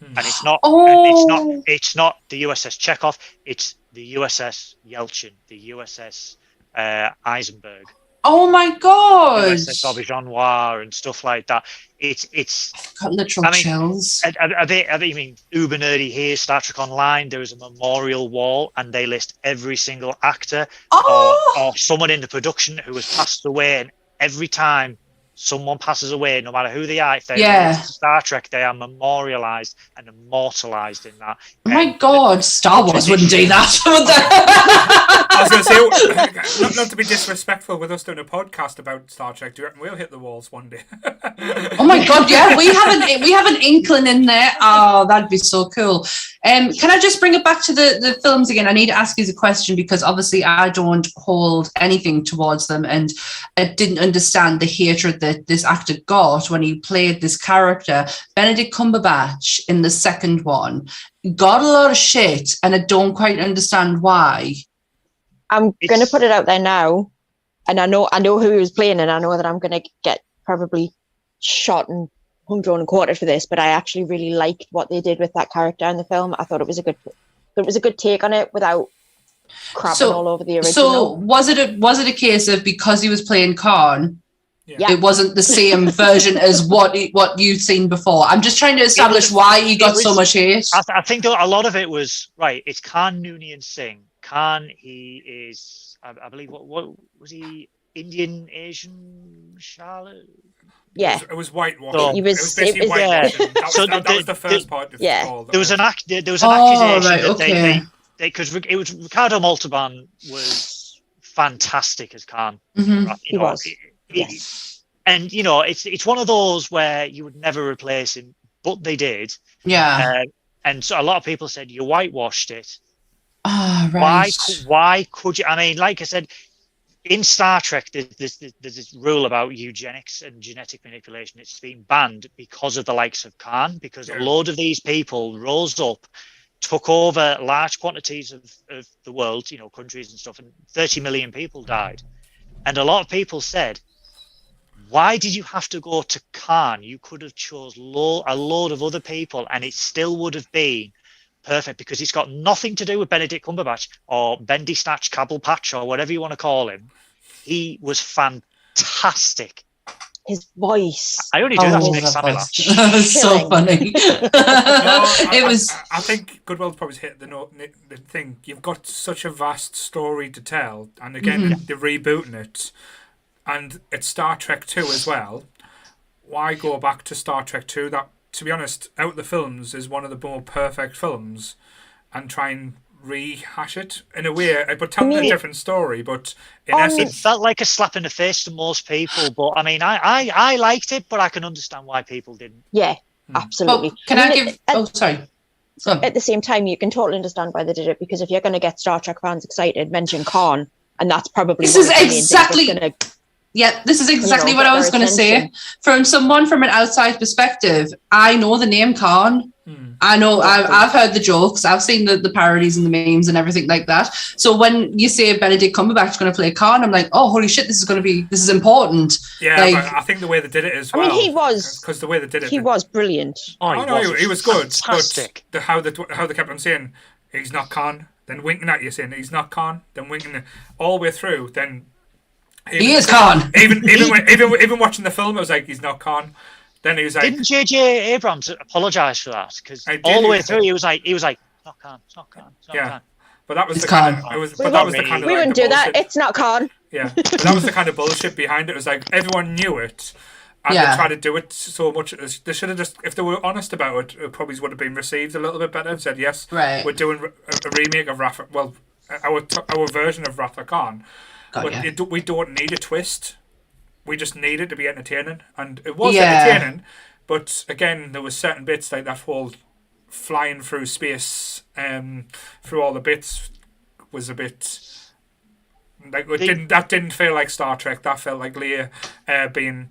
and it's not the USS Chekhov. It's the USS Yelchin, the USS Eisenberg. Oh my god! Bobby Jean Noir and stuff like that. It's got literal chills. I mean, uber nerdy here. Star Trek Online, there is a memorial wall, and they list every single actor or someone in the production who has passed away. And every time someone passes away, no matter who they are, if they're in Star Trek, they are memorialized and immortalized in that. Oh my god, Star Wars wouldn't do that. I was going to say, not to be disrespectful with us doing a podcast about Star Trek, do you reckon we'll hit the walls one day? Oh my god, yeah, we have an inkling in there. Oh, that'd be so cool. Can I just bring it back to the films again? I need to ask you a question because obviously I don't hold anything towards them, and I didn't understand the hatred that this actor got when he played this character. Benedict Cumberbatch in the second one got a lot of shit, and I don't quite understand why. I'm going to put it out there now, and I know who he was playing, and I know that I'm going to get probably shot and hung, drawn, and quartered for this, but I actually really liked what they did with that character in the film. I thought it was a good take on it without crapping all over the original. So was it a case of because he was playing Khan, it wasn't the same version as what you'd seen before? I'm just trying to establish why he got so much hate. I think a lot of it was right. It's Khan Noonien Singh. Khan, he is, I believe, what was he? Indian, Asian, Charlo? Yeah, it was whitewashing. So, it was basically whitewashing. That was the first part. There was an accusation that because Ricardo Montalban was fantastic as Khan. Mm-hmm. He was. And it's one of those where you would never replace him, but they did. Yeah. And so a lot of people said you whitewashed it. Oh, right. Why could you? I mean, like I said, in Star Trek, there's this rule about eugenics and genetic manipulation. It's been banned because of the likes of Khan, because a load of these people rose up, took over large quantities of the world, countries and stuff, and 30 million people died. And a lot of people said, why did you have to go to Khan? You could have chose a load of other people, and it still would have been perfect, because it's got nothing to do with Benedict Cumberbatch or Bendy Snatch Cabblepatch or whatever you want to call him. He was fantastic. His voice. I only do that to make Sammy laugh. So funny. I think Goodwill probably hit the thing. You've got such a vast story to tell, and again, they're rebooting it, and it's Star Trek 2 as well. Why go back to Star Trek 2? That, to be honest, out of the films is one of the more perfect films, and try and rehash it in a way, but tell a different story. But in essence, it felt like a slap in the face to most people. But I mean, I liked it, but I can understand why people didn't. Yeah, absolutely. Well, can I give? Sorry. At the same time, you can totally understand why they did it, because if you're going to get Star Trek fans excited, mention Khan, and that's probably this is exactly what I was going to say. From an outside perspective, I know the name Khan. I know I've heard the jokes. I've seen the parodies and the memes and everything like that. So when you say Benedict Cumberbatch is going to play Khan, I'm like, oh, holy shit, this is important. Yeah, like, but I think the way they did it as well. I mean, he was, because the way they did it, he was brilliant. He was good. Fantastic. But how they kept on saying he's not Khan, then winking at you saying he's not Khan, then winking all the way through, then. He is Khan. Even watching the film, I was like, he's not Khan. Then he was like, didn't J.J. Abrams apologise for that? Because all the way through, he was like, it's not Khan, it's not Khan, it's not Khan. But that was it's the kind of. We wouldn't do that. It's not Khan. Yeah, but that was the kind of bullshit behind it. It was like everyone knew it, and they tried to do it so much. They should have just, if they were honest about it, it probably would have been received a little bit better. And said, yes, we're doing a remake of Wrath. Well, our version of Wrath of Khan. We don't need a twist. We just need it to be entertaining, and it was entertaining. But again, there was certain bits like that whole flying through space, through all the bits, was a bit like that didn't feel like Star Trek. That felt like Leia being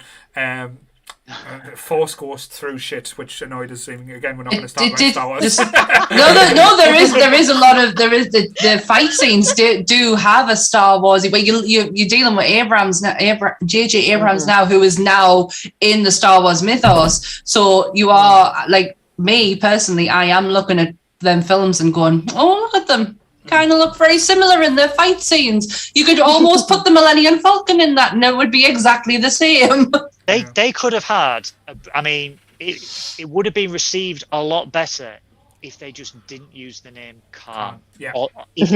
force ghost through shit, which annoyed us. Again, we're not going to start about Star Wars. No, there is a lot of the fight scenes do have a Star Warsy, but you're dealing with J.J. Abrams now, who is now in the Star Wars mythos. So you are, like me personally, I am looking at them films and going, oh, look at them. kind of look very similar in their fight scenes. You could almost put the Millennium Falcon in that, and it would be exactly the same. They could have had. I mean, it would have been received a lot better if they just didn't use the name Khan. Yeah. Or if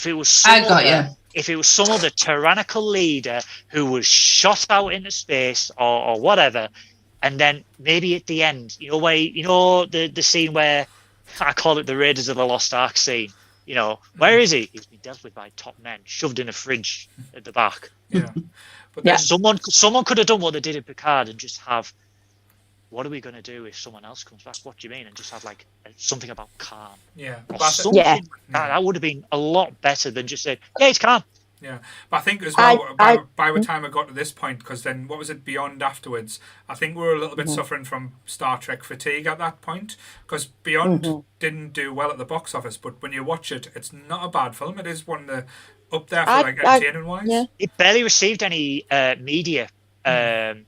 it was some other tyrannical leader who was shot out into space or whatever, and then maybe at the end, the scene where I call it the Raiders of the Lost Ark scene. Where is he? He's been dealt with by top men, shoved in a fridge at the back. Yeah. But someone could have done what they did in Picard and just have, what are we going to do if someone else comes back? What do you mean? And just have like something about Khan. Yeah. That would have been a lot better than just saying, yeah, it's Khan. Yeah, but I think as well, by the time I got to this point, because then what was it Beyond afterwards? I think we were a little bit suffering from Star Trek fatigue at that point, because Beyond didn't do well at the box office, but when you watch it, it's not a bad film. It is one of the up there for entertaining wise. Yeah. It barely received any media advertising.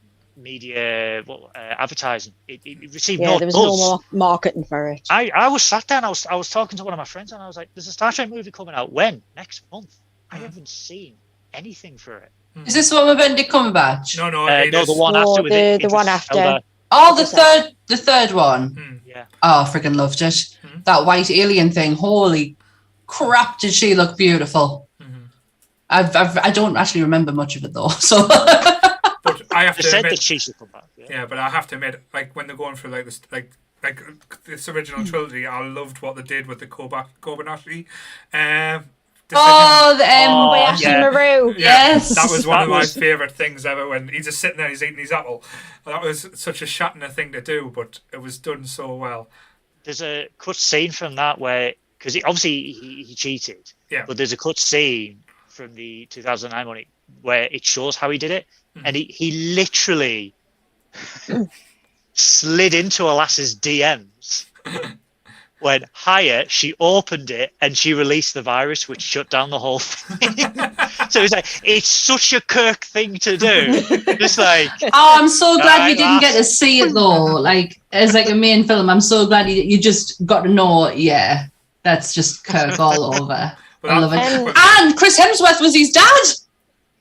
It received no there was buzz. no more marketing for it. I was sat there and I was talking to one of my friends and I was like, there's a Star Trek movie coming out. When? Next month. I haven't seen anything for it. Is this the one with Benedict Cumberbatch? No, the one after. The one after. Oh, the third one. Yeah. Oh, I freaking loved it. That white alien thing. Holy crap! Did she look beautiful? I don't actually remember much of it though. So. But I have to said admit that she should come back. Yeah, but I have to admit, like when they're going through like this, like this original trilogy, I loved what they did with the Kobayashi. Maru. Yes, that was one of my favourite things ever. When he's just sitting there, he's eating his apple. That was such a Shatner thing to do, but it was done so well. There's a cut scene from that where, because he cheated. Yeah. But there's a cut scene from the 2009 one where it shows how he did it, and he literally slid into a lass's DMs. Went higher, she opened it and she released the virus, which shut down the whole thing. So it's like, it's such a Kirk thing to do. Just like, I'm so glad you didn't get to see it though. Like as like a main film, I'm so glad you just got to know. Yeah, that's just Kirk all over. I love it. And Chris Hemsworth was his dad.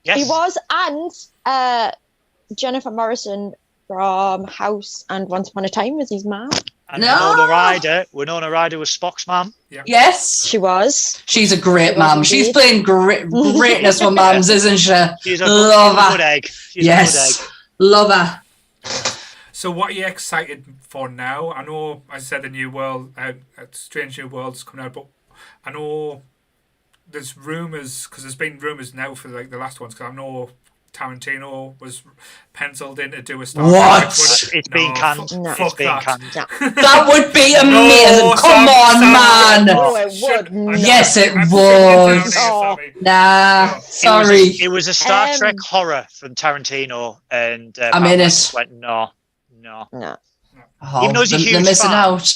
Yes, he was, and Jennifer Morrison from House and Once Upon a Time was his mom. And Winona Ryder was Spock's mum. Yeah. Yes, she was. She's a great mum. She's playing greatness for mums, isn't she? She's a good egg. Yes, love her. So, what are you excited for now? I know, as I said, the New World, Strange New World's coming out, but I know there's rumours, because there's been rumours now for like the last ones, because I know Tarantino was penciled in to do a Star Trek. It's been canned. Fuck that. That would be amazing. Come on, man. Oh, it would. Yes, it would. Sorry. It was a Star Trek horror from Tarantino, and I'm in it. Went, no. Oh, even though he's a huge missing fan. out.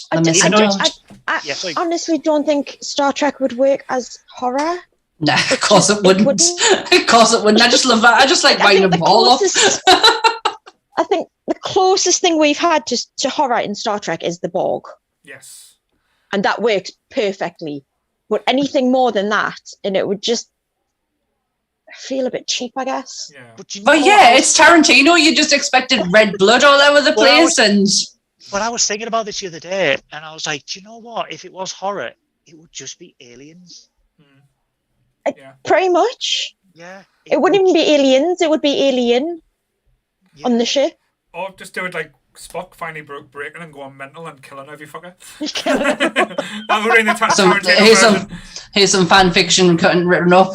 I honestly don't think Star Trek would work as horror. Nah, of course it wouldn't. Of course it wouldn't. I just love that. I just like writing them all up. I think the closest thing we've had to horror in Star Trek is the Borg. Yes. And that works perfectly. But anything more than that, and it would just feel a bit cheap, I guess. Yeah. But it's Tarantino. You just expected red blood all over the place. But I was thinking about this the other day, and I was like, do you know what? If it was horror, it would just be aliens. Pretty much. Yeah. It wouldn't even be aliens. It would be alien on the ship. Or just do it like Spock finally broke breaking and going mental and killing every fucker. Here's some fan fiction written up.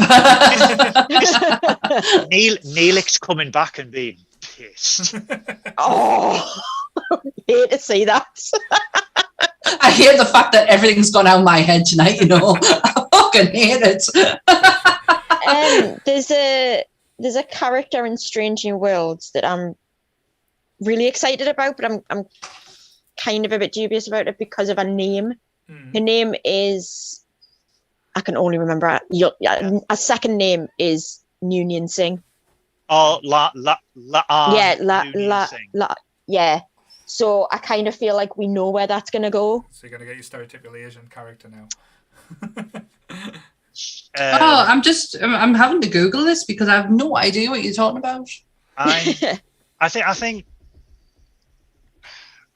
Neelix's coming back and being pissed. Oh, hate to see that. I hate the fact that everything's gone out of my head tonight, I fucking hate it. There's a character in Strange New Worlds that I'm really excited about, but I'm kind of a bit dubious about it because of her name. Her name is, I can only remember a second name is Noonien Singh. Oh, yeah. So I kind of feel like we know where that's going to go. So you're going to get your stereotypical Asian character now. I'm having to Google this because I have no idea what you're talking about. I think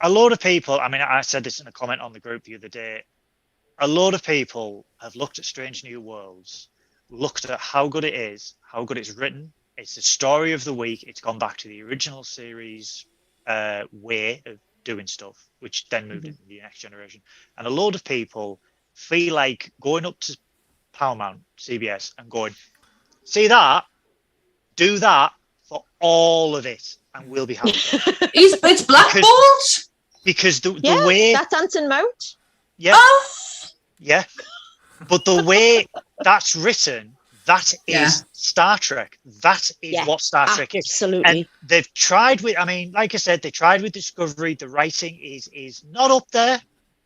a lot of people, I mean, I said this in a comment on the group the other day, a lot of people have looked at Strange New Worlds, looked at how good it is, how good it's written. It's the story of the week. It's gone back to the original series way of doing stuff, which then moved into the next generation. And a lot of people feel like going up to Paramount, CBS, and going, see that, do that for all of it, and we'll be happy. It's Black Bolt? Because the way... that's Anson Mount. Yeah. Yeah. But the way that's written, that is Star Trek. That is what Star Trek is. Absolutely. And they've tried with, I mean, like I said, they tried with Discovery. The writing is not up there.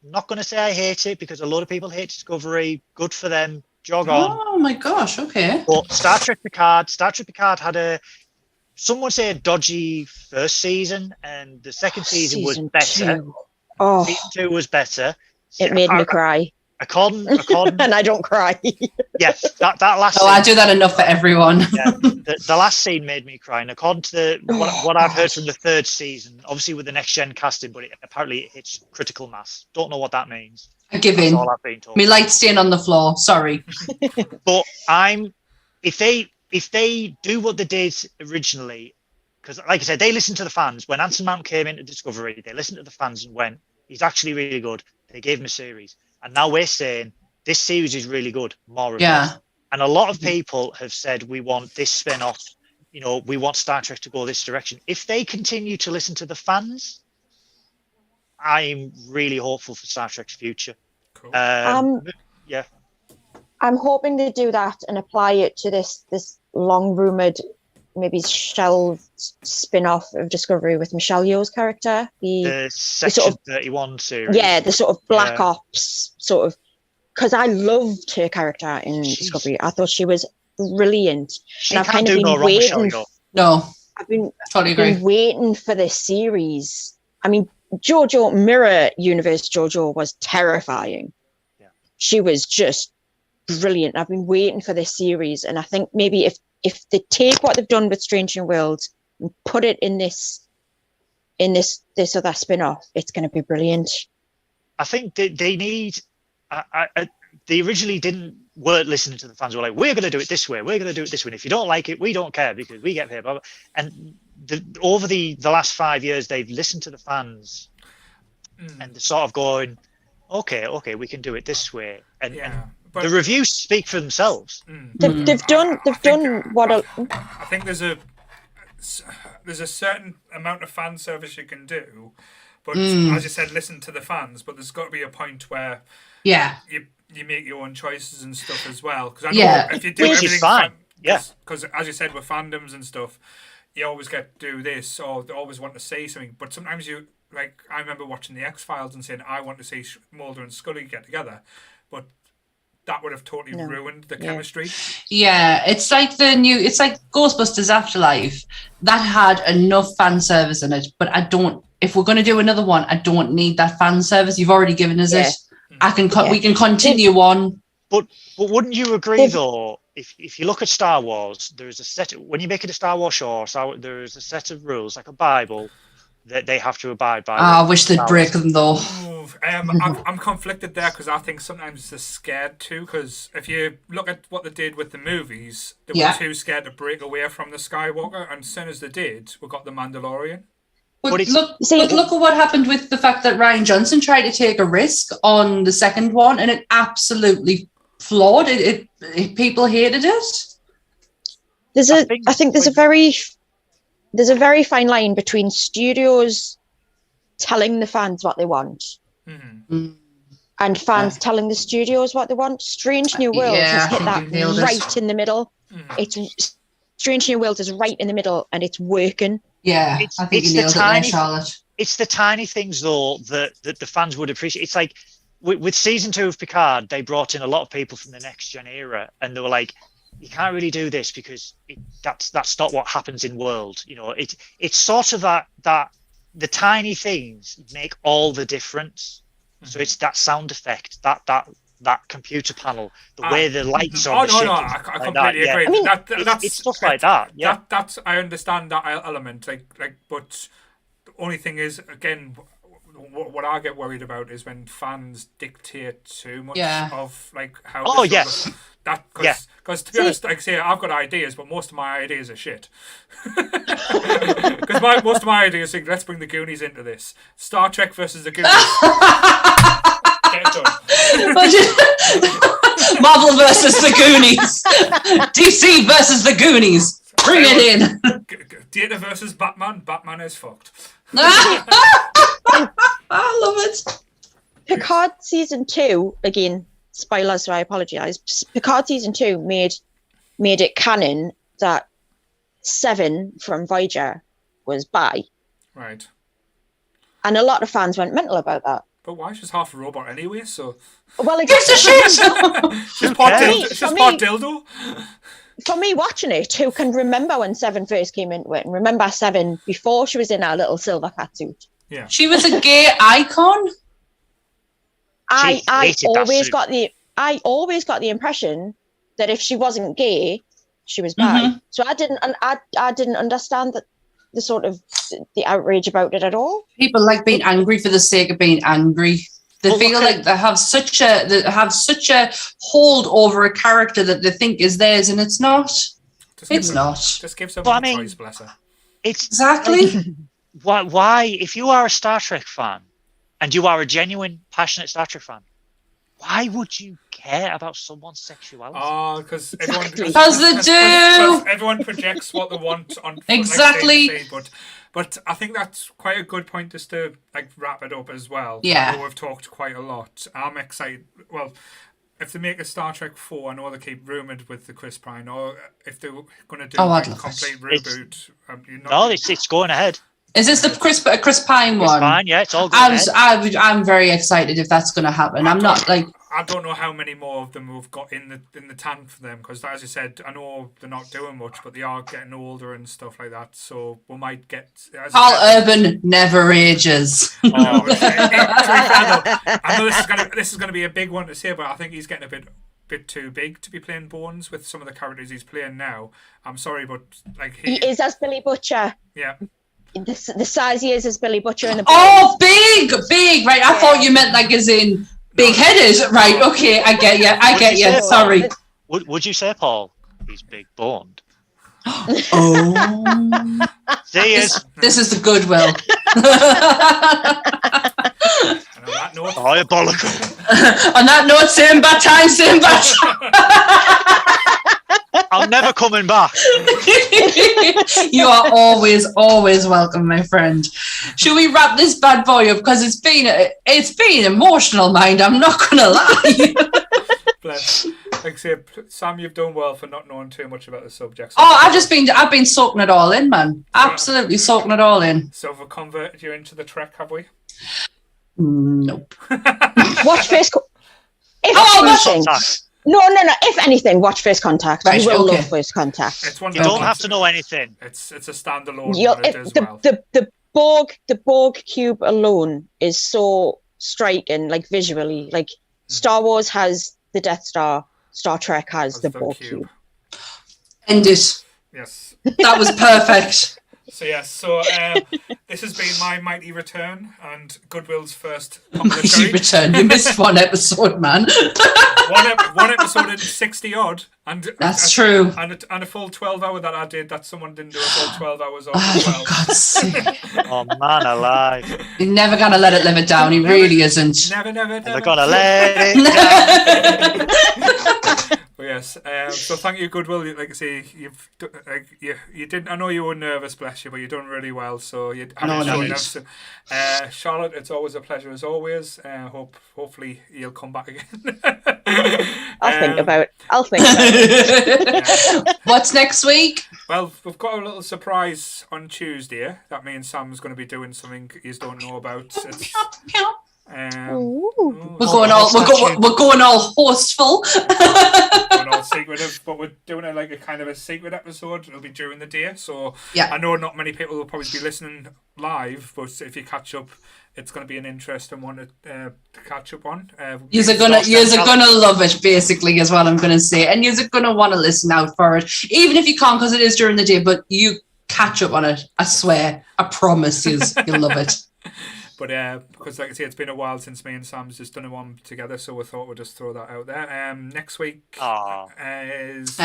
I'm not going to say I hate it because a lot of people hate Discovery. Good for them. Jog on. Oh my gosh, okay. But Star Trek Picard had some would say a dodgy first season, and the second season was better. Season 2 was better. It made me cry. According and I don't cry. Yes, that last. I do that enough for everyone. Yeah, the last scene made me cry, and according to what I've heard from the third season, obviously with the next gen casting, but apparently it hits critical mass. Don't know what that means. I give in. All I've been told. Me light stain on the floor. Sorry. But if they do what they did originally, because like I said, they listened to the fans when Anson Mount came into Discovery. They listened to the fans and went, "He's actually really good." They gave him a series. And now we're saying this series is really good. More of this. And a lot of people have said we want this spin-off. You know, we want Star Trek to go this direction. If they continue to listen to the fans, I'm really hopeful for Star Trek's future. Cool. Yeah. I'm hoping to do that and apply it to this long rumored, maybe shelved spin-off of Discovery with Michelle Yeoh's character. The Section sort of, 31 series. Yeah, the sort of Black Ops sort of, because I loved her character in Discovery. I thought she was brilliant. She and I've kind of been waiting. I've been waiting for this series. I mean, JoJo Mirror Universe JoJo was terrifying. Yeah. She was just brilliant. I've been waiting for this series, and I think maybe if they take what they've done with Strange New Worlds and put it in this other spin-off, it's going to be brilliant. I think they need. They originally weren't listening to the fans. Were like, we're going to do it this way. We're going to do it this way. And if you don't like it, we don't care because we get paid. Blah, blah. And over the last 5 years, they've listened to the fans, and they're sort of going, okay, we can do it this way. And the reviews speak for themselves. They've done what I think there's a certain amount of fan service you can do, but as you said, listen to the fans. But there's got to be a point where you make your own choices and stuff as well. Because I know if you do everything fine, because as you said with fandoms and stuff, you always get to do this or they always want to say something. But sometimes you like I remember watching the X-Files and saying I want to see Mulder and Scully get together, but that would have totally ruined the chemistry. Yeah, it's like Ghostbusters Afterlife. That had enough fan service in it, but if we're going to do another one, I don't need that fan service. You've already given us it. We can continue on. But wouldn't you agree though, if you look at Star Wars, there's a set, when you make it a Star Wars show, there's a set of rules, like a Bible, that they have to abide by. I wish they'd break them though. I'm conflicted there because I think sometimes they're scared too. Because if you look at what they did with the movies, they were too scared to break away from the Skywalker, and as soon as they did, we got the Mandalorian. But look at what happened with the fact that Rian Johnson tried to take a risk on the second one, and it absolutely flawed. It people hated it. I think there's a very fine line between studios telling the fans what they want and fans telling the studios what they want. Strange New Worlds has hit that right in the middle. It's Strange New Worlds is right in the middle and it's working. Yeah, I think you nailed it there, Charlotte. It's the tiny things though that the fans would appreciate. It's like with season 2 of Picard, they brought in a lot of people from the next gen era, and they were like, you can't really do this because that's not what happens in world. You know, it's sort of that the tiny things make all the difference. So it's that sound effect, that that computer panel, the way the lights are Oh on the no, ship. no, I completely agree. I mean, It's stuff like that. Yeah. That's I understand that element. But the only thing is, again, what I get worried about is when fans dictate too much of like how. Oh, the show yes. goes. Because to be honest, like I say, I've got ideas, but most of my ideas are shit. Because most of my ideas think, let's bring the Goonies into this. Star Trek versus the Goonies. Get it done. Marvel versus the Goonies. DC versus the Goonies. Bring it in. Data versus Batman. Batman is fucked. I love it. Picard season 2, again, spoilers, so I apologise. Picard season 2 made it canon that Seven from Voyager was bi. Right. And a lot of fans went mental about that. But why? She's half a robot anyway, so. Well, Gives a shit. She's part dildo. For me, watching it, who can remember when Seven first came into it and remember Seven before she was in her little silver catsuit? Yeah. She was a gay icon. I always got the impression that if she wasn't gay, she was bi. Mm-hmm. So I didn't understand the sort of the outrage about it at all. People like being angry for the sake of being angry. They feel like they have such a hold over a character that they think is theirs, and it's not. It's not. Just give someone a choice, bless her. It's exactly. Why, if you are a Star Trek fan and you are a genuine, passionate Star Trek fan, why would you care about someone's sexuality? Oh, because everyone everyone projects what they want on exactly. But I think that's quite a good point just to like wrap it up as well. Yeah. I know we've talked quite a lot. I'm excited. Well, if they make a Star Trek 4, I know they keep rumoured with the Chris Pine, or if they're going to do a complete reboot. It's going ahead. Is this the Chris Pine one? Chris Pine, yeah, it's all going ahead. I'm very excited if that's going to happen. I don't know how many more of them we've got in the tank for them, because as you said, I know they're not doing much, but they are getting older and stuff like that. So we might get. Paul Urban never ages. No, I know this is gonna be a big one to say, but I think he's getting a bit too big to be playing Bones with some of the characters he's playing now. I'm sorry, but like he is as Billy Butcher. Yeah. The size he is as Billy Butcher in the. Oh, big, right? I thought you meant like as in. Big-headed, right? Okay, I get you. Sorry. Would you say, Paul, he's big-boned? Oh. This is the Goodwill. Diabolical. On that note, same bad time, same bad time. I'm never coming back. You are always welcome, my friend. Should we wrap this bad boy up? Because it's been emotional, mind. I'm not gonna lie. Bless. Like I say, Sam, you've done well for not knowing too much about the subject. So I've been soaking it all in, man. Absolutely soaking it all in. So we've converted you into the Trek, have we? Nope. Watch First Contact. No. If anything, watch First Contact. Right, you will love First Contact. You don't have to know anything. It's a standalone one as well. The Borg cube alone is so striking, like visually. Like Star Wars has the Death Star, Star Trek has the Borg cube. End it. Yes. That was perfect. So this has been my mighty return and Goodwill's first commentary. Mighty return. You missed one episode, man. one episode in 60 odd, and that's true. And a full 12 hour that I did that someone didn't do a full 12 hours of as well. For God's sake. Oh man, alive! You're never gonna let it live it down. He really isn't. Never gonna let it down. But yes, so thank you, Goodwill. Like I say, you didn't. I know you were nervous, bless you, but you've done really well. So you Charlotte, it's always a pleasure as always. Hopefully you'll come back again. I'll think about it. What's next week? Well, we've got a little surprise on Tuesday. That means Sam's going to be doing something you don't know about. We're going all hostful. Going all secretive, but we're doing a kind of a secret episode. It'll be during the day, so I know not many people will probably be listening live, but if you catch up it's going to be an interesting one to catch up on. You're gonna love it, basically, is what I'm gonna say, and you're gonna want to listen out for it, even if you can't, because it is during the day. But you catch up on it. I swear, I promise you'll love it. But because, like I say, it's been a while since me and Sam's just done one together, so we thought we'd just throw that out there. Next week is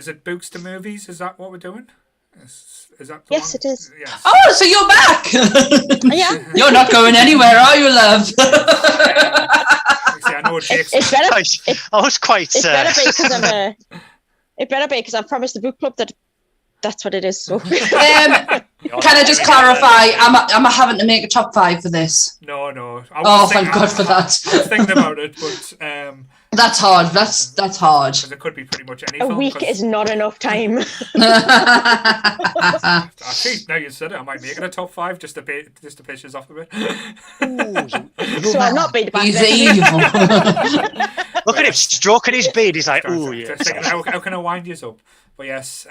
it Books to Movies? Is that what we're doing? Is that the Yes, one? it is. Yes. Oh, so you're back. Yeah. You're not going anywhere, are you, love? I know Jake's... It's better. I was quite. It better be because I'm It better be because I promised the book club that that's what it is. So. Can I just clarify? Am I having to make a top 5 for this? No. Thank God for that. I was thinking about it, but that's hard. That's hard. It could be pretty much any A film. week is not enough time. I think now you said it, I might make it a top 5 just to piss us off a bit. So I'll not be the bad. He's evil. Look at him stroking his beard. He's like, "Ooh, yeah." How can I wind you up? But yes,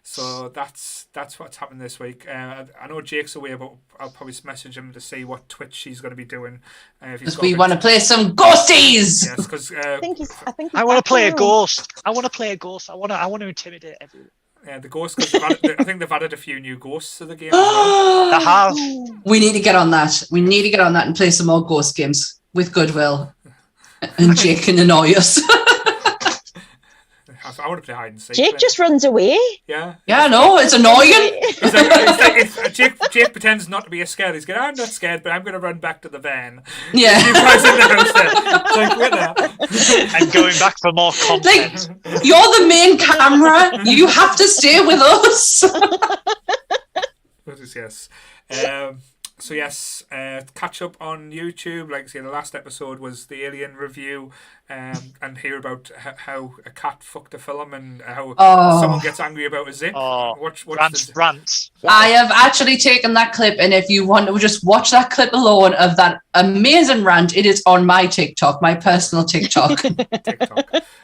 so that's what's happened this week. I know Jake's away, but I'll probably message him to see what Twitch he's going to be doing. Because we want to play some ghosties. Yes, because I want to play a ghost. I want to intimidate everyone. Yeah, the ghosts. I think they've added a few new ghosts to the game. They have. We need to get on that. We need to get on that and play some more ghost games with Goodwill. And Jake can annoy us. I want to play hide and seek. Jake just runs away. Yeah. Yeah, no, it's annoying. Jake pretends not to be scared. He's going, I'm not scared, but I'm going to run back to the van. Yeah. You guys in the house there. It's like, wait there. And going back for more content. Like, you're the main camera. You have to stay with us. Yes. So yes, catch up on YouTube. Like I say, the last episode was the Alien review, and hear about how a cat fucked a film and how someone gets angry about a zip. Rants. I have actually taken that clip, and if you want to just watch that clip alone of that amazing rant, it is on my TikTok, my personal TikTok.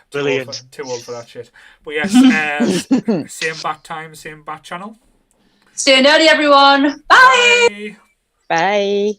Brilliant. Too old for that shit. But yes, same bat time, same bat channel. Stay nerdy, everyone. Bye. Bye.